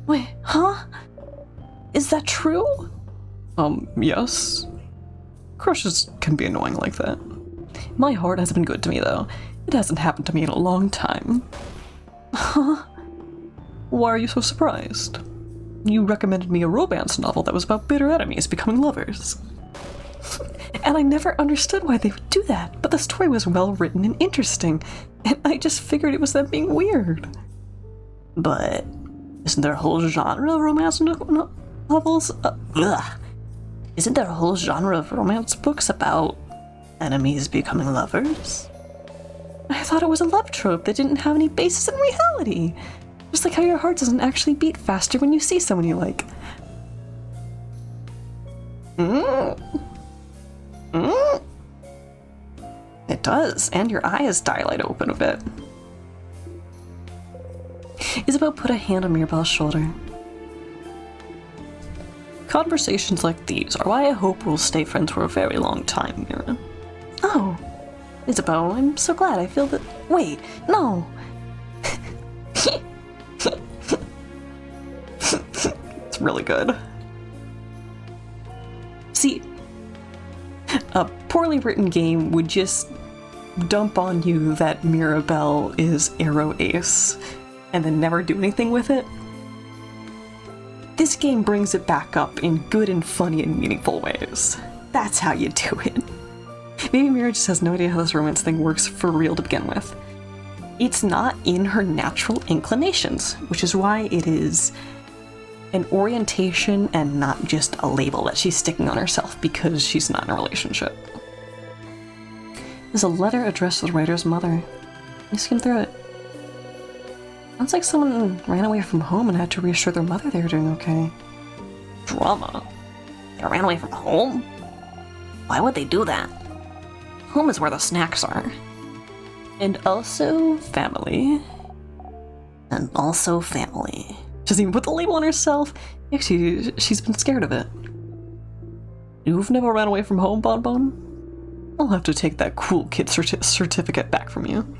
Wait, huh? Is that true? Yes. Crushes can be annoying like that. My heart has been good to me, though. It hasn't happened to me in a long time. Why are you so surprised? You recommended me a romance novel that was about bitter enemies becoming lovers. And I never understood why they would do that, but the story was well written and interesting, and I just figured it was them being weird. But isn't there a whole genre of romance novels? Isn't there a whole genre of romance books about enemies becoming lovers? I thought it was a love trope that didn't have any basis in reality. Just like how your heart doesn't actually beat faster when you see someone you like. It does, and your eyes dilate open a bit. Isabeau put a hand on Mirabelle's shoulder. Conversations like these are why I hope we'll stay friends for a very long time, Mira. Oh, Isabeau, I'm so glad. I feel that. Wait, no. It's really good. See, a poorly written game would just dump on you that Mirabelle is Arrow Ace and then never do anything with it. This game brings it back up in good and funny and meaningful ways. That's how you do it. Maybe Mira just has no idea how this romance thing works for real to begin with. It's not in her natural inclinations, which is why it is an orientation and not just a label that she's sticking on herself because she's not in a relationship. There's a letter addressed to the writer's mother. You skim through it. Sounds like someone ran away from home and had to reassure their mother they were doing okay. Drama? They ran away from home? Why would they do that? Home is where the snacks are. And also family. And also family. She doesn't even put the label on herself. Actually, she's been scared of it. You've never ran away from home, Bon Bon? I'll have to take that cool kid certificate back from you.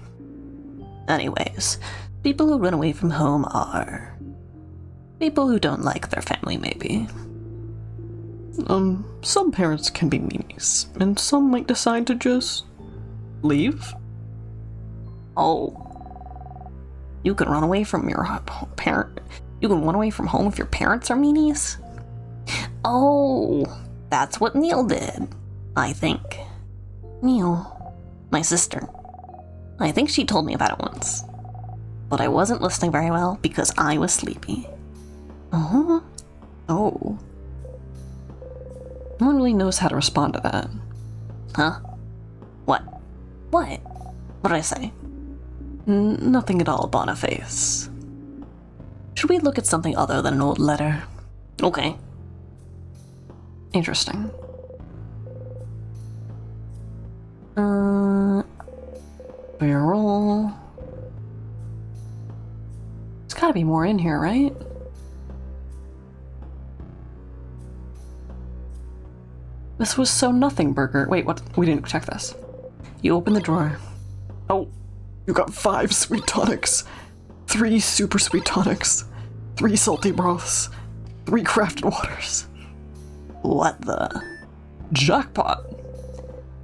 Anyways, people who run away from home are people who don't like their family, maybe. Some parents can be meanies, and some might decide to just leave. Oh. You can run away from your parent. You can run away from home if your parents are meanies? Oh, that's what Neil did, I think. Neil, my sister. I think she told me about it once. But I wasn't listening very well because I was sleepy. Oh. No one really knows how to respond to that. Huh? What? What? What did I say? Nothing at all, Boniface. Should we look at something other than an old letter? Okay. Interesting. Barrel. There's gotta be more in here, right? This was so nothing burger. Wait, what? We didn't check this. You open the drawer. Oh, you got 5 sweet tonics, 3 super sweet tonics, 3 salty broths, 3 crafted waters. What the? Jackpot!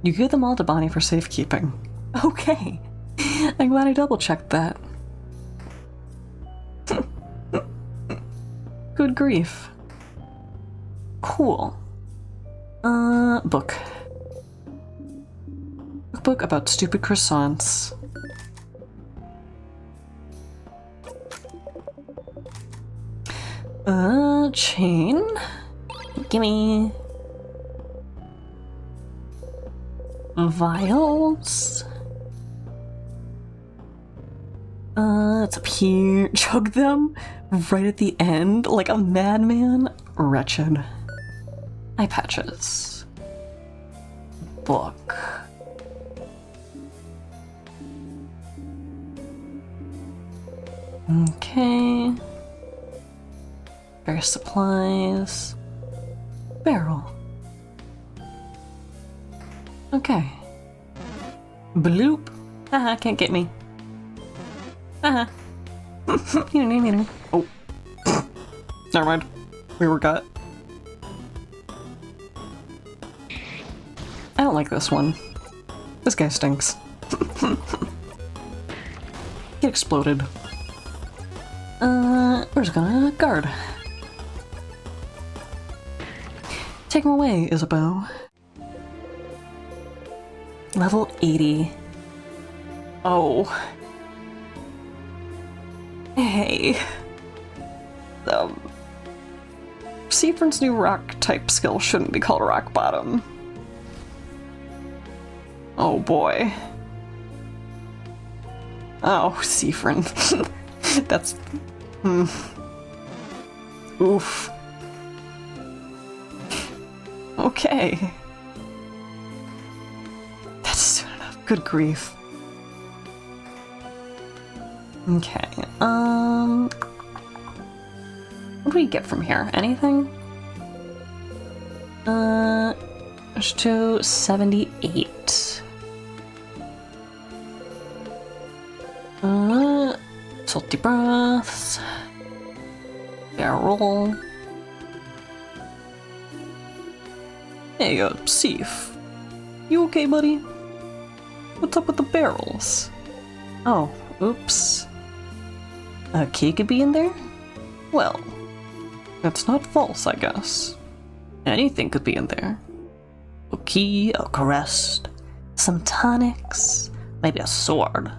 You give them all to Bonnie for safekeeping. Okay. I'm glad I double-checked that. Good grief. Cool. Book. Book about stupid croissants. Chain? Gimme. Vials? It's up here. Chug them right at the end like a madman. Wretched. Eye patches. Book. Okay. Various supplies. Barrel. Okay. Bloop. Haha, can't get me. Haha. Oh. Never mind. We were got. I don't like this one. This guy stinks. He exploded. We're just gonna guard. Take him away, Isabeau. Level 80. Oh. Hey. Seafron's new rock type skill shouldn't be called rock bottom. Oh boy. Oh, Seafron. That's... Oof. Okay. That's soon enough. Good grief. Okay, what do we get from here? Anything? There's 278. Salty breaths. Barrel. Hey, Seif. You okay, buddy? What's up with the barrels? Oh, oops. A key could be in there? Well, that's not false, I guess. Anything could be in there. A key, a crest, some tonics, maybe a sword.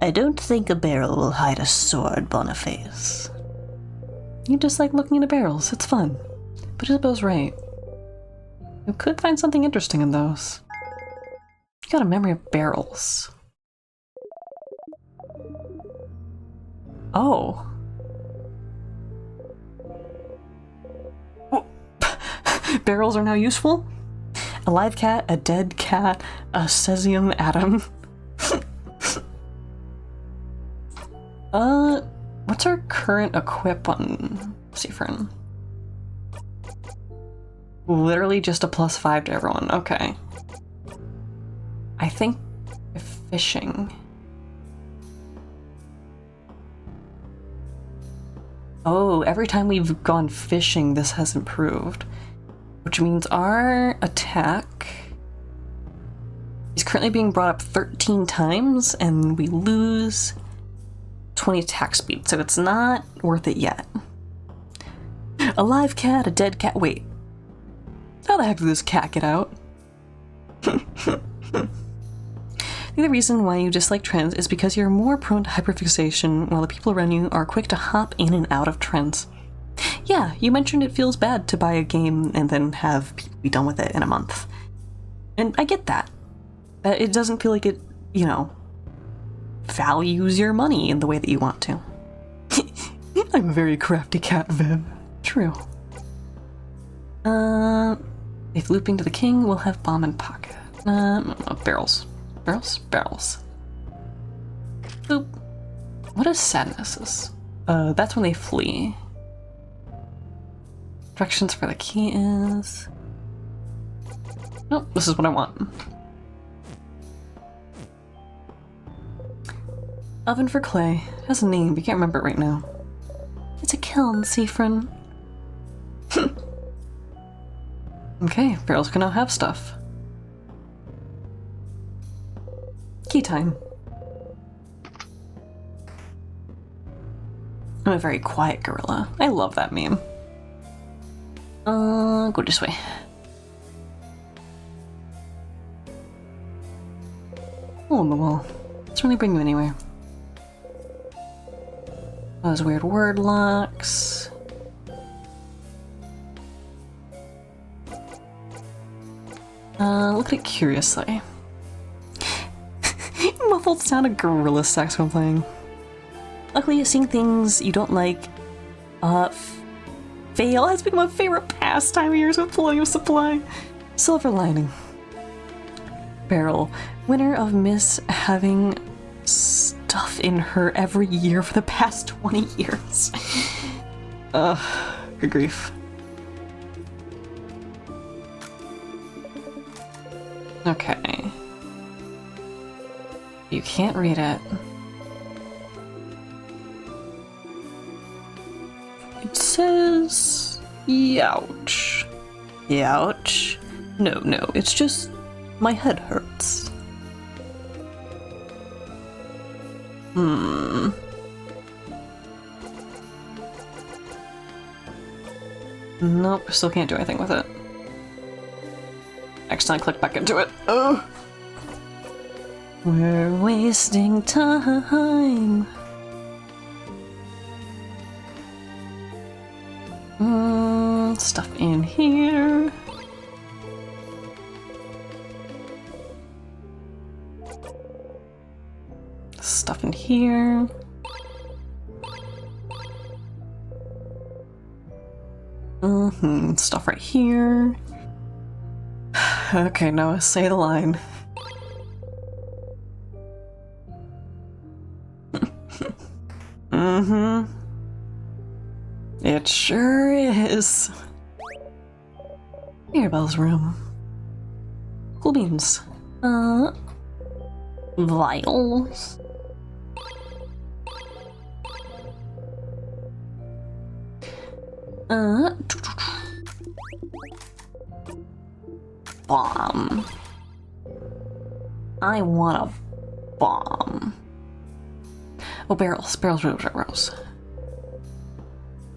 I don't think a barrel will hide a sword, Boniface. You just like looking into barrels, it's fun. But Isabeau's right. You could find something interesting in those. You got a memory of barrels. Oh. Barrels are now useful? A live cat, a dead cat, a cesium atom. What's our current equip on Seafron? Literally just a +5 to everyone, okay. I think fishing. Oh, every time we've gone fishing, this has improved. Which means our attack is currently being brought up 13 times, and we lose 20 attack speed, so it's not worth it yet. A live cat, a dead cat. Wait. How the heck did this cat get out? I think the reason why you dislike trends is because you're more prone to hyperfixation, while the people around you are quick to hop in and out of trends. Yeah, you mentioned it feels bad to buy a game and then have people be done with it in a month. And I get that. It doesn't feel like it, you know, values your money in the way that you want to. I'm a very crafty cat, Viv. True. If looping to the king, we'll have bomb in pocket. Barrels. Barrels? Barrels. Boop. What is sadness? That's when they flee. Directions for the key is... Nope, this is what I want. Oven for clay. It has a name, but you can't remember it right now. It's a kiln, Seafron. Okay, barrels can now have stuff. Key time. I'm a very quiet gorilla. I love that meme. Go this way. Hole in the wall. Doesn't really bring you anywhere. Those weird word locks. Look at it curiously. Muffled sound of gorilla saxophone playing. Luckily, seeing things you don't like, fail has become a favorite pastime of yours with pulling a supply. Silver lining. Barrel, winner of Miss having stuff in her every year for the past 20 years. Good grief. Okay. You can't read it. It says... Youch. Youch. No, it's just my head hurts. Nope, still can't do anything with it. Accidentally click back into it. Oh! We're wasting time. Stuff in here. Stuff in here. Stuff right here. Okay, now say the line. It sure is. Mirabelle's room. Cool beans. Vials. Bomb. I want a bomb. Oh, barrels. Barrels.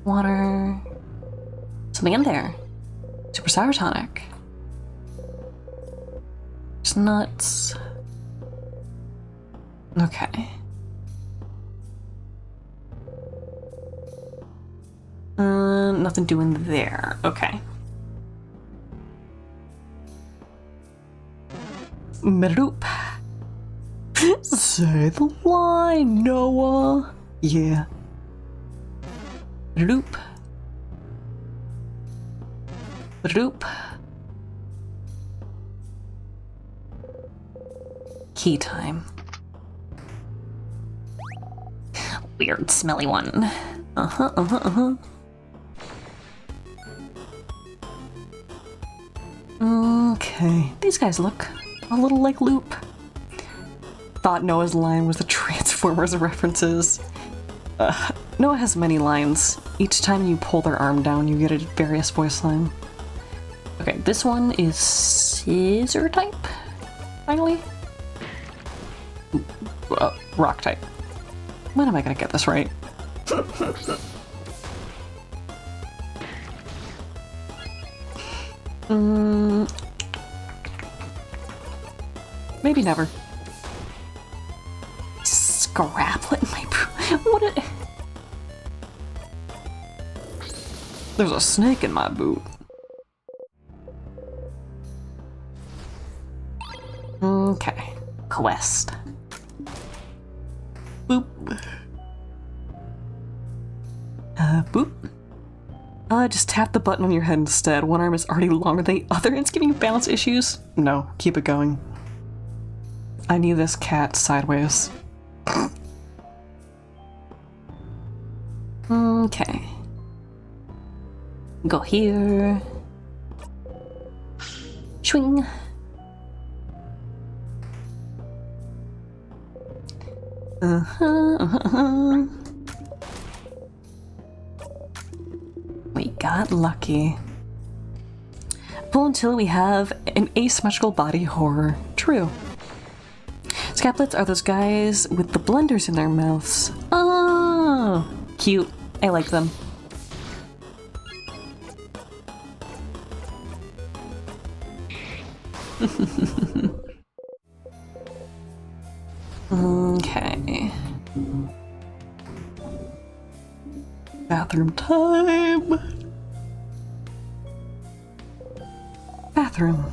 Water. Something in there. Super sour tonic. There's nuts. Okay. Nothing doing there. Okay. Medoop. Say the line, Noah. Yeah. Bloop. Bloop. Key time. Weird smelly one. Okay, these guys look a little like Loop. Thought Noah's line was the Transformers references. Noah has many lines. Each time you pull their arm down, you get a various voice line. Okay, this one is scissor type, finally. Rock type. When am I gonna get this right? Maybe never. Scraplet in my what a There's a snake in my boot. Okay. Quest. Boop. Boop. Just tap the button on your head instead. One arm is already longer than the other and it's giving you balance issues. No, keep it going. I need this cat sideways. Okay. Go here. Swing. We got lucky. Pull until we have an asymmetrical body horror. True. Scaplets are those guys with the blenders in their mouths. Oh, cute. I like them. Okay. Bathroom time. Bathroom.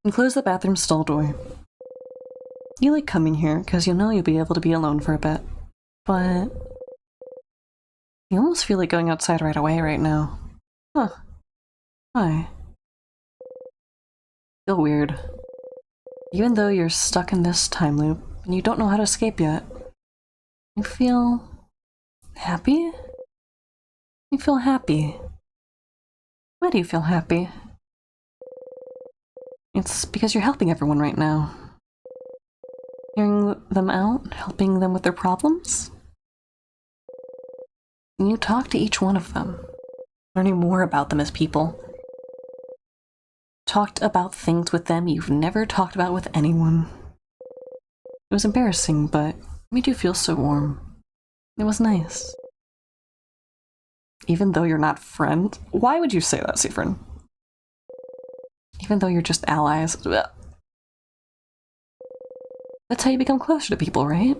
And close the bathroom stall door. You like coming here because you know you'll be able to be alone for a bit. But you almost feel like going outside right away right now. Huh. Why? Feel weird. Even though you're stuck in this time loop and you don't know how to escape yet, you feel happy? You feel happy. Why do you feel happy? It's because you're helping everyone right now. Hearing them out, helping them with their problems. And you talk to each one of them, learning more about them as people. talked about things with them you've never talked about with anyone. It was embarrassing, but it made you feel so warm. It was nice. Even though you're not friends? Why would you say that, Seafrin? Even though you're just allies? That's how you become closer to people, right?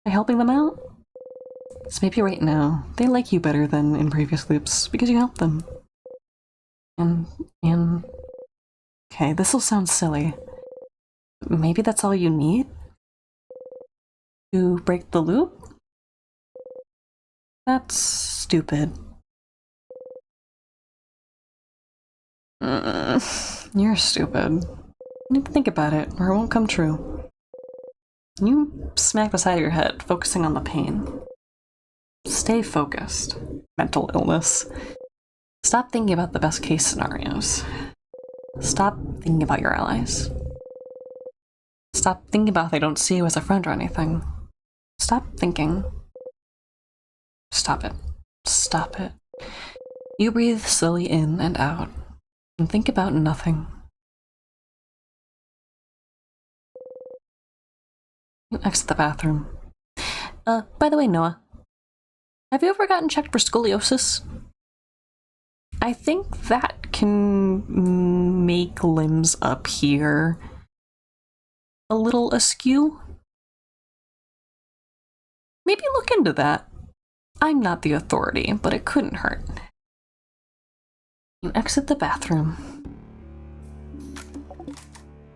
By helping them out? So maybe right now, they like you better than in previous loops because you helped them. And... Okay, this'll sound silly. Maybe that's all you need? To break the loop? That's stupid. You're stupid. You need to think about it, or it won't come true. You smack the side of your head, focusing on the pain. Stay focused. Mental illness. Stop thinking about the best case scenarios. Stop thinking about your allies. Stop thinking about how they don't see you as a friend or anything. Stop thinking. Stop it. Stop it. You breathe slowly in and out, and think about nothing. You exit the bathroom. By the way, Noah, have you ever gotten checked for scoliosis? I think that can make limbs up here a little askew. Maybe look into that. I'm not the authority, but it couldn't hurt. You exit the bathroom.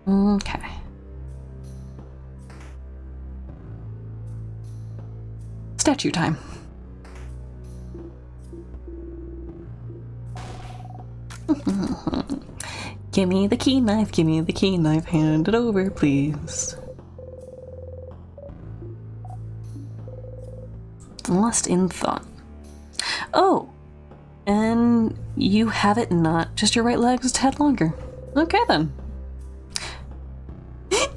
Okay. Statue time. Give me the key knife, hand it over, please. Lost in thought. Oh, and you have it not just your right leg's a tad longer. Okay then.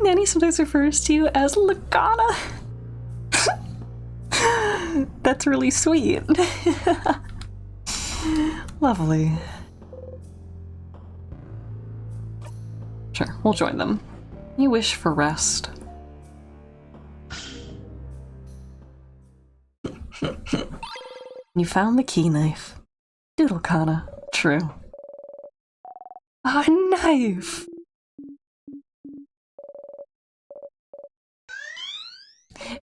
Nanny sometimes refers to you as Lagana. That's really sweet. Lovely. Sure, we'll join them. You wish for rest. You found the key knife. Doodle-kana. True. A knife!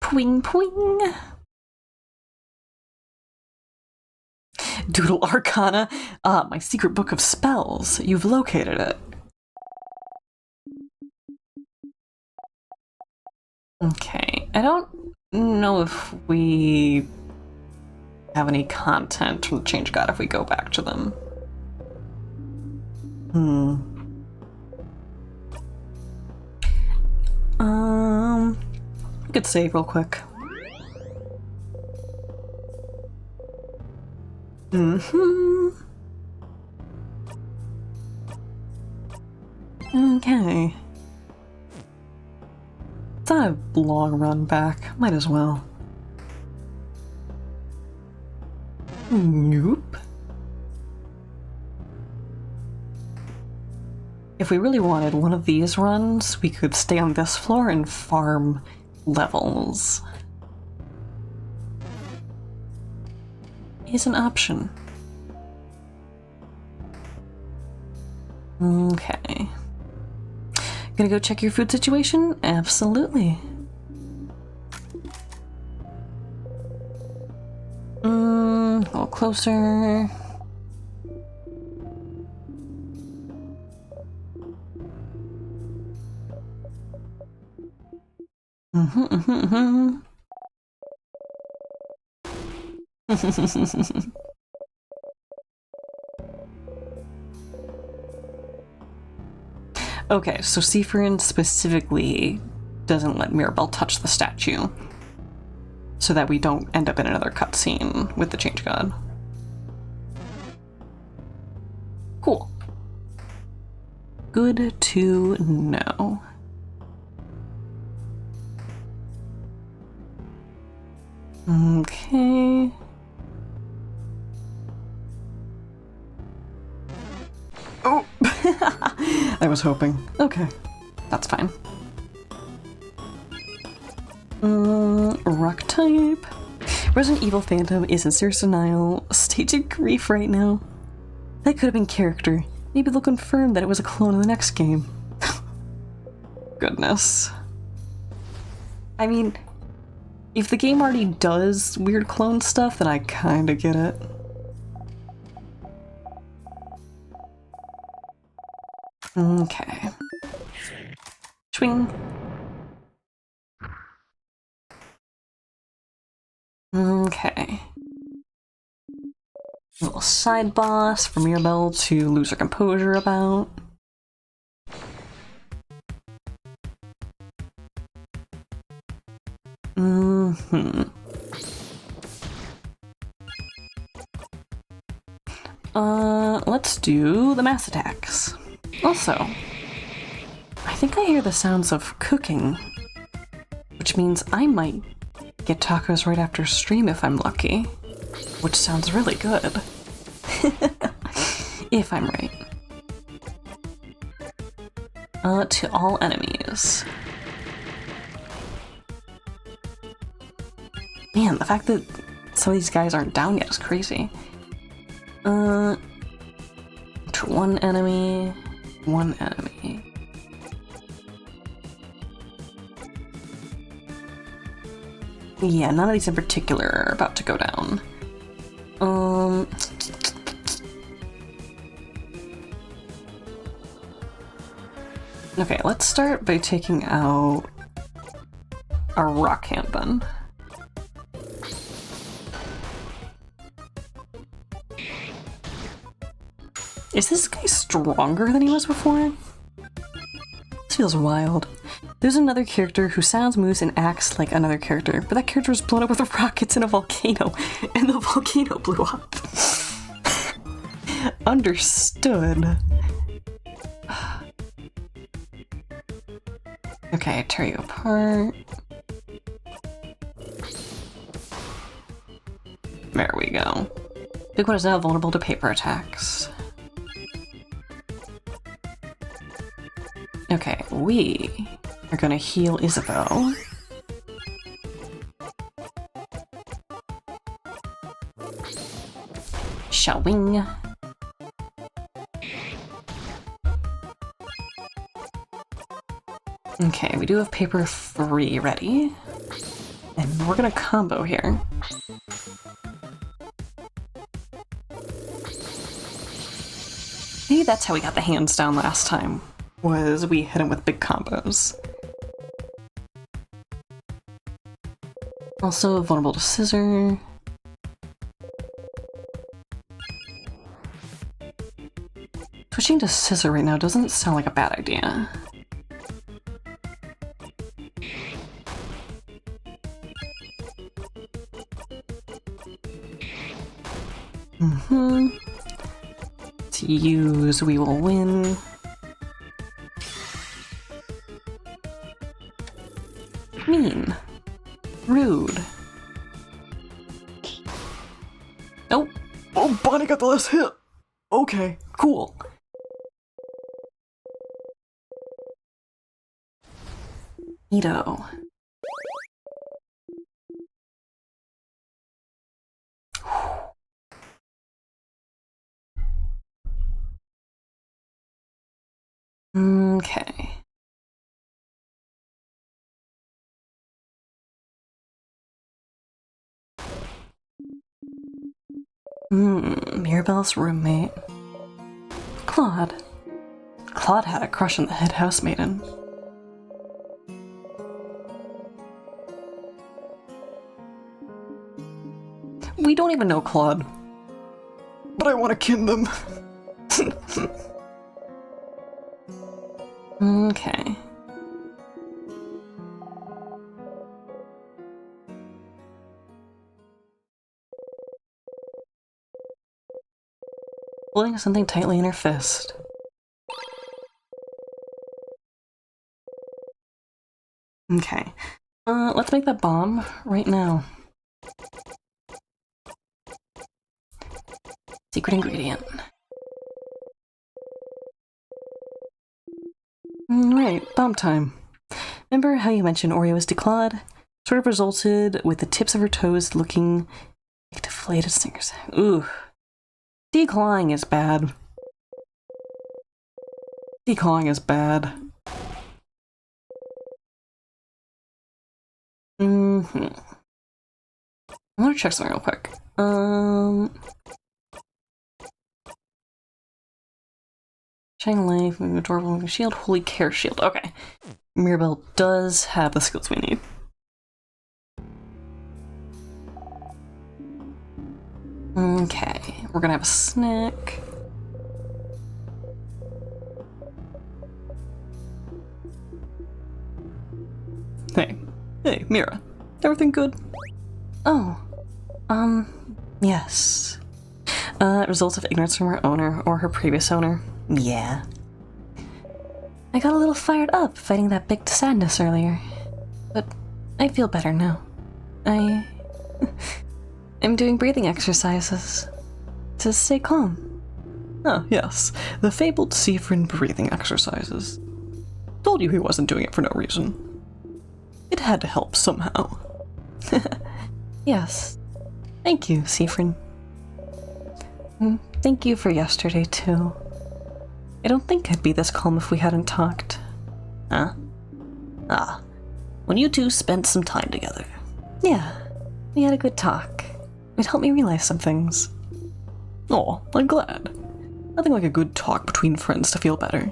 Pwing pwing! Doodle Arcana. Ah, my secret book of spells. You've located it. Okay, I don't know if we have any content from the Change God if we go back to them. I could save real quick. Okay. It's not a long run back. Might as well. Nope. If we really wanted one of these runs, we could stay on this floor and farm levels. Is an option. Okay. Gonna go check your food situation? Absolutely. A little closer. Okay, so Seafrin specifically doesn't let Mirabelle touch the statue, so that we don't end up in another cutscene with the Change God. Cool. Good to know. Okay. Oh! I was hoping. Okay, that's fine. Rock type. Resident Evil Phantom is in serious denial, stage of grief right now. That could have been character. Maybe they'll confirm that it was a clone in the next game. Goodness. I mean, if the game already does weird clone stuff, then I kinda get it. Okay. Swing. Okay. Little side boss for Mirabelle to lose her composure about. Let's do the mass attacks. Also, I think I hear the sounds of cooking, which means I might get tacos right after stream if I'm lucky, which sounds really good. If I'm right. To all enemies. Man, the fact that some of these guys aren't down yet is crazy. To one enemy. Yeah, none of these in particular are about to go down. Okay, let's start by taking out a rock hand then. Is this guy stronger than he was before? This feels wild. There's another character who sounds, moves, and acts like another character, but that character was blown up with rockets in a volcano, and the volcano blew up. Understood. Okay, tear you apart. There we go. Big one is now vulnerable to paper attacks. Okay, we are gonna heal Isabeau. Showing. Okay, we do have paper 3 ready. And we're gonna combo here. Maybe that's how we got the hands down last time, was we hit him with big combos. Also vulnerable to scissor. Switching to scissor right now doesn't sound like a bad idea. To use, we will win. Mean. Rude. Oh! Oh, Bonnie got the last hit! Okay, cool. Ito. Okay. Mirabelle's roommate. Claude. Claude had a crush on the head housemaiden. We don't even know Claude. But I want to kin them. Okay. Holding something tightly in her fist. Okay. Let's make that bomb right now. Secret ingredient. Right, bomb time. Remember how you mentioned Oreo's declawed? Sort of resulted with the tips of her toes looking like deflated stingers. Ooh. Declawing is bad. Declawing is bad. I want to check something real quick. Shining Life, Adorable Moving Shield, Holy Care Shield. Okay. Mirabelle does have the skills we need. Okay, we're gonna have a snack. Hey, Mira. Everything good? Oh, yes. Results of ignorance from her owner or her previous owner. Yeah. I got a little fired up fighting that big sadness earlier, but I feel better now. I'm doing breathing exercises to stay calm. Ah, yes, the fabled Seafrin breathing exercises. Told you he wasn't doing it for no reason. It had to help somehow. Yes. Thank you, Seafrin. Thank you for yesterday, too. I don't think I'd be this calm if we hadn't talked. Huh? Ah, when you two spent some time together. Yeah, we had a good talk. It helped me realize some things. Oh, I'm glad. Nothing like a good talk between friends to feel better.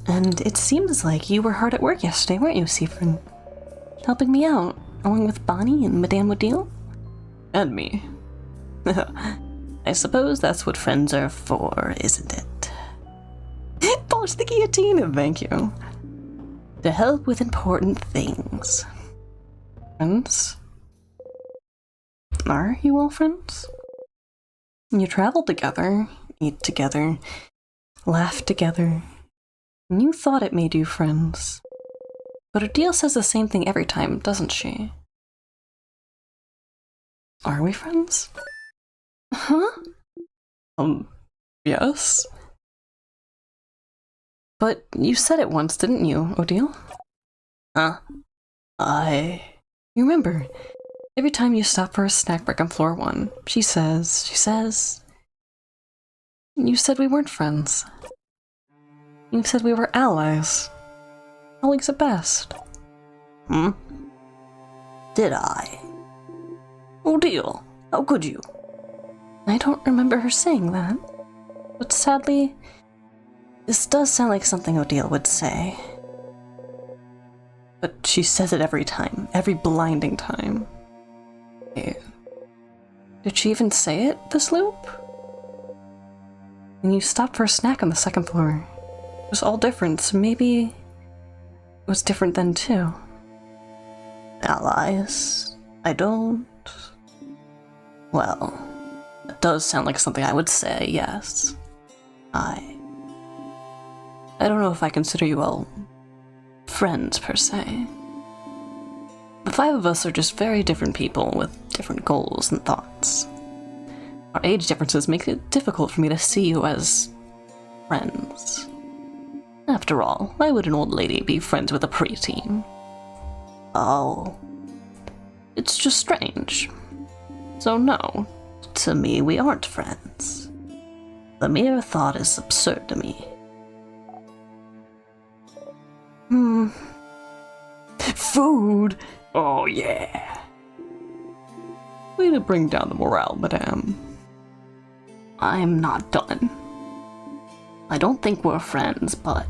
And it seems like you were hard at work yesterday, weren't you, Seafrin? Helping me out, along with Bonnie and Madame Odile? And me. I suppose that's what friends are for, isn't it? Polish the guillotine, thank you. To help with important things. Friends? Are you all friends? You travel together, eat together, laugh together, and you thought it made you friends. But Odile says the same thing every time, doesn't she? Are we friends? Huh? Yes? But you said it once, didn't you, Odile? Huh? You remember, every time you stop for a snack break on floor 1, she says... You said we weren't friends. You said we were allies. Colleagues at best. Did I? Odile, how could you? I don't remember her saying that. But sadly, this does sound like something Odile would say. But she says it every time, every blinding time. Did she even say it, this loop? When you stopped for a snack on the 2nd floor, it was all different, so maybe it was different then too. Allies? I don't... Well, it does sound like something I would say, yes. I don't know if I consider you all friends, per se. The 5 of us are just very different people with different goals and thoughts. Our age differences make it difficult for me to see you as friends. After all, why would an old lady be friends with a preteen? Oh. It's just strange. So no, to me we aren't friends. The mere thought is absurd to me. Food! Oh yeah! Way to bring down the morale, madame. I'm not done. I don't think we're friends, but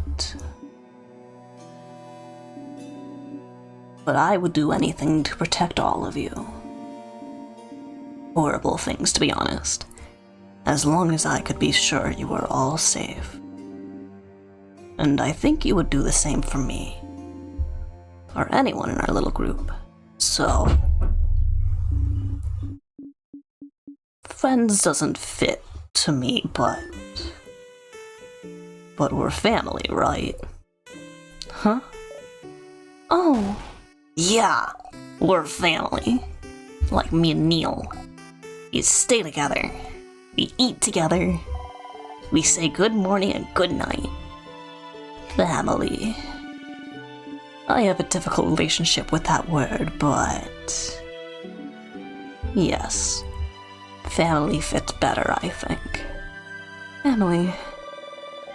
I would do anything to protect all of you. Horrible things, to be honest. As long as I could be sure you were all safe. And I think you would do the same for me. Or anyone in our little group. So... friends doesn't fit to me, but we're family, right? Huh? Oh. Yeah, we're family. Like me and Neil. We stay together. We eat together. We say good morning and good night. family. I have a difficult relationship with that word, but yes, family fits better, I think. Family.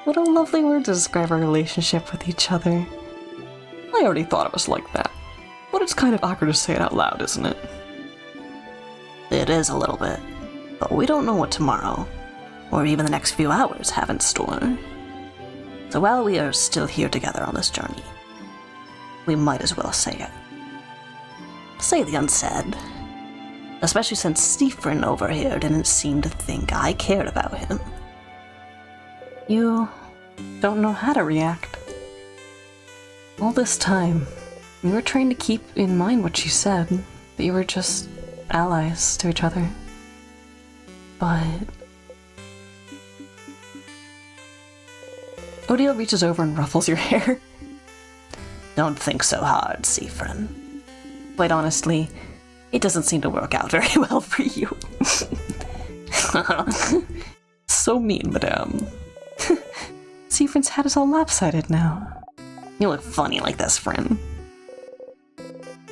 What a lovely word to describe our relationship with each other. I already thought it was like that, but it's kind of awkward to say it out loud, isn't it? It is a little bit, but we don't know what tomorrow, or even the next few hours, have in store. So while we are still here together on this journey, we might as well say it. Say the unsaid. Especially since Stephen over here didn't seem to think I cared about him. You don't know how to react. All this time, you were trying to keep in mind what she said, that you were just allies to each other. But... Odile reaches over and ruffles your hair. Don't think so hard, Seafrin. Quite honestly, it doesn't seem to work out very well for you. So mean, madame. Seafrin's hat is all lopsided now. You look funny like this, friend.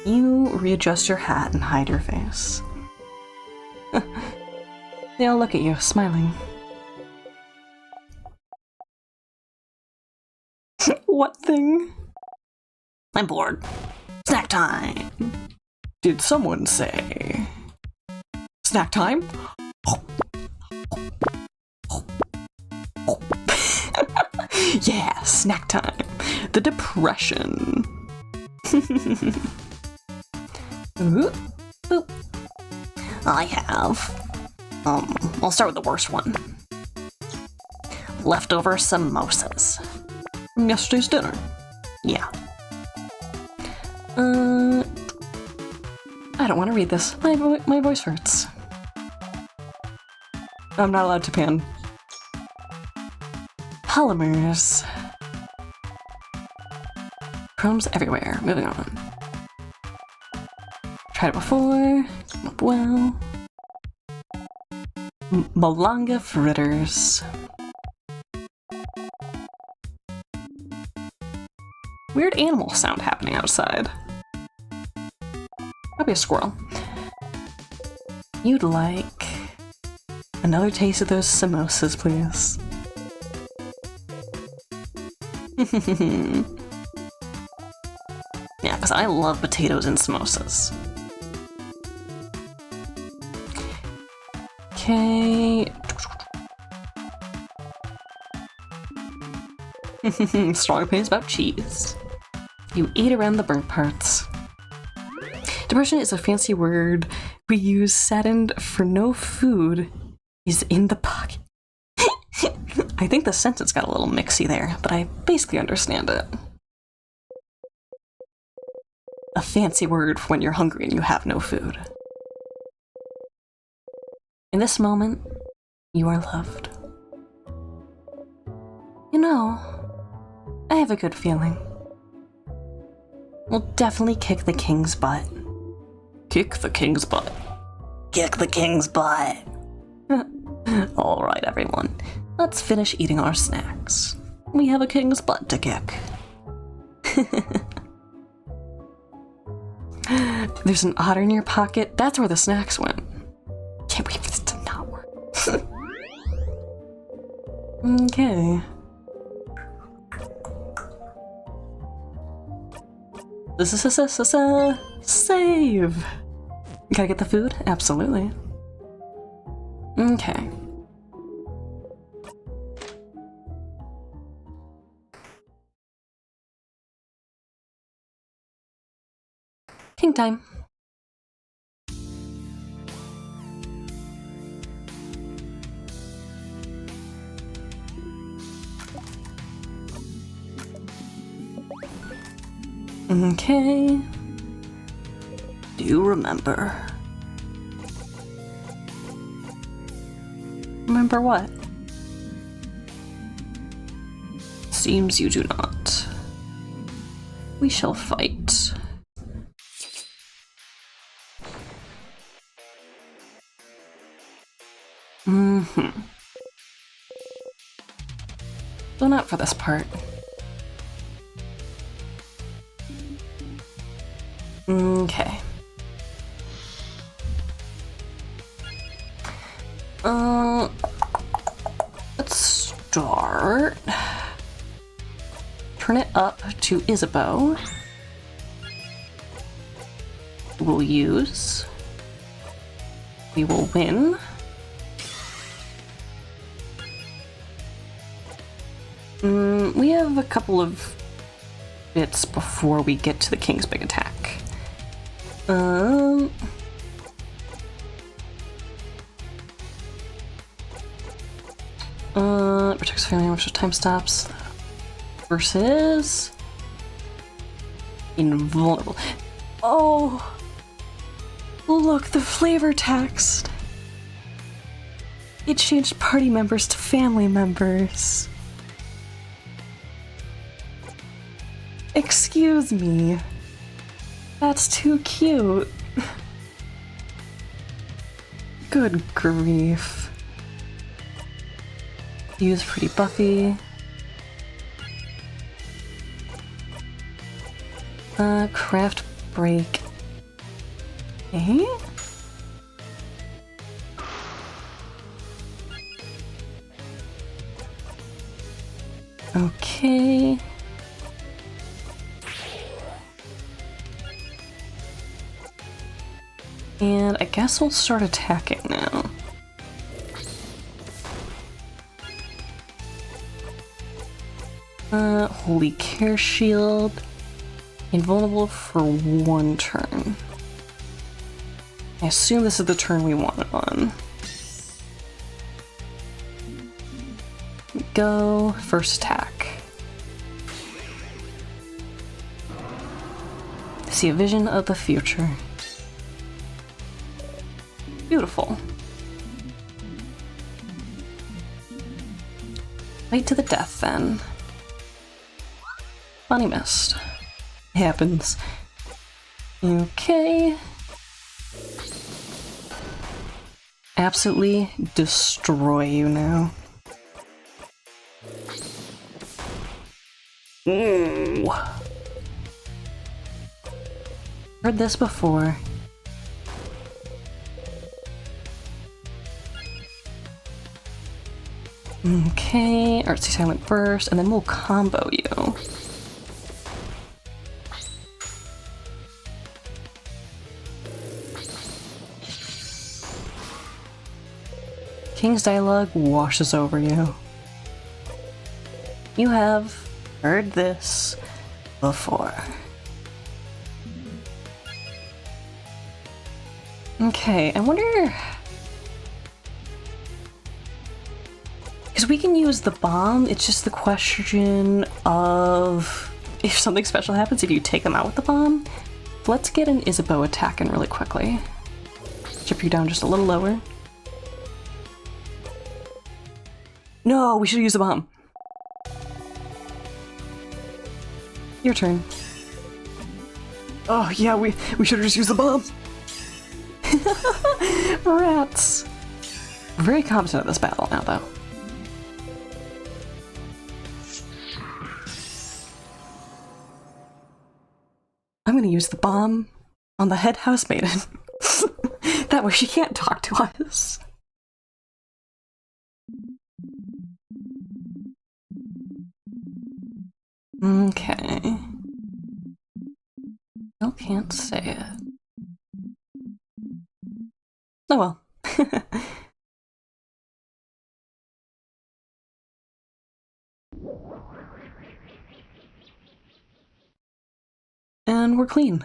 You readjust your hat and hide your face. They all look at you, smiling. What thing? I'm bored. Snack time! Did someone say... Snack time? Yeah, snack time. The depression. Ooh. Boop. I have... I'll start with the worst one. Leftover samosas. From yesterday's dinner. Yeah. I don't want to read this. My voice hurts. I'm not allowed to pan. Polymers. Chromes everywhere. Moving on. Tried it before. Came up well. Malanga fritters. Weird animal sound happening outside. Probably a squirrel. You'd like another taste of those samosas, please. Yeah, because I love potatoes and samosas. Okay. Strong opinions about cheese. You eat around the burnt parts. Depression is a fancy word we use saddened for no food is in the pocket. I think the sentence got a little mixy there, but I basically understand it. A fancy word for when you're hungry and you have no food. In this moment, you are loved. You know, I have a good feeling. We'll definitely kick the king's butt. Kick the king's butt. Kick the king's butt. Alright, everyone. Let's finish eating our snacks. We have a king's butt to kick. There's an otter in your pocket. That's where the snacks went. Can't wait for this to not work. Okay. Save! Gotta get the food? Absolutely. Okay. King time. Okay. Do you remember? Remember what? Seems you do not. We shall fight. Mm-hmm. Though not for this part. Okay. Let's start. Turn it up to Isabeau. We'll use. We will win. We have a couple of bits before we get to the King's big attack. Protects family members with time stops versus invulnerable. Oh, look, the flavor text. It changed party members to family members. Excuse me. That's too cute. Good grief. Use pretty Buffy. Craft break. Eh? Okay. And I guess we'll start attacking now. Holy Care Shield. Invulnerable for 1 turn. I assume this is the turn we want it on. Go. First attack. See a vision of the future. Beautiful. Fight to the death then. Funny missed. Happens. Okay. Absolutely destroy you now. Ooh. Heard this before. Okay, Artsy Silent Burst, and then we'll combo you. King's Dialogue washes over you. You have heard this before. Okay, I wonder... because we can use the bomb, it's just the question of if something special happens if you take them out with the bomb. Let's get an Isabeau attacking really quickly. Chip you down just a little lower. No, we should use the bomb. Your turn. Oh yeah, we should have just used the bomb. Rats. Very competent at this battle now, though. I'm gonna use the bomb on the head housemaiden. That way she can't talk to us. Okay. Still can't say it. Oh well. And we're clean.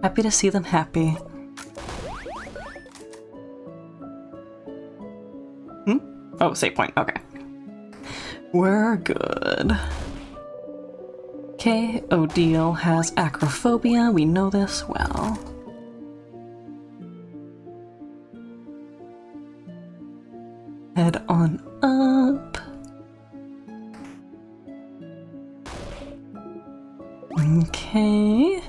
Happy to see them happy. Oh, save point. Okay. We're good. Okay, Odile has acrophobia. We know this well. Head on up. Okay.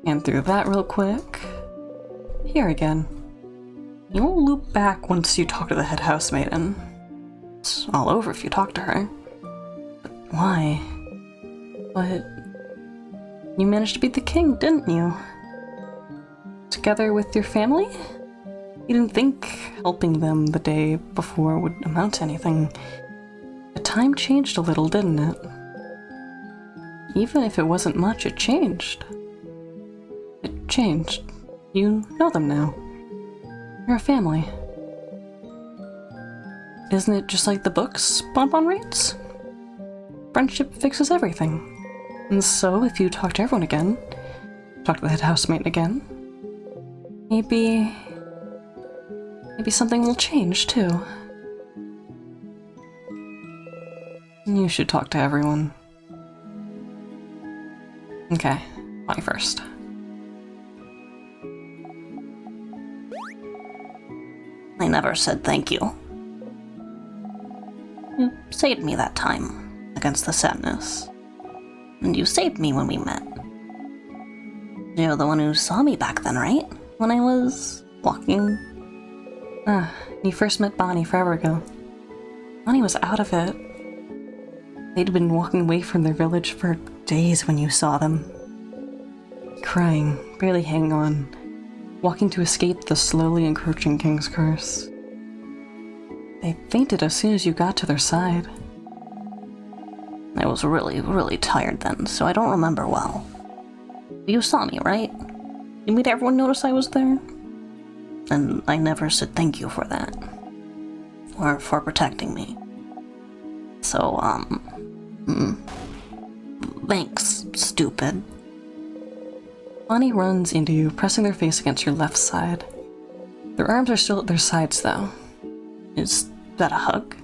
And through that real quick. Here again. You'll loop back once you talk to the head housemaiden. It's all over if you talk to her. But why? But you managed to beat the king, didn't you? Together with your family? You didn't think helping them the day before would amount to anything. The time changed a little, didn't it? Even if it wasn't much, it changed. It changed. You know them now. You're a family. Isn't it just like the books Bonbon reads? Friendship fixes everything. And so, if you talk to everyone again, talk to the head housemaid again, maybe something will change too. You should talk to everyone. Okay, Bonnie first. I never said thank you. You saved me that time against the sadness. And you saved me when we met. You're the one who saw me back then, right? When I was walking. You first met Bonnie forever ago. Bonnie was out of it. They'd been walking away from their village for days when you saw them. Crying, barely hanging on, walking to escape the slowly encroaching king's curse. They fainted as soon as you got to their side. I was really, really tired then, so I don't remember well. You saw me, right? You made everyone notice I was there? And I never said thank you for that. Or for protecting me. So, thanks, stupid. Bonnie runs into you, pressing their face against your left side. Their arms are still at their sides, though. Is that a hug?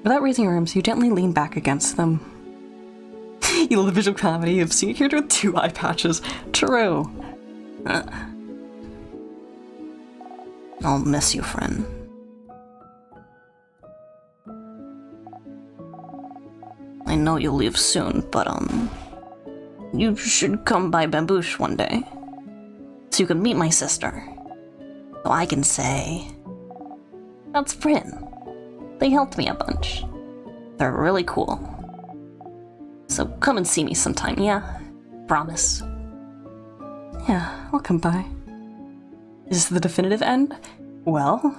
Without raising your arms, you gently lean back against them. You love the visual comedy of seeing a character with 2 eye patches. True. I'll miss you, friend. I know you'll leave soon, but, you should come by Bambouche one day. So you can meet my sister. So I can say, that's Bryn. They helped me a bunch. They're really cool. So come and see me sometime, yeah? Promise. Yeah, I'll come by. Is this the definitive end? Well,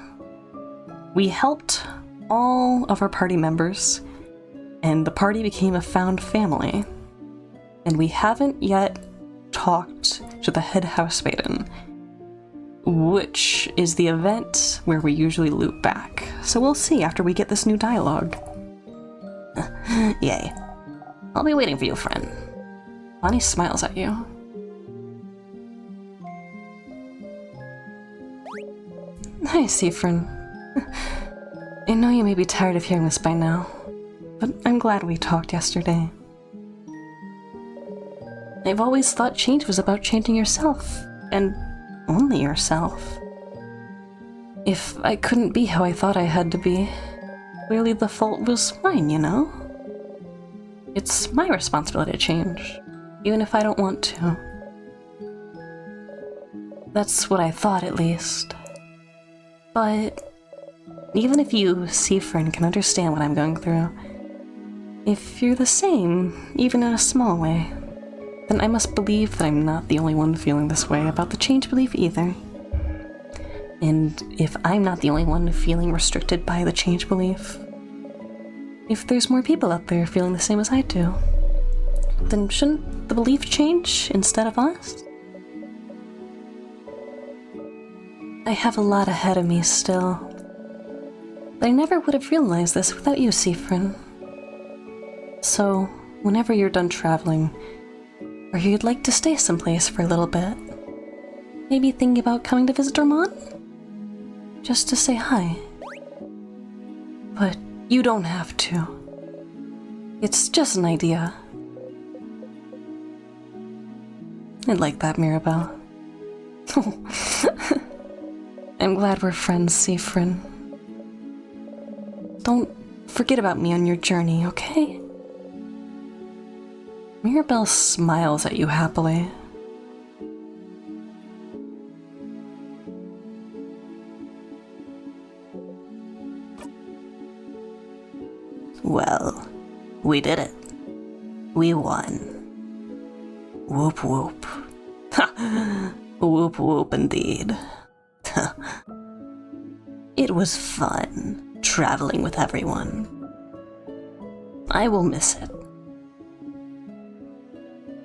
we helped all of our party members, and the party became a found family. And we haven't yet talked to the head housemaiden, which is the event where we usually loop back. So we'll see after we get this new dialogue. Yay. I'll be waiting for you, friend. Bonnie smiles at you. Hi, Seafrin. I know you may be tired of hearing this by now, but I'm glad we talked yesterday. I've always thought change was about changing yourself, and only yourself. If I couldn't be how I thought I had to be, clearly the fault was mine, you know? It's my responsibility to change, even if I don't want to. That's what I thought, at least. But even if you, Seafrin, can understand what I'm going through, if you're the same, even in a small way, then I must believe that I'm not the only one feeling this way about the change belief either. And if I'm not the only one feeling restricted by the change belief, if there's more people out there feeling the same as I do, then shouldn't the belief change instead of us? I have a lot ahead of me still, but I never would have realized this without you, Seafrin. So, whenever you're done traveling, or you'd like to stay someplace for a little bit, maybe thinking about coming to visit Dormont? Just to say hi. But you don't have to. It's just an idea. I like that, Mirabelle. I'm glad we're friends, Seafrin. Don't forget about me on your journey, okay? Mirabelle smiles at you happily. Well, we did it. We won. Whoop whoop. Ha! Whoop whoop indeed. It was fun traveling with everyone. I will miss it.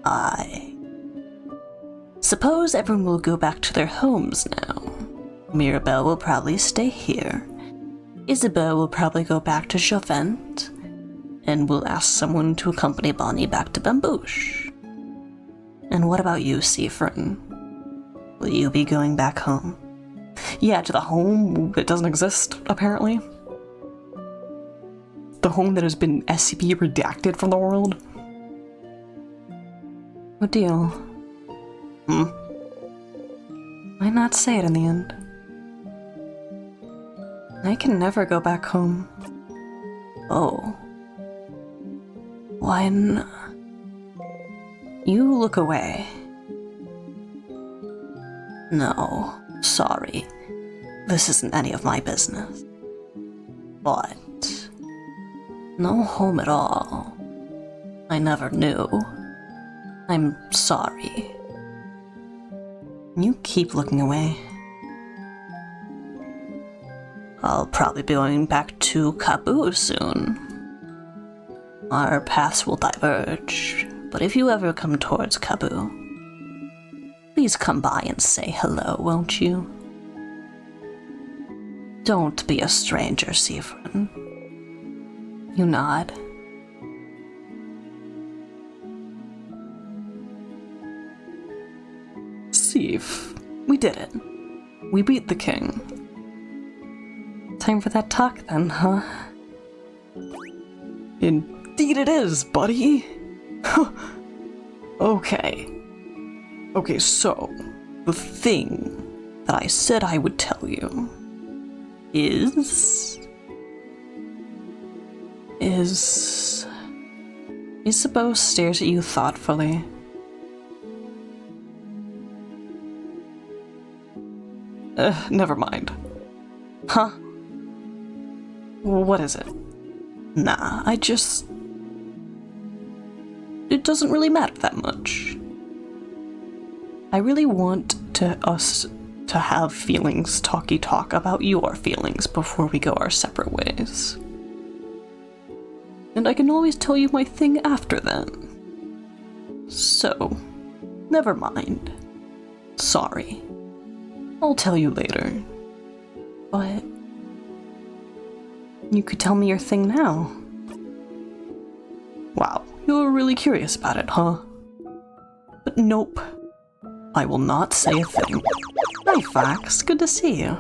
I suppose everyone will go back to their homes now. Mirabelle will probably stay here. Isabeau will probably go back to Chauvent, and we'll ask someone to accompany Bonnie back to Bambouche. And what about you, Seafrin? Will you be going back home? Yeah, to the home that doesn't exist, apparently. The home that has been SCP redacted from the world. What deal? Why not say it in the end? I can never go back home. Oh. Why not? You look away. No, sorry. This isn't any of my business. But no home at all. I never knew. I'm sorry. You keep looking away. I'll probably be going back to Kaboo soon. Our paths will diverge, but if you ever come towards Kaboo, please come by and say hello, won't you? Don't be a stranger, Seafrin. You nod. Seaf, we did it. We beat the king. Time for that talk then, huh? Indeed it is, buddy! Okay. Okay, so, the thing that I said I would tell you is... Isabeau stares at you thoughtfully. Never mind. Huh? What is it? Nah, it doesn't really matter that much. I really want us to have feelings, talky talk about your feelings before we go our separate ways. And I can always tell you my thing after then. So, never mind. Sorry. I'll tell you later. But you could tell me your thing now. Wow, you're really curious about it, huh? But nope. I will not say a thing. Hi, Fox. Good to see you.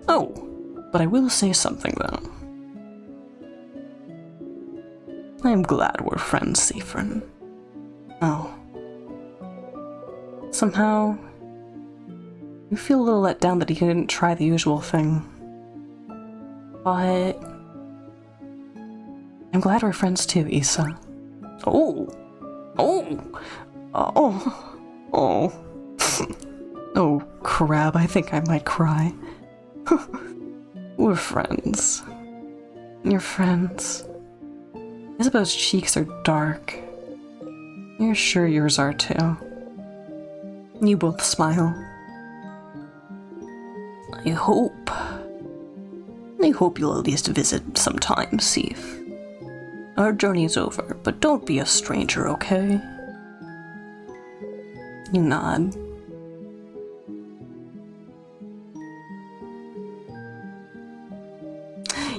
Oh, but I will say something, though. I'm glad we're friends, Seafrin. Oh. Somehow, you feel a little let down that he didn't try the usual thing. But I'm glad we're friends too, Isa. Oh! Oh, crab, I think I might cry. We're friends. You're friends. Isabeau's cheeks are dark. You're sure yours are too. You both smile. I hope you'll at least visit sometime, Seaf. Our journey's over, but don't be a stranger, okay? You nod.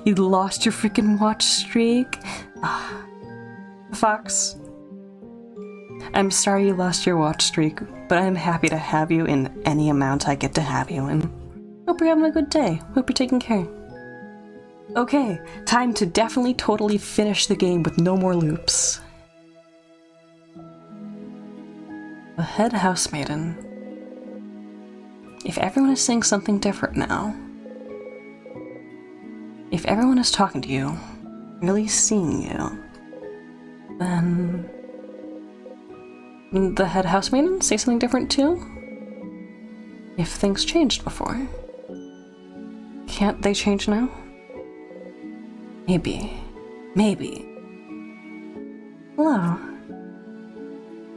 You lost your freaking watch streak? Fox, I'm sorry you lost your watch streak, but I'm happy to have you in any amount I get to have you in. Hope you're having a good day. Hope you're taking care. Okay, time to definitely totally finish the game with no more loops. The head housemaiden. If everyone is saying something different now, if everyone is talking to you, really seeing you, then the head housemaiden say something different too? If things changed before, can't they change now? Maybe. Hello.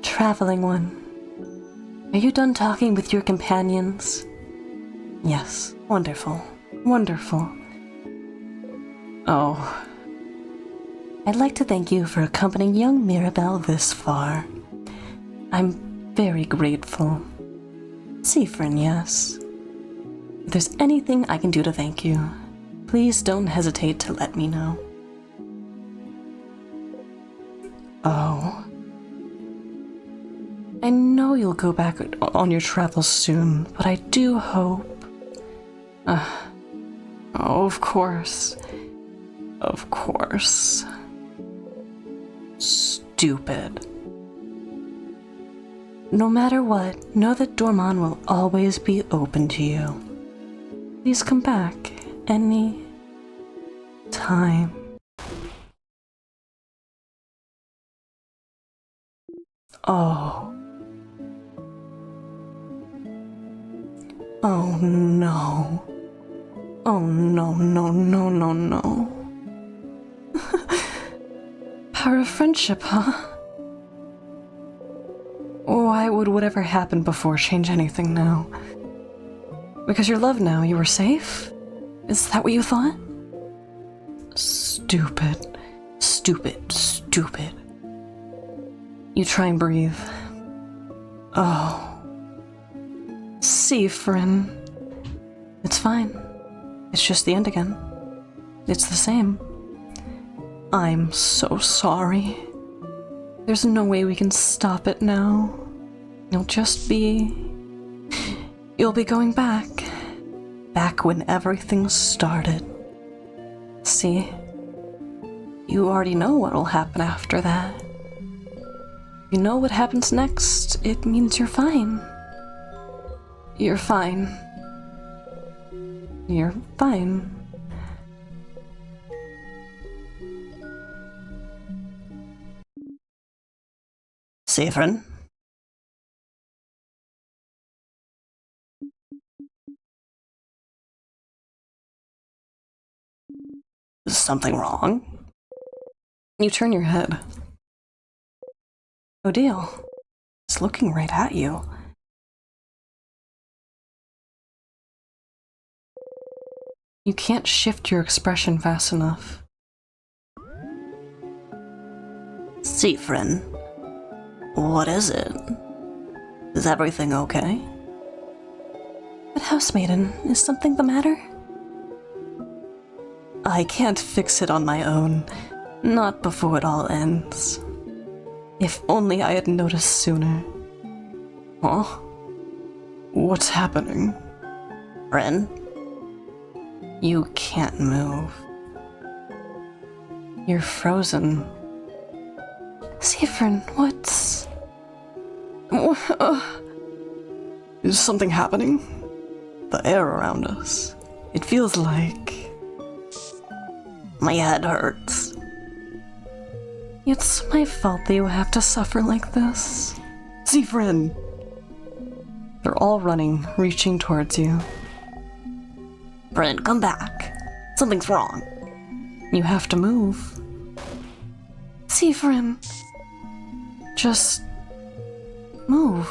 Traveling one. Are you done talking with your companions? Yes. Wonderful. Oh. I'd like to thank you for accompanying young Mirabelle this far. I'm very grateful. Siffrin, yes. If there's anything I can do to thank you, please don't hesitate to let me know. Oh. I know you'll go back on your travels soon, but I do hope... Oh, of course. Stupid. No matter what, know that Dorman will always be open to you. Please come back any time. Oh. Oh no. Oh no. Power of friendship, huh? Why would whatever happened before change anything now? Because you're loved now, you were safe? Is that what you thought? Stupid. You try and breathe. Oh. Siffrin. It's fine. It's just the end again. It's the same. I'm so sorry. There's no way we can stop it now. You'll be going back. Back when everything started. See? You already know what'll happen after that. You know what happens next, it means you're fine. You're fine. Siffrin? Is something wrong? You turn your head. Odile, it's looking right at you. You can't shift your expression fast enough. Siffrin, what is it? Is everything okay? But Housemaiden, is something the matter? I can't fix it on my own. Not before it all ends. If only I had noticed sooner. Huh? What's happening? Ren? You can't move. You're frozen. Siffrin, what's... Is something happening? The air around us. It feels like... My head hurts. It's my fault that you have to suffer like this. Siffrin! They're all running, reaching towards you. Ren, come back. Something's wrong. You have to move. Siffrin, Just... move.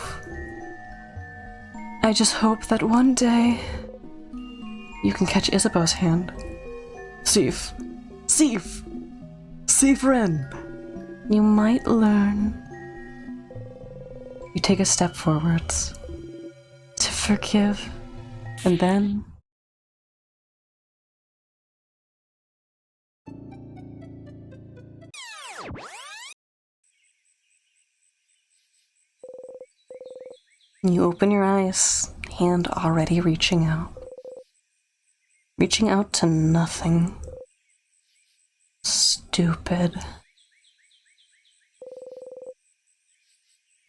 I just hope that one day... you can catch Isabeau's hand. Siffrin! You might learn. You take a step forwards. To forgive. And then... you open your eyes, hand already reaching out. Reaching out to nothing. Stupid.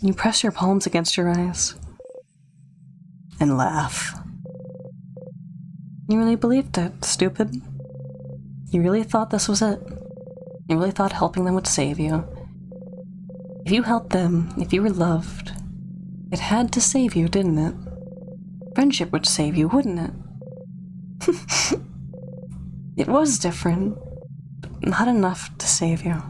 You press your palms against your eyes. And laugh. You really believed it, stupid. You really thought this was it. You really thought helping them would save you. If you helped them, if you were loved, it had to save you, didn't it? Friendship would save you, wouldn't it? It was different. not enough to save you.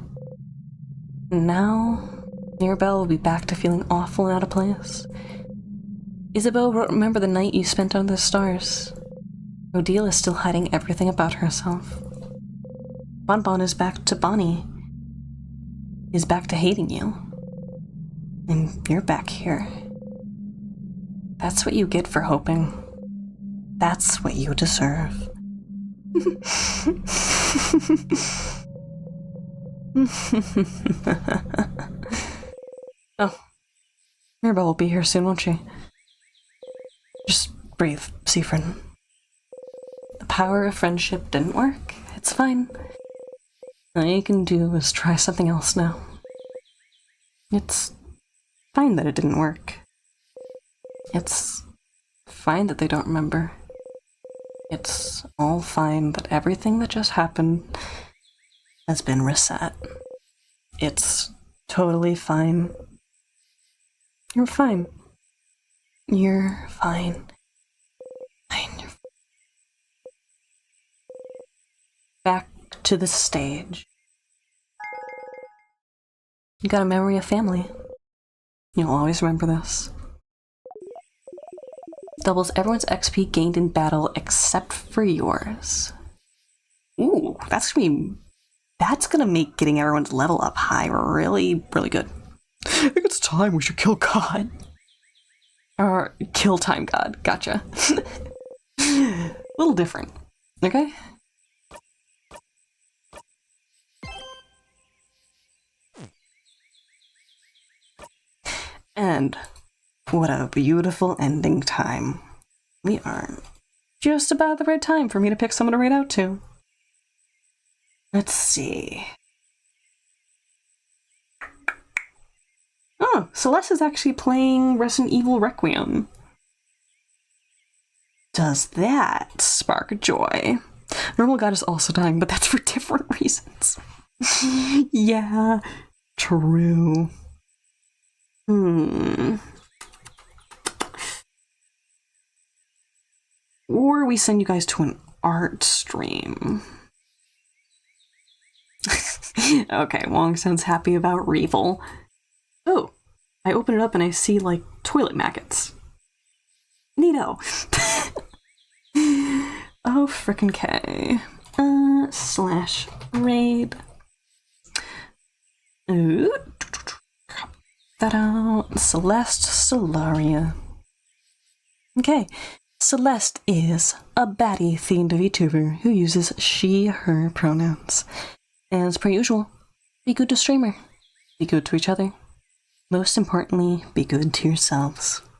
And now, Mirabelle will be back to feeling awful and out of place. Isabeau won't remember the night you spent under the stars. Odile is still hiding everything about herself. Bonbon is back to Bonnie. Is back to hating you. And you're back here. That's what you get for hoping. That's what you deserve. Oh, Mirabelle will be here soon, won't she? Just breathe, Seafrin. The power of friendship didn't work. It's fine. All you can do is try something else now. It's fine that it didn't work. It's fine that they don't remember. It's all fine that everything that just happened has been reset. It's totally fine. You're fine. You're fine. Fine. Back to the stage. You got a memory of family. You'll always remember this. Doubles everyone's XP gained in battle except for yours. Ooh, that's gonna make getting everyone's level up high really, really good. I think it's time we should kill God. Or kill time god, gotcha. Little different, okay? And what a beautiful ending time. We are just about the right time for me to pick someone to raid out to. Let's see. Oh, Celeste is actually playing Resident Evil Requiem. Does that spark joy? Normal God is also dying, but that's for different reasons. Yeah, true. Or we send you guys to an art stream. Okay, Wong sounds happy about Revel. Oh, I open it up and I see, like, toilet maggots. Neato. Oh, frickin' K. /raid. Ooh. That out. Celeste Solaria. Okay. Celeste is a baddie-themed VTuber who uses she, her pronouns. As per usual, be good to streamer. Be good to each other. Most importantly, be good to yourselves.